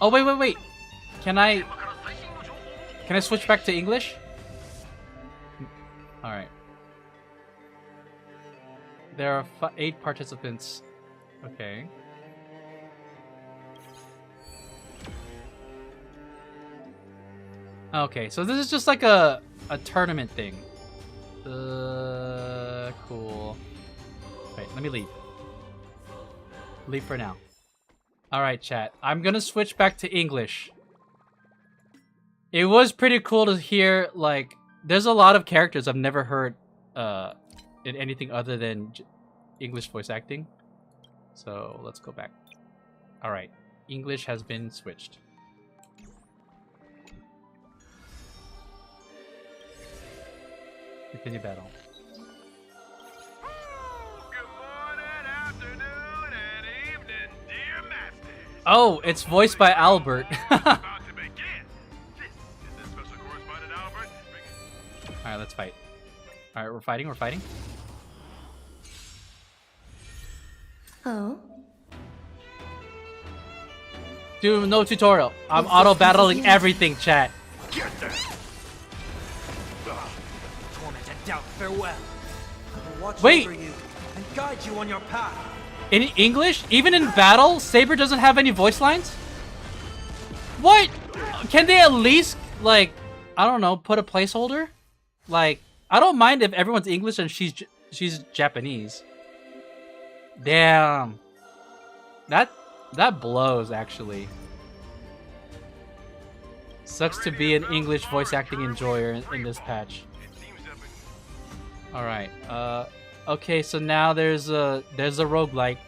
Oh, wait. Can I switch back to English? Alright. There are 8 participants. Okay. Okay, so this is just like a tournament thing. Cool. Wait, let me leave. Leave for now. Alright, chat. I'm gonna switch back to English. It was pretty cool to hear, like, there's a lot of characters I've never heard in anything other than English voice acting. So let's go back. Alright, English has been switched. Continue battle. Oh, it's voiced by Albert. Alright, let's fight. Alright, we're fighting. Oh? Dude, no tutorial. I'm auto-battling everything, chat. Get there! Torment and doubt, farewell. I will watch Wait! over you and guide you on your path. In English, even in battle, Saber doesn't have any voice lines? What? Can they at least, like, I don't know, put a placeholder? Like, I don't mind if everyone's English and she's Japanese. Damn. That blows, actually. Sucks to be an English voice acting enjoyer in this patch. Alright, okay, so now there's a roguelike.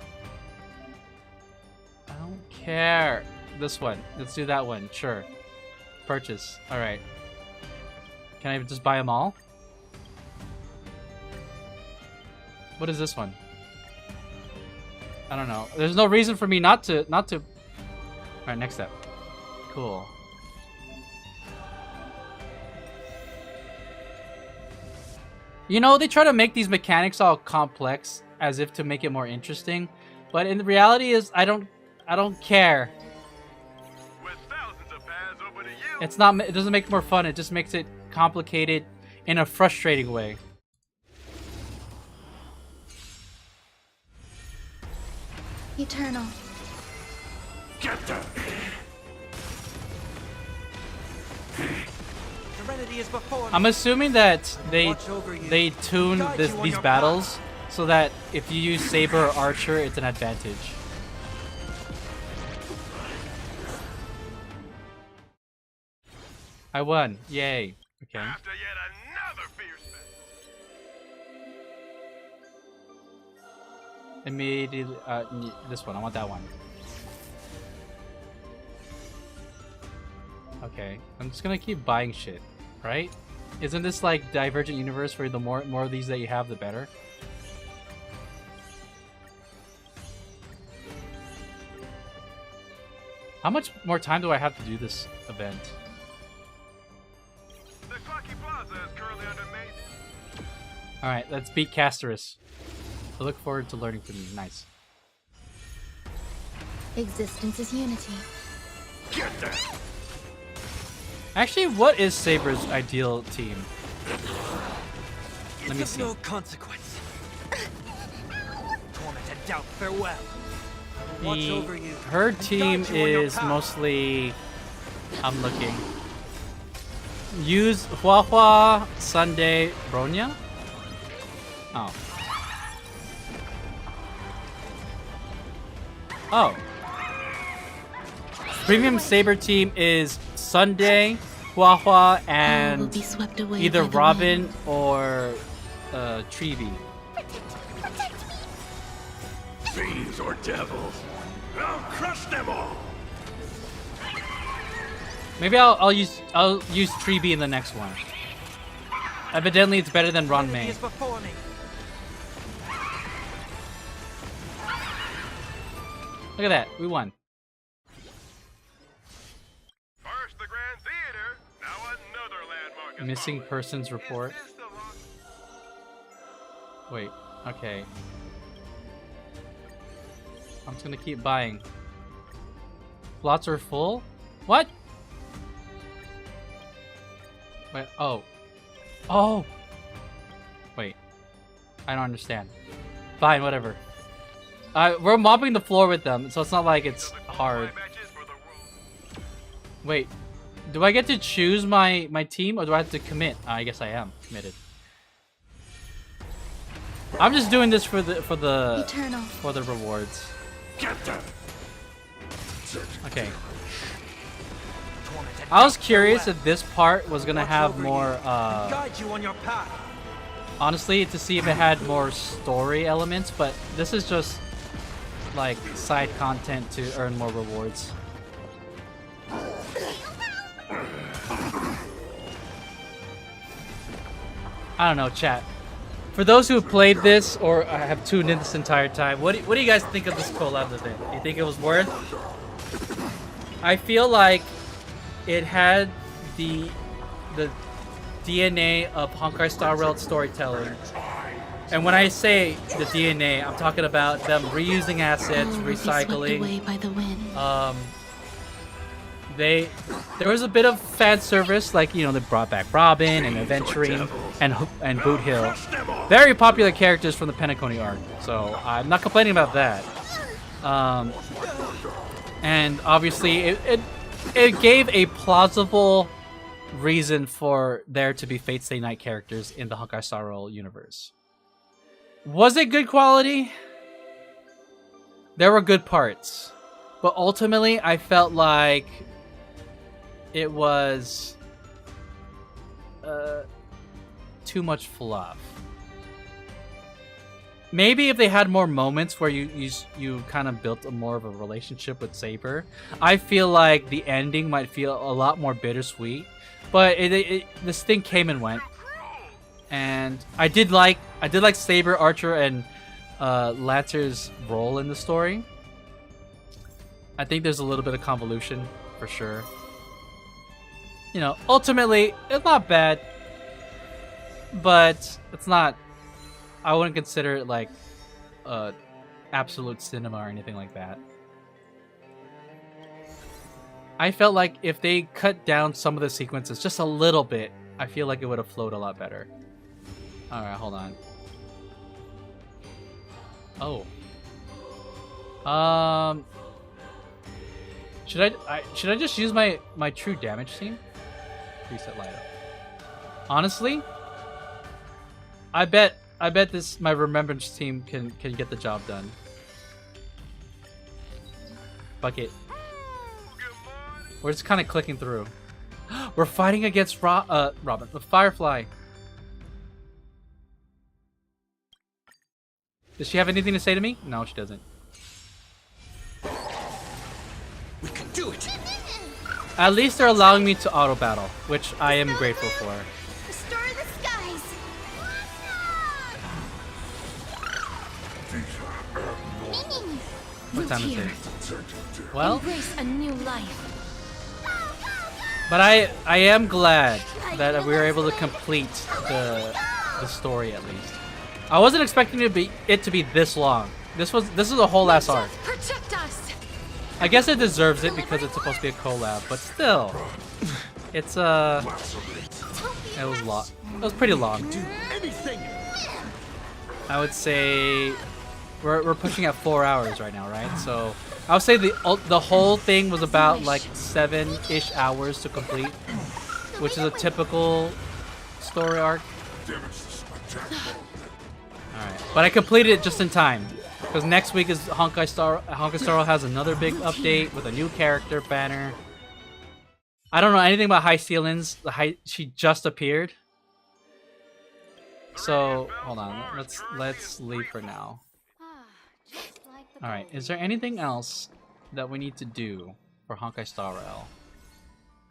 I don't care. This one. Let's do that one. Sure. Purchase. Alright. Can I just buy them all? What is this one? I don't know. There's no reason for me not to. Alright, next step. Cool. You know, they try to make these mechanics all complex as if to make it more interesting, but in the reality is I don't care. It's not, it doesn't make it more fun, it just makes it complicated in a frustrating way. Eternal. Get them. Serenity is before me. I'm assuming that they tuned these battles so that if you use Saber or Archer, it's an advantage. I won. Yay. Okay. After yet another fierce Immediately, this one. I want that one. Okay. I'm just gonna keep buying shit, right? Isn't this like Divergent Universe where the more of these that you have, the better? How much more time do I have to do this event? Alright, let's beat Casterus. I look forward to learning from you. Nice. Existence is unity. Get there. Actually, what is Saber's ideal team? Let me see. No consequence. Torment and doubt, farewell. Watch over you. Her team is mostly... I'm looking. Use Huahua, Sunday, Bronya? Oh. Oh. Premium Saber team is Sunday, Huahua, and either Robin or Treevee. Fiends or devils, I'll crush them all. Maybe I'll use Treevee in the next one. Evidently, it's better than Ron May. Look at that, we won. First the Grand Theater, now another landmark. Missing persons report. Wait, okay. I'm just gonna keep buying. Slots are full? What? Wait, oh. Oh! Wait. I don't understand. Fine, whatever. We're mopping the floor with them, so it's not like it's hard. Wait. Do I get to choose my team, or do I have to commit? I guess I am committed. I'm just doing this for the rewards. Get them. Okay. I was curious if this part was gonna have more guide you on your path. Honestly, to see if it had more story elements, but this is just like side content to earn more rewards. I don't know, chat. For those who have played this or have tuned in this entire time, what do you guys think of this collab event? You think it was worth? I feel like it had the DNA of Honkai Star Rail storytelling. And when I say the DNA, I'm talking about them reusing assets, recycling, there was a bit of fan service, like, you know, they brought back Robin and Adventuring and Boot Hill. Very popular characters from the Penacony arc, so I'm not complaining about that. And obviously it gave a plausible reason for there to be Fate Stay Night characters in the Honkai Star Rail universe. Was it good quality? There were good parts, but ultimately I felt like it was too much fluff. Maybe if they had more moments where you kind of built more of a relationship with Saber, I feel like the ending might feel a lot more bittersweet. But this thing came and went, and I did like Saber, Archer, and Lancer's role in the story. I think there's a little bit of convolution for sure. You know, ultimately it's not bad, but it's not. I wouldn't consider it like absolute cinema or anything like that. I felt like if they cut down some of the sequences just a little bit, I feel like it would have flowed a lot better. Alright, hold on. Oh. Should I just use my true damage team? Reset light up. Honestly, I bet my remembrance team can get the job done. Bucket. We're just kind of clicking through. We're fighting against Robin, the Firefly. Does she have anything to say to me? No, she doesn't. We can do it. At least they're allowing me to auto battle, which I am grateful for. Restore the skies. What time is it? Well, Embrace a new life. but I am glad that we were able to complete the story at least. I wasn't expecting it to be this long. This is a whole ass arc. Protect us. I guess it deserves it because it's supposed to be a collab, but still, it's it was long. It was pretty long. I would say we're pushing at 4 hours right now, right? So I would say the whole thing was about like 7-ish hours to complete, which is a typical story arc. Alright, but I completed it just in time because next week is Honkai Star Rail has another big update with a new character banner. I don't know anything about High Ceilings. She just appeared. So hold on, let's leave for now. Alright, is there anything else that we need to do for Honkai Star Rail?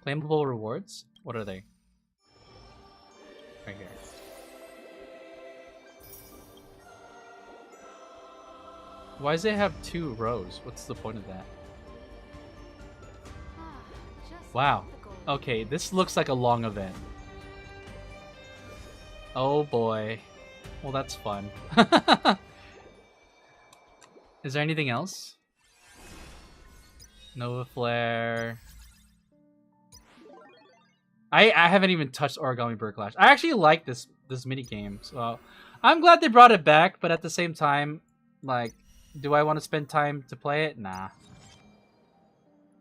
Claimable rewards? What are they? Right here. Why does it have 2 rows? What's the point of that? Wow. Okay, this looks like a long event. Oh boy. Well, that's fun. Is there anything else? Nova Flare. I haven't even touched Origami Bird Clash. I actually like this mini game, so I'm glad they brought it back. But at the same time, like, do I want to spend time to play it? Nah.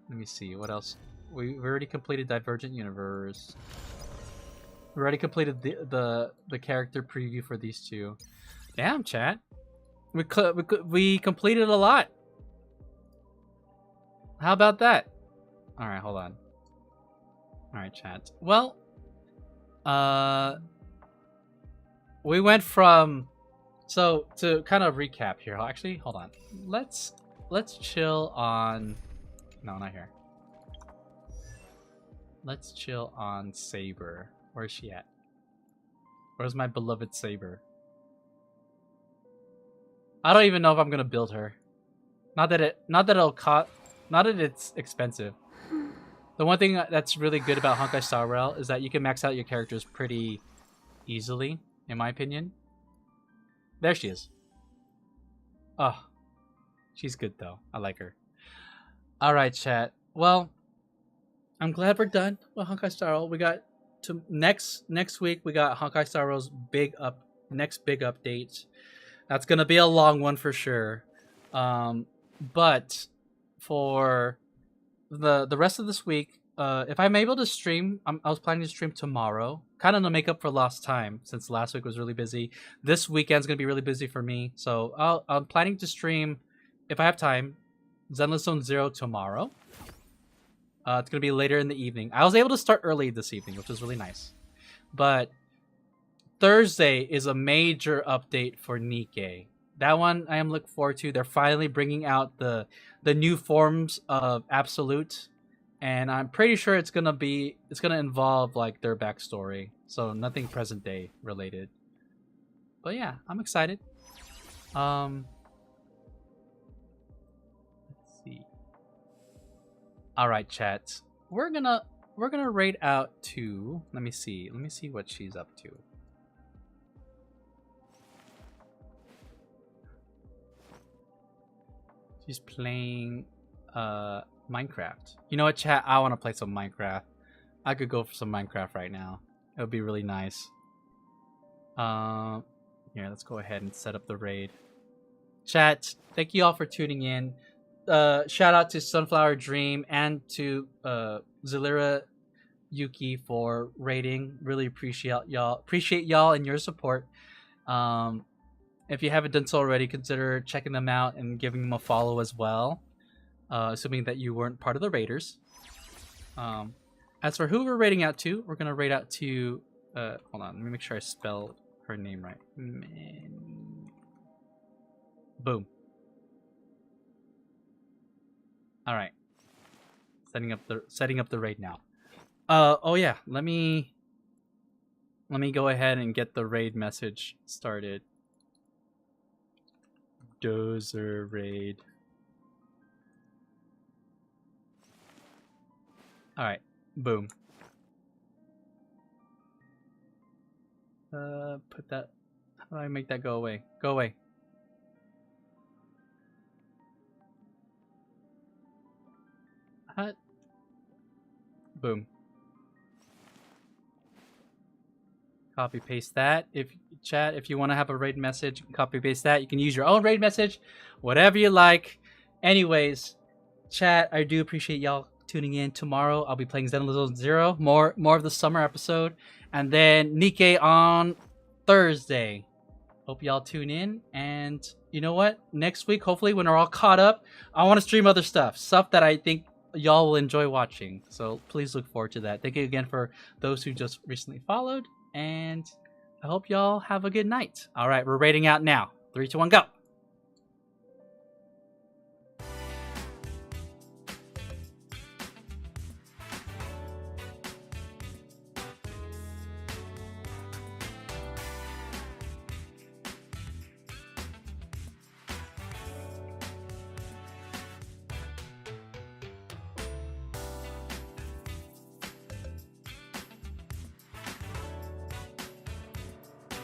Let me see what else. We already completed Divergent Universe. We already completed the character preview for these two. Damn, chat. We completed a lot. How about that? All right, hold on. All right, chat. Well, we went from to kind of recap here. Actually, hold on. Let's chill on. No, not here. Let's chill on Saber. Where's she at? Where's my beloved Saber? I don't even know if I'm gonna build her. Not that it's expensive. The one thing that's really good about Honkai Star Rail is that you can max out your characters pretty easily, in my opinion. There she is. Oh, she's good though. I like her. All right, chat. Well, I'm glad we're done with Honkai Star Rail. We got to next week. We got Honkai Star Rail's next big update. That's gonna be a long one for sure. But for the rest of this week, if I'm able to stream, I was planning to stream tomorrow, kind of to make up for lost time since last week was really busy. This weekend's gonna be really busy for me, so I'm planning to stream if I have time. Zenless Zone Zero tomorrow. It's going to be later in the evening. I was able to start early this evening, which was really nice. But Thursday is a major update for Nikkei. That one I am looking forward to. They're finally bringing out the new forms of Absolute, and I'm pretty sure it's gonna involve like their backstory, so nothing present day related. But yeah, I'm excited. Let's see. All right, chat. We're gonna raid out to. Let me see what she's up to. She's playing Minecraft. You know what, chat? I want to play some Minecraft. I could go for some Minecraft right now. It would be really nice. Here, let's go ahead and set up the raid. Chat, thank you all for tuning in. Shout out to Sunflower Dream and to Zalira Yuki for raiding. Really appreciate y'all and your support. If you haven't done so already, consider checking them out and giving them a follow as well, assuming that you weren't part of the raiders. As for who we're raiding out to, we're gonna raid out to hold on, let me make sure I spell her name right. Boom. All right, setting up the raid now. Oh yeah, let me go ahead and get the raid message started. Dozer raid. All right, boom. Put that. How do I make that go away? Go away. Boom. Copy paste that. If you want to have a raid message, you can copy paste that. You can use your own raid message, whatever you like. Anyways, chat, I do appreciate y'all tuning in. Tomorrow I'll be playing Zenless Zone Zero, more of the summer episode, and then Nikkei on Thursday. Hope y'all tune in, and you know what? Next week, hopefully, when we're all caught up, I want to stream other stuff that I think y'all will enjoy watching. So please look forward to that. Thank you again for those who just recently followed, and I hope y'all have a good night. All right, we're raiding out now. 3, 2, 1, go.